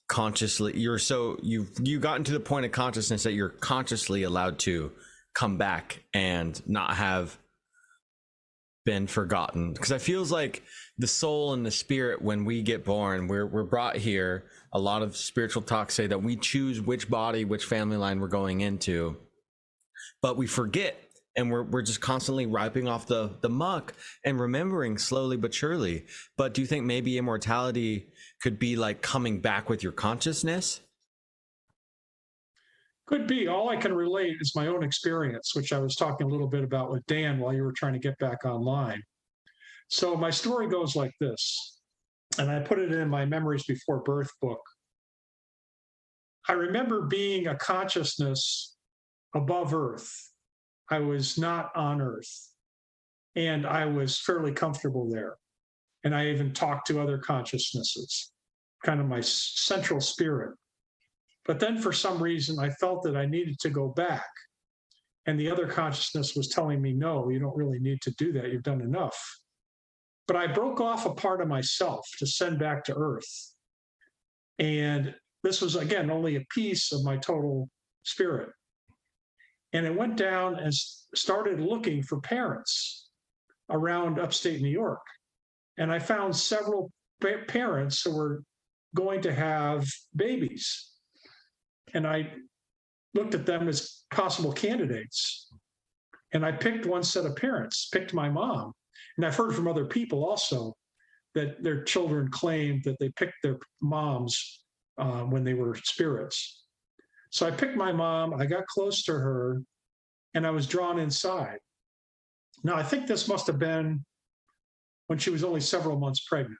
consciously, you've gotten to the point of consciousness that you're consciously allowed to come back and not have been forgotten? Because I feels like the soul and the spirit, when we get born, we're brought here. A lot of spiritual talks say that we choose which body, which family line we're going into, but we forget, and we're just constantly wiping off the muck and remembering slowly but surely. But do you think maybe immortality could be like coming back with your consciousness? Could be. All I can relate is my own experience, which I was talking a little bit about with Dan while you were trying to get back online. So my story goes like this, and I put it in my Memories Before Birth book. I remember being a consciousness above Earth. I was not on Earth, and I was fairly comfortable there. And I even talked to other consciousnesses, kind of my central spirit. But then for some reason, I felt that I needed to go back. And the other consciousness was telling me, no, you don't really need to do that. You've done enough. But I broke off a part of myself to send back to Earth. And this was, again, only a piece of my total spirit. And it went down and started looking for parents around upstate New York. And I found several parents who were going to have babies. And I looked at them as possible candidates. And I picked one set of parents, picked my mom. And I've heard from other people also that their children claimed that they picked their moms when they were spirits. So I picked my mom, I got close to her, and I was drawn inside. Now, I think this must have been when she was only several months pregnant,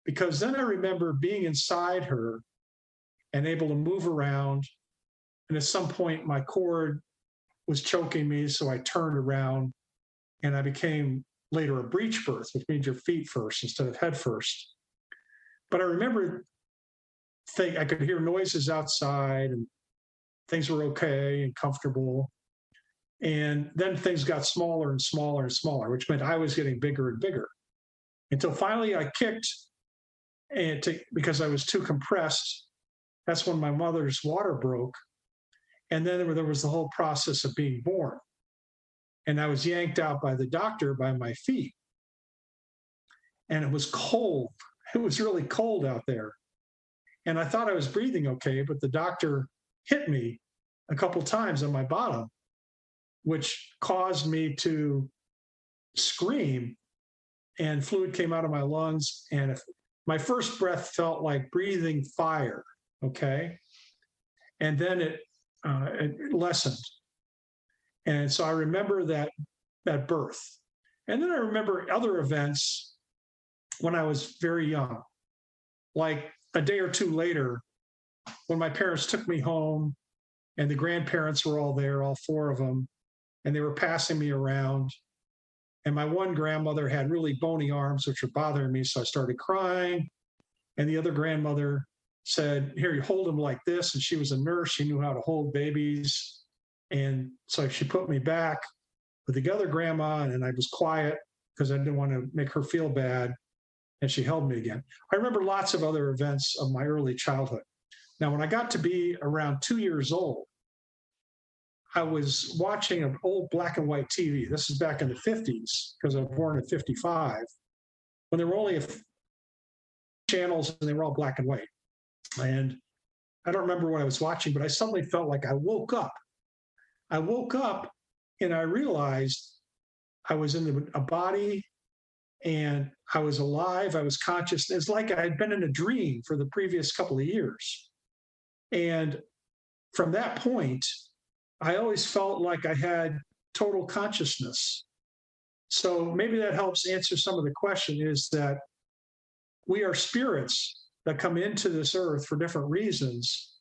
because then I remember being inside her and able to move around. And at some point, my cord was choking me, so I turned around, and I became later a breech birth, which means your feet first instead of head first. But I remember I could hear noises outside, and things were okay and comfortable. And then things got smaller and smaller and smaller, which meant I was getting bigger and bigger, until finally I kicked, because I was too compressed. That's when my mother's water broke. And then there was the whole process of being born. And I was yanked out by the doctor by my feet. And it was cold. It was really cold out there. And I thought I was breathing okay, but the doctor hit me a couple times on my bottom, which caused me to scream, and fluid came out of my lungs. And my first breath felt like breathing fire, okay? And then it lessened. And so I remember that birth. And then I remember other events when I was very young, like a day or two later, when my parents took me home and the grandparents were all there, all four of them, and they were passing me around. And my one grandmother had really bony arms, which were bothering me. So I started crying. And the other grandmother said, here, you hold them like this. And she was a nurse. She knew how to hold babies. And so she put me back with the other grandma, and I was quiet because I didn't want to make her feel bad. And she held me again. I remember lots of other events of my early childhood. Now, when I got to be around 2 years old, I was watching an old black and white TV. This is back in the 50s, because I was born in 55, when there were only channels, and they were all black and white. And I don't remember what I was watching, but I suddenly felt like I woke up. I woke up and I realized I was in a body and I was alive. I was conscious. It's like I'd been in a dream for the previous couple of years. And from that point, I always felt like I had total consciousness. So maybe that helps answer some of the question, is that we are spirits that come into this earth for different reasons.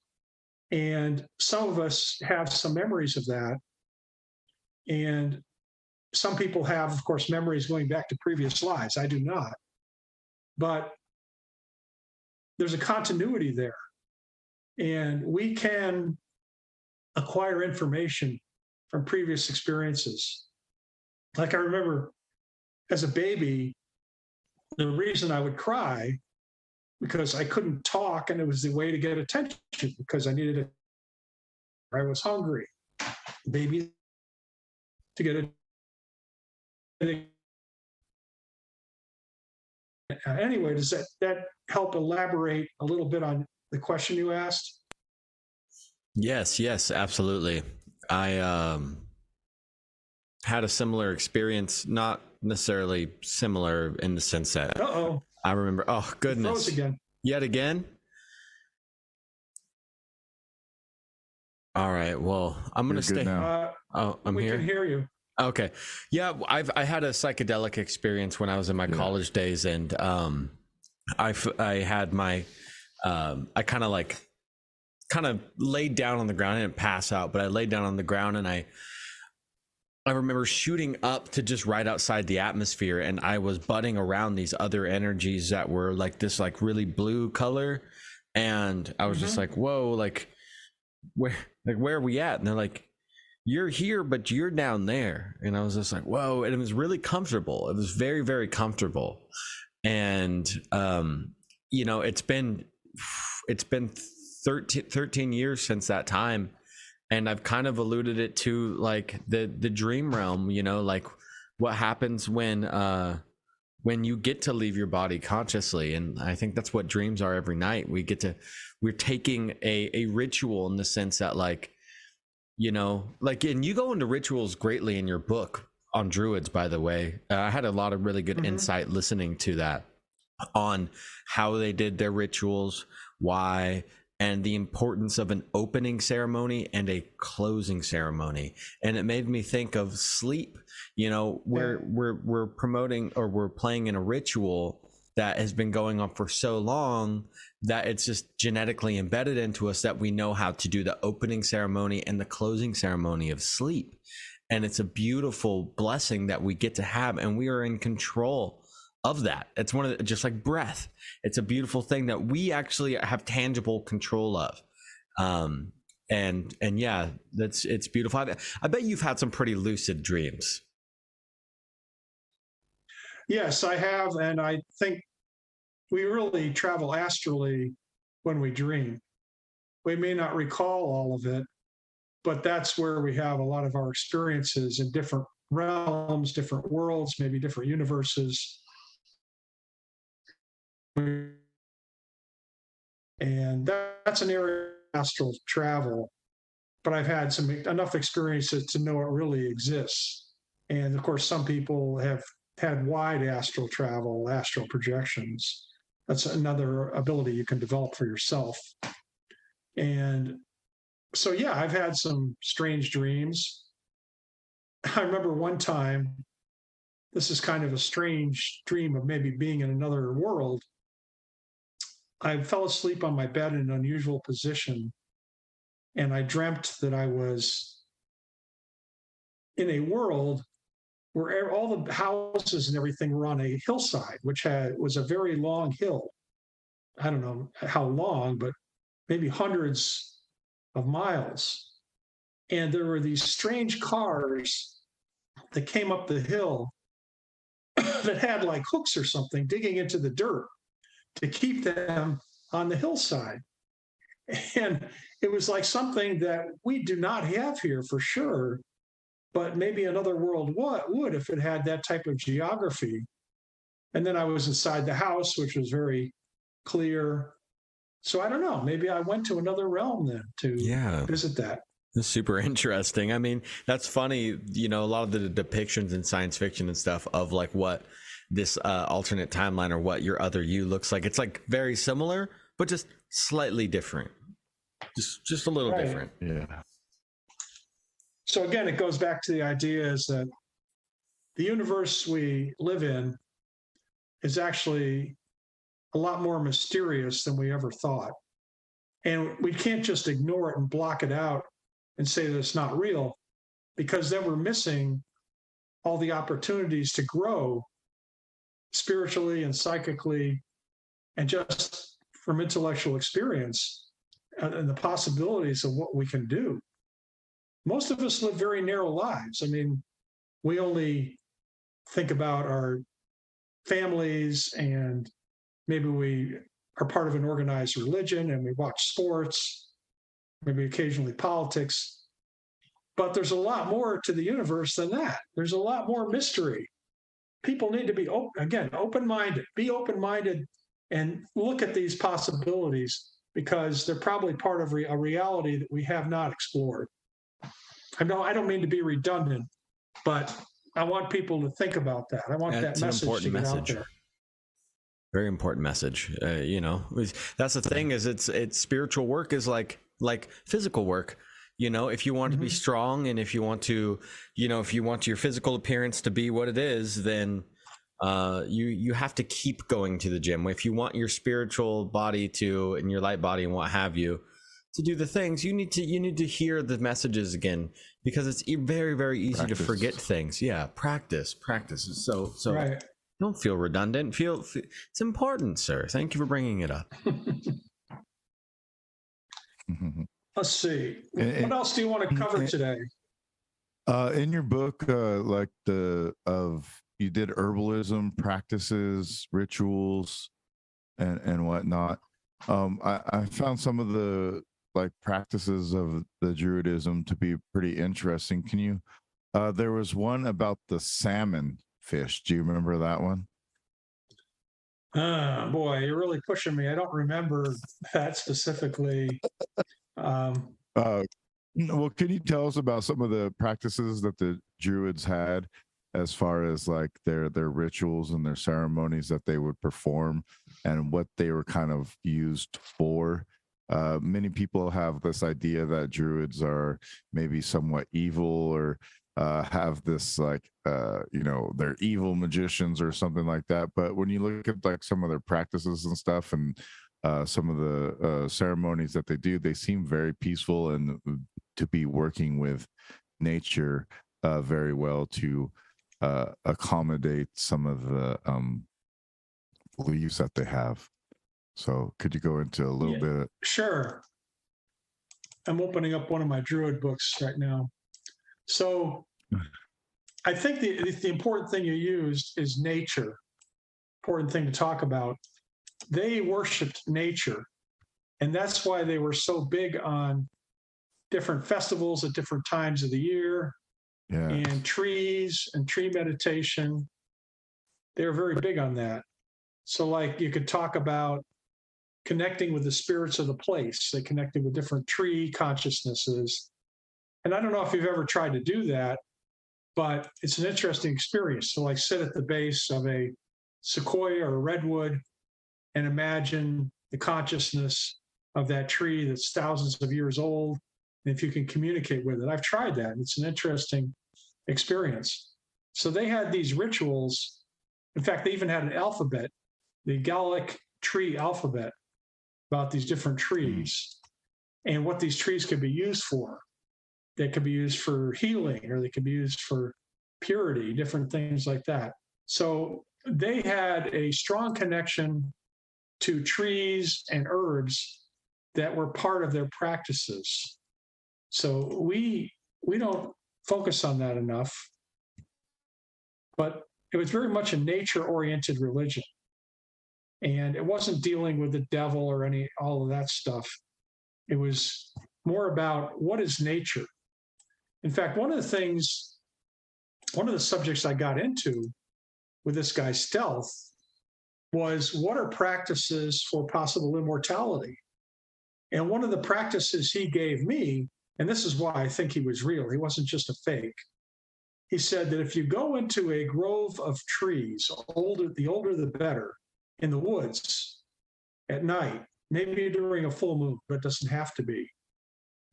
And some of us have some memories of that. And some people have, of course, memories going back to previous lives. I do not. But there's a continuity there. And we can acquire information from previous experiences. Like I remember as a baby, the reason I would cry because I couldn't talk, and it was the way to get attention because I needed it. I was hungry. Baby to get it. Anyway, does that help elaborate a little bit on the question you asked? Yes, absolutely. I had a similar experience, not necessarily similar in the sense that I remember. Oh goodness! Froze again. Yet again. All right. Well, I'm gonna stay. I'm we here. We can hear you. Okay. Yeah, I had a psychedelic experience when I was in my college days, and I had my I kind of laid down on the ground. I didn't pass out, but I laid down on the ground, and I remember shooting up to just right outside the atmosphere, and I was butting around these other energies that were like this like really blue color, and I was just like, whoa, like where are we at? And they're like, you're here, but you're down there. And I was just like, whoa. And it was really comfortable. It was very, very comfortable. And you know, it's been 13 years since that time. And I've kind of alluded it to like the dream realm, you know, like what happens when you get to leave your body consciously. And I think that's what dreams are every night. We're taking a ritual in the sense that, like, you know, like, and you go into rituals greatly in your book on Druids, by the way. I had a lot of really good insight listening to that on how they did their rituals, why, and the importance of an opening ceremony and a closing ceremony. And it made me think of sleep. You know, we're promoting, or we're playing in a ritual that has been going on for so long that it's just genetically embedded into us that we know how to do the opening ceremony and the closing ceremony of sleep. And it's a beautiful blessing that we get to have, and we are in control of that. It's one of the, just like breath, it's a beautiful thing that we actually have tangible control of. And yeah, it's beautiful. I bet you've had some pretty lucid dreams. Yes, I have. And I think we really travel astrally when we dream. We may not recall all of it, but that's where we have a lot of our experiences in different realms, different worlds, maybe different universes. And that's an area of astral travel. But I've had enough experiences to know it really exists. And of course, some people have had wide astral travel, astral projections. That's another ability you can develop for yourself. And so, yeah, I've had some strange dreams. I remember one time, this is kind of a strange dream of maybe being in another world. I fell asleep on my bed in an unusual position, and I dreamt that I was in a world where all the houses and everything were on a hillside, which was a very long hill. I don't know how long, but maybe hundreds of miles. And there were these strange cars that came up the hill that had like hooks or something digging into the dirt to keep them on the hillside. And it was like something that we do not have here for sure, but maybe another world would if it had that type of geography. And then I was inside the house, which was very clear. So I don't know. Maybe I went to another realm then to visit that. That's super interesting. I mean, that's funny. You know, a lot of the depictions in science fiction and stuff of like what this alternate timeline or what your other you looks like. It's like very similar, but just slightly different. Just a little different. Yeah. So again, it goes back to the idea is that the universe we live in is actually a lot more mysterious than we ever thought. And we can't just ignore it and block it out and say that it's not real, because then we're missing all the opportunities to grow spiritually and psychically, and just from intellectual experience and the possibilities of what we can do. Most of us live very narrow lives. I mean, we only think about our families, and maybe we are part of an organized religion and we watch sports, maybe occasionally politics. But there's a lot more to the universe than that. There's a lot more mystery. People need to be, open-minded. Be open-minded and look at these possibilities, because they're probably part of a reality that we have not explored. I don't mean to be redundant, but I want people to think about that. I want that message to get out there. Very important message. You know, that's the thing, is it's spiritual work is like physical work. You know, if you want to be strong, and if you want to, you know, if you want your physical appearance to be what it is, then you have to keep going to the gym. If you want your spiritual body to, and your light body and what have you, to do the things, you need to hear the messages again, because it's very, very easy to forget things. Yeah, practice. So right. Don't feel redundant. It's important, sir. Thank you for bringing it up. Let's see. What else do you want to cover today? In your book, you did herbalism practices, rituals, and whatnot. I found some of the practices of the Druidism to be pretty interesting. Can you? There was one about the salmon fish. Do you remember that one? Boy, you're really pushing me. I don't remember that specifically. Well, can you tell us about some of the practices that the Druids had, as far as like their rituals and their ceremonies that they would perform, and what they were kind of used for? Many people have this idea that Druids are maybe somewhat evil, or have this they're evil magicians or something like that. But when you look at like some of their practices and stuff, and some of the ceremonies that they do, they seem very peaceful and to be working with nature very well to accommodate some of the beliefs that they have. So could you go into a little bit? Sure. I'm opening up one of my Druid books right now. So I think the important thing you used is nature. Important thing to talk about. They worshipped nature, and that's why they were so big on different festivals at different times of the year, and trees and tree meditation. They were very big on that. So like you could talk about connecting with the spirits of the place. They connected with different tree consciousnesses. And I don't know if you've ever tried to do that, but it's an interesting experience to like sit at the base of a sequoia or a redwood and imagine the consciousness of that tree that's thousands of years old, and if you can communicate with it. I've tried that. It's an interesting experience. So they had these rituals. In fact, they even had an alphabet, the Gallic tree alphabet, about these different trees and what these trees could be used for. They could be used for healing, or they could be used for purity, different things like that. So they had a strong connection to trees and herbs that were part of their practices. So we don't focus on that enough, but it was very much a nature-oriented religion. And it wasn't dealing with the devil or all of that stuff. It was more about what is nature. In fact, one of the subjects I got into with this guy Stealth was, what are practices for possible immortality? And one of the practices he gave me, and this is why I think he was real, he wasn't just a fake. He said that if you go into a grove of trees, the older the better, in the woods at night, maybe during a full moon, but it doesn't have to be,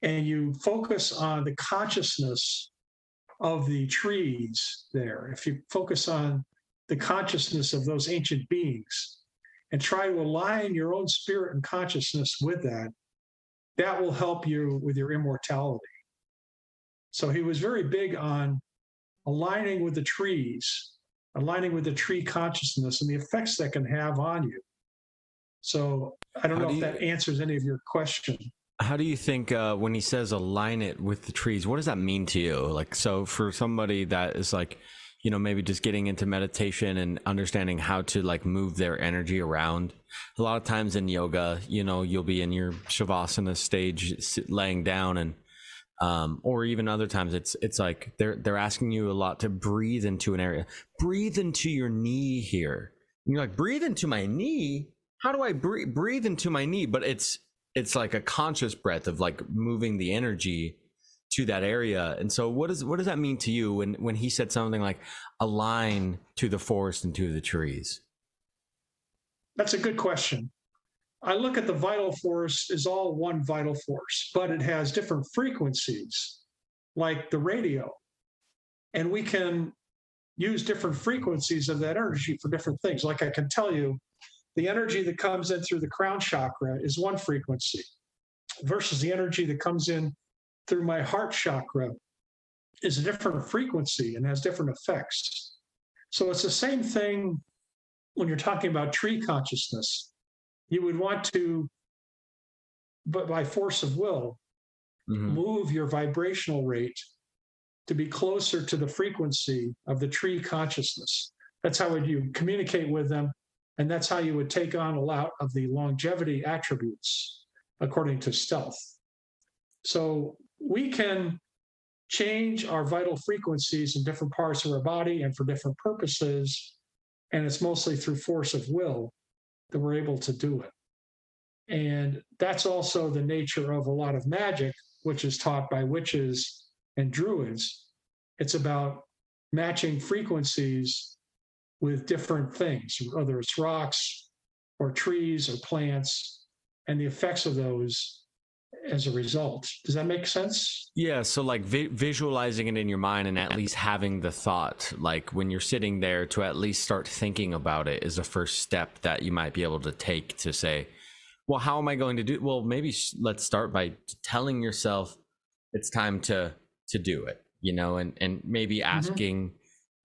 and you focus on the consciousness of the trees there, if you focus on the consciousness of those ancient beings and try to align your own spirit and consciousness with that, that will help you with your immortality. So he was very big on aligning with the trees, aligning with the tree consciousness and the effects that can have on you. So I don't know if that answers any of your question. How do you think when he says align it with the trees, what does that mean to you? Like, so for somebody that is like, you know, maybe just getting into meditation and understanding how to like move their energy around. A lot of times in yoga, you know, you'll be in your shavasana stage laying down, and or even other times it's like they're asking you a lot to breathe into an area. Breathe into your knee here. And you're like, breathe into my knee? How do I breathe into my knee? But it's like a conscious breath of like moving the energy to that area. And so what does that mean to you when he said something like align to the forest and to the trees? That's a good question. I look at the vital force as all one vital force, but it has different frequencies, like the radio. And we can use different frequencies of that energy for different things. Like I can tell you, the energy that comes in through the crown chakra is one frequency versus the energy that comes in through my heart chakra is a different frequency and has different effects. So it's the same thing when you're talking about tree consciousness. You would want to, but by force of will, move your vibrational rate to be closer to the frequency of the tree consciousness. That's how you communicate with them. And that's how you would take on a lot of the longevity attributes, according to stealth. So we can change our vital frequencies in different parts of our body and for different purposes. And it's mostly through force of will that we're able to do it. And that's also the nature of a lot of magic, which is taught by witches and druids. It's about matching frequencies with different things, whether it's rocks or trees or plants, and the effects of those as a result. Does that make sense? Yeah, so like visualizing it in your mind and at least having the thought, like when you're sitting there, to at least start thinking about it is the first step that you might be able to take to say, well, how am I going to do? Well, maybe let's start by telling yourself it's time to do it, you know, and maybe asking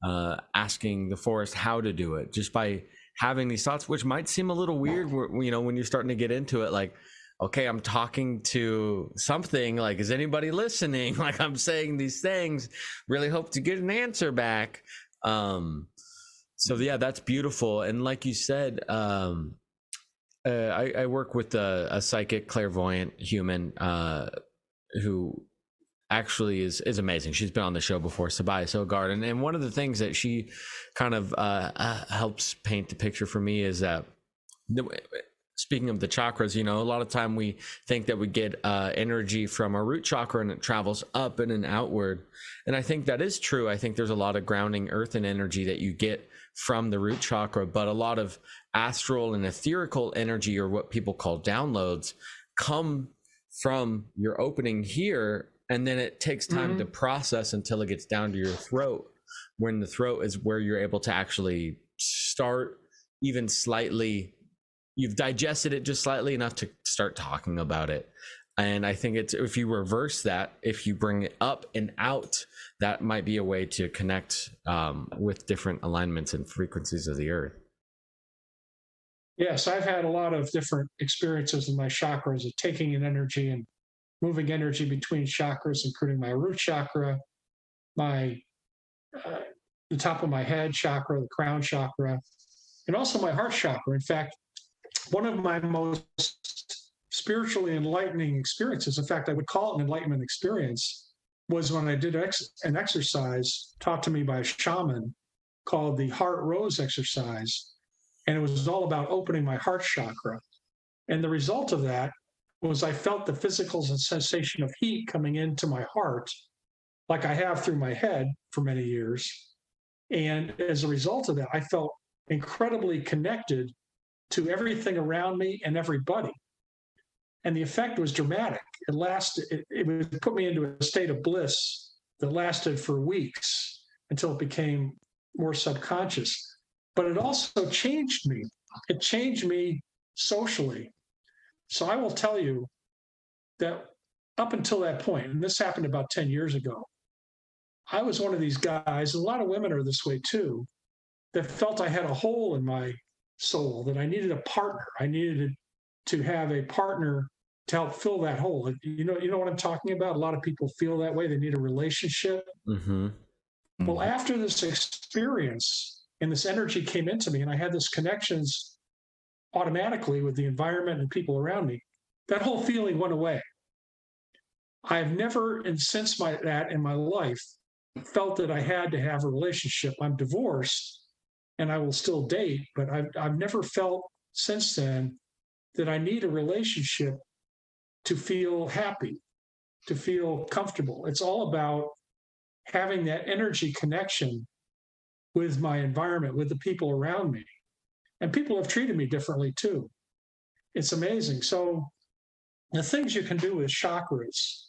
the forest how to do it just by having these thoughts, which might seem a little weird, you know, when you're starting to get into it, like, okay, I'm talking to something, like, is anybody listening? Like, I'm saying these things, really hope to get an answer back. So yeah, that's beautiful. And like you said, I work with a psychic clairvoyant human who actually is amazing. She's been on the show before, Sogard. And one of the things that she kind of helps paint the picture for me is that speaking of the chakras, you know, a lot of time we think that we get energy from our root chakra and it travels up and then outward. And I think that is true. I think there's a lot of grounding earthen energy that you get from the root chakra, but a lot of astral and etherical energy, or what people call downloads, come from your opening here. And then it takes time to process until it gets down to your throat, when the throat is where you're able to actually start even slightly. You've digested it just slightly enough to start talking about it. And I think it's, if you reverse that, if you bring it up and out, that might be a way to connect with different alignments and frequencies of the earth. Yes, I've had a lot of different experiences in my chakras of taking in energy and moving energy between chakras, including my root chakra, my the top of my head chakra, the crown chakra, and also my heart chakra. In fact, one of my most spiritually enlightening experiences, in fact, I would call it an enlightenment experience, was when I did an exercise taught to me by a shaman called the heart rose exercise. And it was all about opening my heart chakra. And the result of that was I felt the physical sensation of heat coming into my heart, like I have through my head for many years. And as a result of that, I felt incredibly connected to everything around me and everybody. And the effect was dramatic. It lasted, it would put me into a state of bliss that lasted for weeks until it became more subconscious. But it also changed me. It changed me socially. So I will tell you that up until that point, and this happened about 10 years ago, I was one of these guys, and a lot of women are this way too, that felt I had a hole in my soul, that I needed a partner. I needed to have a partner to help fill that hole. You know what I'm talking about? A lot of people feel that way. They need a relationship. Mm-hmm. Well, after this experience and this energy came into me, and I had this connections automatically with the environment and people around me, that whole feeling went away. I've never, and since that in my life, felt that I had to have a relationship. I'm divorced and I will still date, but I've never felt since then that I need a relationship to feel happy, to feel comfortable. It's all about having that energy connection with my environment, with the people around me. And people have treated me differently too. It's amazing. So the things you can do with chakras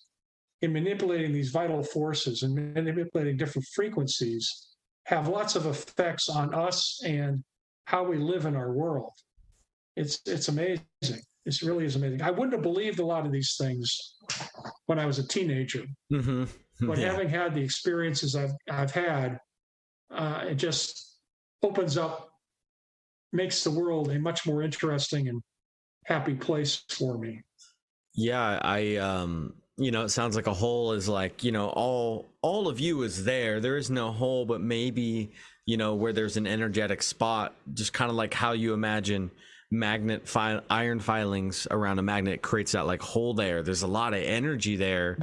in manipulating these vital forces and manipulating different frequencies have lots of effects on us and how we live in our world. It's amazing. It really is amazing. I wouldn't have believed a lot of these things when I was a teenager. Mm-hmm. But having had the experiences I've had, it just opens up, makes the world a much more interesting and happy place for me. Yeah, it sounds like a hole is like, all of you is there. There is no hole, but maybe, where there's an energetic spot, just kind of like how you imagine iron filings around a magnet creates that like hole there. There's a lot of energy there.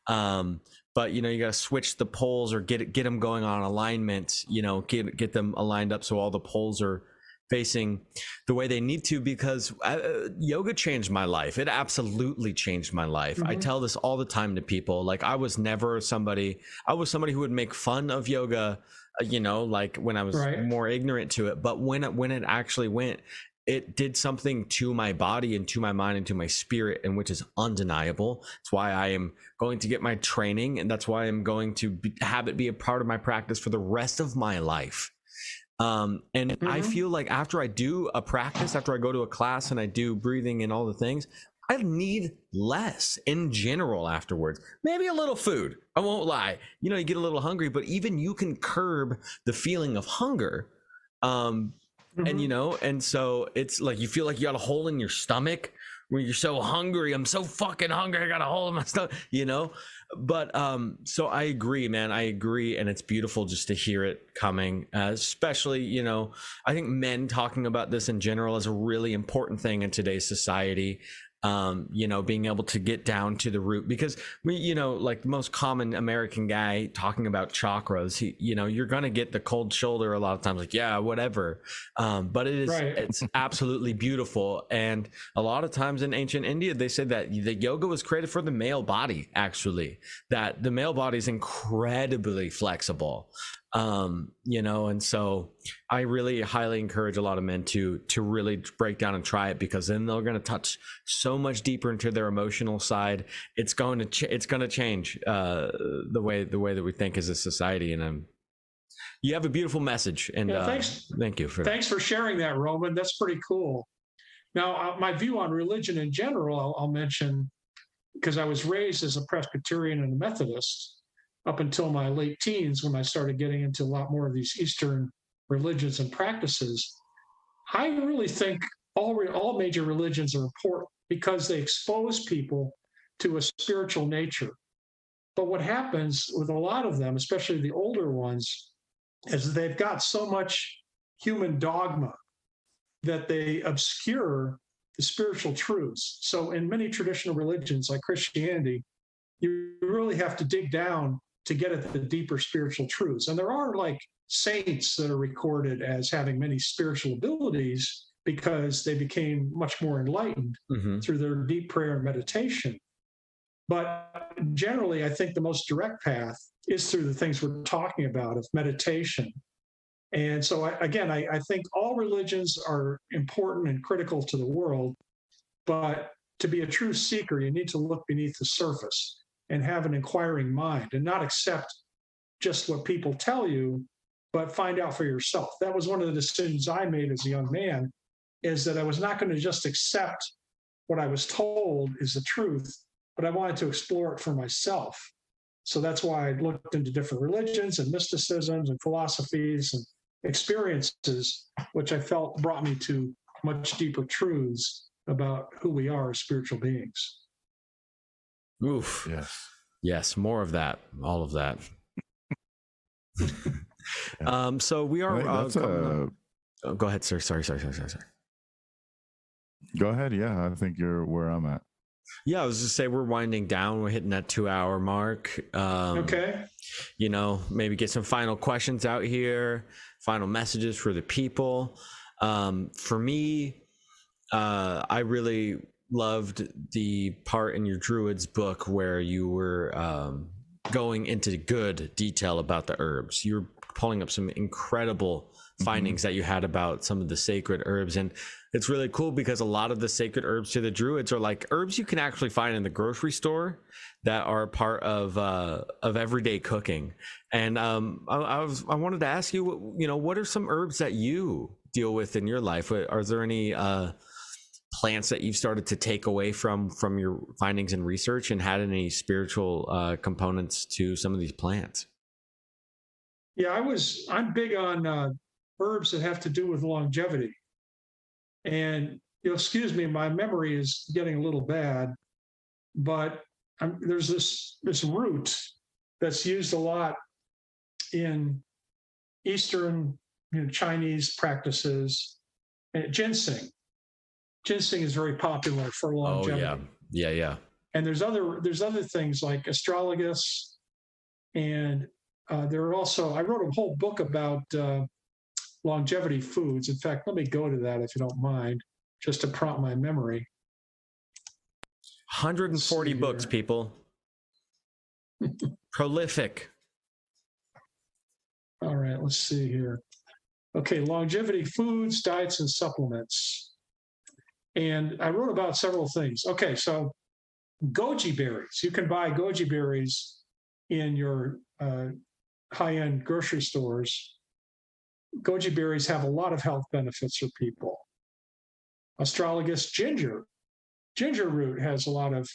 Mm-hmm. But you got to switch the poles or get them going on alignment, get them aligned up so all the poles are facing the way they need to, because yoga changed my life. It absolutely changed my life. Mm-hmm. I tell this all the time to people. Like I was somebody who would make fun of yoga, like when I was more ignorant to it. But when it actually went, it did something to my body and to my mind and to my spirit, and which is undeniable. That's why I am going to get my training, and that's why I'm going to have it be a part of my practice for the rest of my life. And mm-hmm. I feel like after I do a practice, after I go to a class and I do breathing and all the things, I need less in general afterwards. Maybe a little food. I won't lie. You get a little hungry, but even you can curb the feeling of hunger. Mm-hmm. And so it's like you feel like you got a hole in your stomach where you're so hungry. I'm so fucking hungry. I got a hole in my stomach, But so I agree, man. I agree. And it's beautiful just to hear it coming, especially, I think men talking about this in general is a really important thing in today's society. Being able to get down to the root, because we, like the most common American guy talking about chakras, you're going to get the cold shoulder a lot of times, like, yeah, whatever. But it's absolutely beautiful. And a lot of times in ancient India, they said that the yoga was created for the male body, actually, that the male body is incredibly flexible. And so I really highly encourage a lot of men to really break down and try it, because then they're going to touch so much deeper into their emotional side. It's going to change the way that we think as a society. And you have a beautiful message, and thank you for thanks for sharing that, Roman. That's pretty cool. Now, my view on religion in general, I'll mention, because I was raised as a Presbyterian and a Methodist up until my late teens, when I started getting into a lot more of these Eastern religions and practices. I really think all major religions are important because they expose people to a spiritual nature. But what happens with a lot of them, especially the older ones, is they've got so much human dogma that they obscure the spiritual truths. So in many traditional religions like Christianity, you really have to dig down to get at the deeper spiritual truths. And there are like saints that are recorded as having many spiritual abilities because they became much more enlightened through their deep prayer and meditation. But generally, I think the most direct path is through the things we're talking about of meditation. And so, I think all religions are important and critical to the world, but to be a true seeker, you need to look beneath the surface and have an inquiring mind and not accept just what people tell you, but find out for yourself. That was one of the decisions I made as a young man, is that I was not going to just accept what I was told is the truth, but I wanted to explore it for myself. So that's why I looked into different religions and mysticisms and philosophies and experiences, which I felt brought me to much deeper truths about who we are as spiritual beings. Oof. Yes, more of that, all of that. So we are. Go ahead, sir. Sorry. Go ahead. Yeah, I think you're where I'm at. Yeah, I was just say we're winding down. We're hitting that 2-hour mark. Okay. Maybe get some final questions out here, final messages for the people. For me, I really loved the part in your Druids book where you were going into good detail about the herbs. You're pulling up some incredible findings that you had about some of the sacred herbs. And it's really cool because a lot of the sacred herbs to the Druids are like herbs you can actually find in the grocery store that are part of everyday cooking. And I wanted to ask you, what are some herbs that you deal with in your life? Are there any plants that you've started to take away from your findings and research, and had any spiritual components to some of these plants? Yeah, I'm big on herbs that have to do with longevity. And you'll excuse me, my memory is getting a little bad, but there's this root that's used a lot in Eastern Chinese practices. And ginseng. Ginseng is very popular for longevity. Oh yeah. And there's other things like astragalus, and there are also, I wrote a whole book about longevity foods. In fact, let me go to that if you don't mind, just to prompt my memory. 140 books, people. Prolific. All right, let's see here. Okay, longevity foods, diets, and supplements. And I wrote about several things. Okay, so goji berries. You can buy goji berries in your high-end grocery stores. Goji berries have a lot of health benefits for people. Astragalus, ginger. Ginger root has a lot of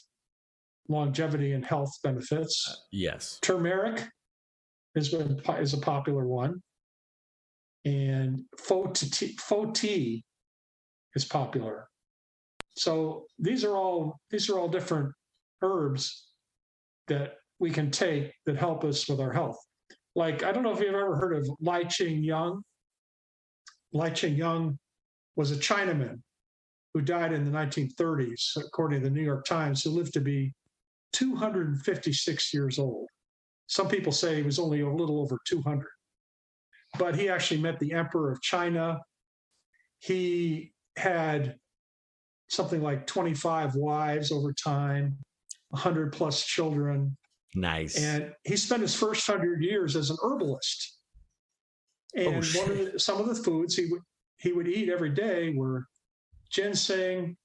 longevity and health benefits. Yes. Turmeric is a popular one. And faux tea is popular. So these are all different herbs that we can take that help us with our health. Like, I don't know if you've ever heard of Lai Ching-yang. Lai Ching-yang was a Chinaman who died in the 1930s, according to the New York Times, who lived to be 256 years old. Some people say he was only a little over 200. But he actually met the Emperor of China. He had something like 25 wives over time, 100 plus children. Nice. And he spent his first 100 years as an herbalist. And some of the foods he would eat every day were ginseng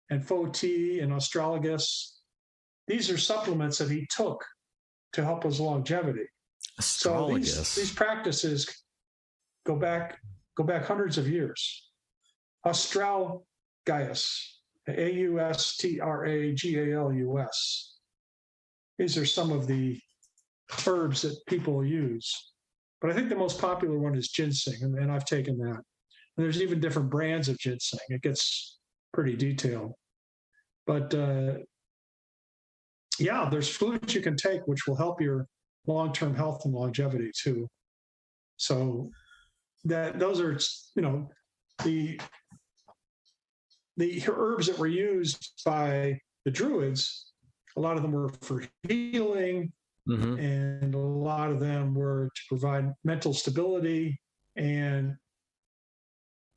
and faux tea and astragalus. These are supplements that he took to help his longevity. Astragalus. So these practices go back hundreds of years. Astragalus, Austragalus. These are some of the herbs that people use. But I think the most popular one is ginseng, and I've taken that. And there's even different brands of ginseng. It gets pretty detailed. But there's foods you can take which will help your long-term health and longevity too. So those are, the herbs that were used by the Druids. A lot of them were for healing, and a lot of them were to provide mental stability. And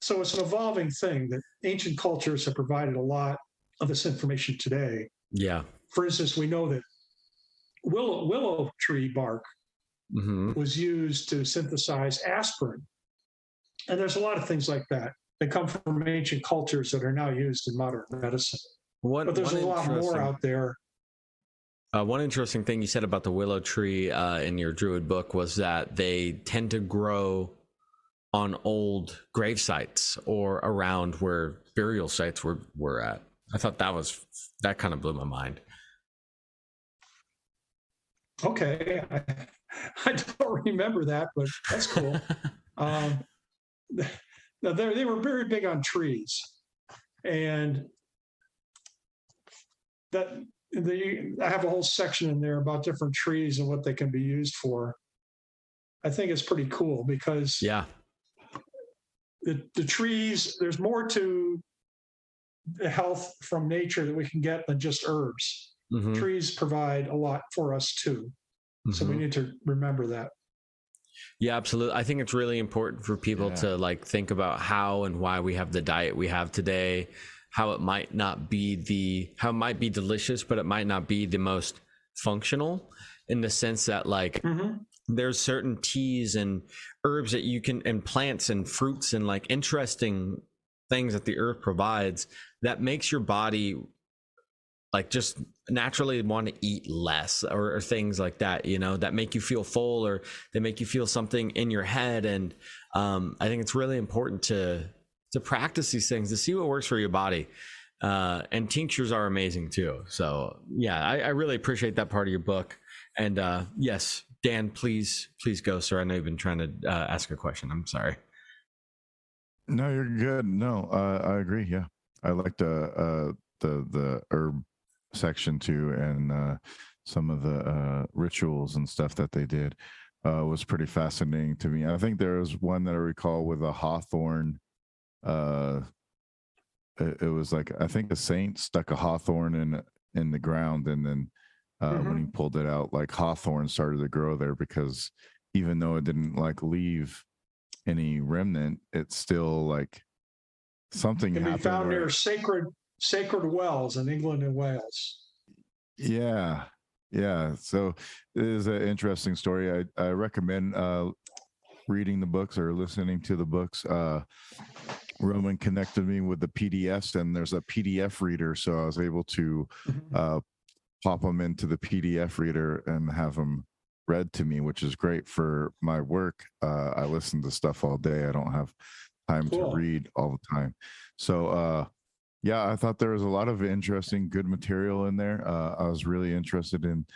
so it's an evolving thing that ancient cultures have provided a lot of this information today. Yeah. For instance, we know that willow tree bark was used to synthesize aspirin. And there's a lot of things like that come from ancient cultures that are now used in modern medicine. But there's a lot more out there. One interesting thing you said about the willow tree in your Druid book was that they tend to grow on old grave sites or around where burial sites were at. I thought that kind of blew my mind. Okay, I don't remember that, but that's cool. They were very big on trees, and I have a whole section in there about different trees and what they can be used for. I think it's pretty cool because the trees, there's more to the health from nature that we can get than just herbs. Trees provide a lot for us too. So we need to remember that. Yeah, absolutely. I think it's really important for people to like think about how and why we have the diet we have today, how it might be delicious, but it might not be the most functional, in the sense that like there's certain teas and herbs that you can, and plants and fruits and like interesting things that the earth provides that makes your body like just naturally want to eat less, or things like that, you know, that make you feel full, or they make you feel something in your head. And I think it's really important to practice these things, to see what works for your body. And tinctures are amazing too. So yeah, I really appreciate that part of your book. And yes, Dan, please go, sir. I know you've been trying to ask a question. I'm sorry. No, you're good. No, I agree. Yeah, I like the herb section too, and some of the rituals and stuff that they did was pretty fascinating to me. I think there was one that I recall with a hawthorn. It was like, I think a saint stuck a hawthorn in the ground, and then when he pulled it out, like hawthorn started to grow there, because even though it didn't like leave any remnant, it's still like something can be found where, near sacred wells in England and Wales. Yeah. So it is an interesting story. I recommend reading the books or listening to the books. Roman connected me with the PDFs, and there's a PDF reader, so I was able to pop them into the PDF reader and have them read to me, which is great for my work. I listen to stuff all day. I don't have time to read all the time. So yeah, I thought there was a lot of interesting, good material in there. I was really interested in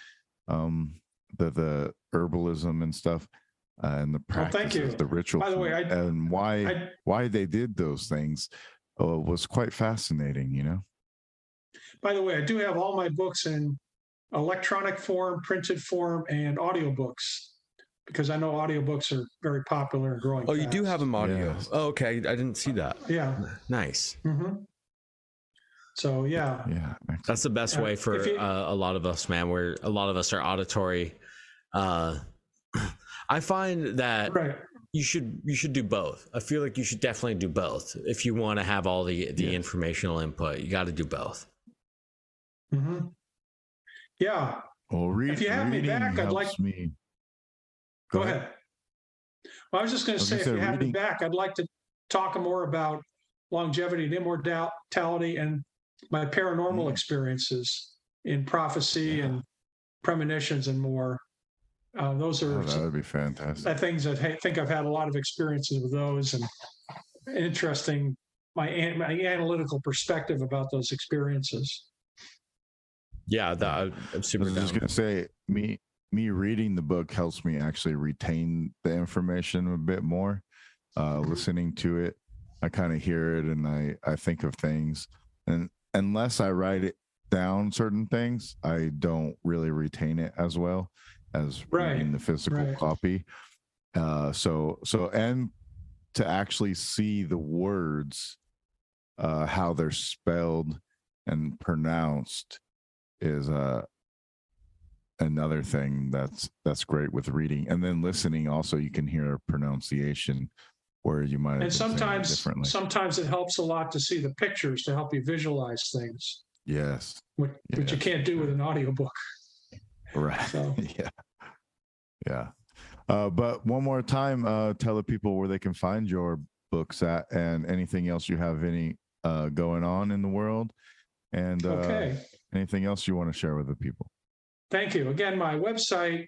the herbalism and stuff, and the practices, the rituals. By the way, and why they did those things was quite fascinating, you know? By the way, I do have all my books in electronic form, printed form, and audiobooks, because I know audiobooks are very popular and growing. Oh, fast. You do have them audio. Yeah. Oh, okay. I didn't see that. Yeah. Nice. So yeah, that's the best way for a lot of us, man. Where a lot of us are auditory. I find that you should do both. I feel like you should definitely do both if you want to have all the informational input. You got to do both. Yeah. Well, if you have me back, I'd like me. Go ahead. Well, I was just going to say, if you have me back, I'd like to talk more about longevity and immortality and my paranormal experiences in prophecy and premonitions and more. Those are that would be fantastic. Things that I think I've had a lot of experiences with those, and interesting my analytical perspective about those experiences. Yeah, I'm super down. I was just gonna say, me reading the book helps me actually retain the information a bit more. Listening to it, I kind of hear it and I think of things, and unless I write it down, certain things, I don't really retain it as well as reading the physical copy. So and to actually see the words, how they're spelled and pronounced is another thing that's great with reading, and then listening. Also, you can hear pronunciation where you might have And been saying it differently. sometimes it helps a lot to see the pictures to help you visualize things. Yes. Which you can't do with an audiobook. Right. So. Yeah. But one more time, tell the people where they can find your books at, and anything else you have going on in the world, and anything else you want to share with the people. Thank you. Again, my website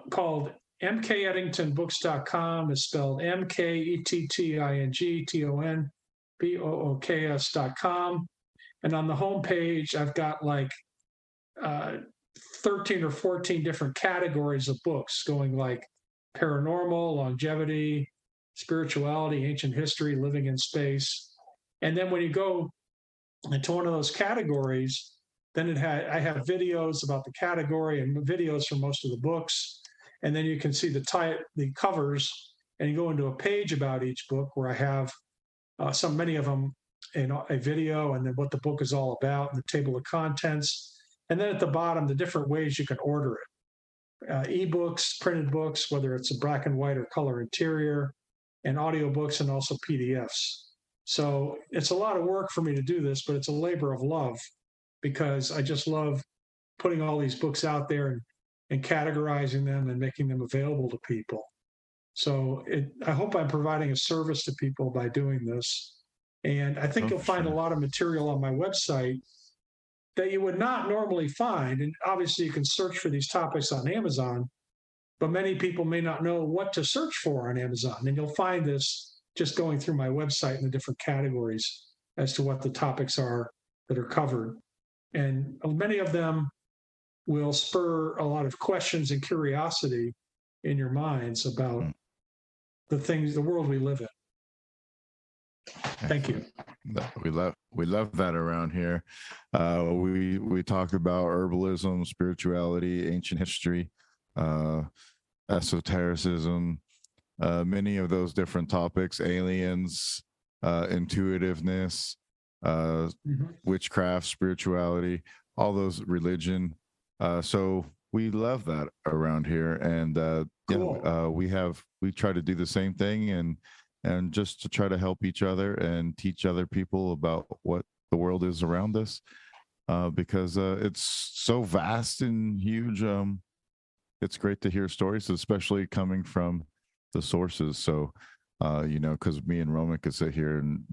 called mkettingtonbooks.com is spelled mkettingtonbooks.com. And on the homepage, I've got like 13 or 14 different categories of books going like paranormal, longevity, spirituality, ancient history, living in space. And then when you go into one of those categories, then I have videos about the category and videos from most of the books. And then you can see the covers, and you go into a page about each book where I have many of them in a video, and then what the book is all about, and the table of contents. And then at the bottom, the different ways you can order it. Ebooks, printed books, whether it's a black and white or color interior, and audiobooks, and also PDFs. So it's a lot of work for me to do this, but it's a labor of love, because I just love putting all these books out there and categorizing them and making them available to people. So I hope I'm providing a service to people by doing this. And I think you'll find a lot of material on my website that you would not normally find. And obviously you can search for these topics on Amazon, but many people may not know what to search for on Amazon. And you'll find this just going through my website in the different categories as to what the topics are that are covered. And many of them will spur a lot of questions and curiosity in your minds about the world we live in. Thank you. We love that around here. We talk about herbalism, spirituality, ancient history, esotericism, many of those different topics, aliens, intuitiveness, witchcraft, spirituality, all those, religion. So we love that around here, and cool. We try to do the same thing, and just to try to help each other and teach other people about what the world is around us, because it's so vast and huge. It's great to hear stories, especially coming from the sources. So, because me and Roman could sit here and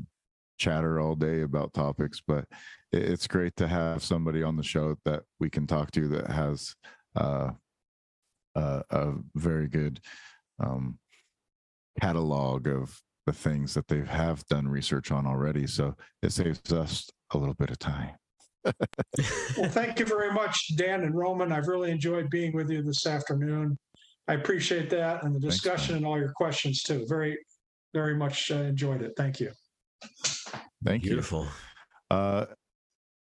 chatter all day about topics, but it's great to have somebody on the show that we can talk to that has a very good catalog of the things that they have done research on already. So it saves us a little bit of time. Well, thank you very much, Dan and Roman. I've really enjoyed being with you this afternoon. I appreciate that, and the discussion. Thanks, and all your questions too. Very, very much enjoyed it. Thank you. Thank you. Beautiful.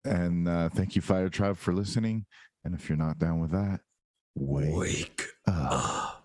And thank you, Fire Tribe, for listening. And if you're not down with that, wake up.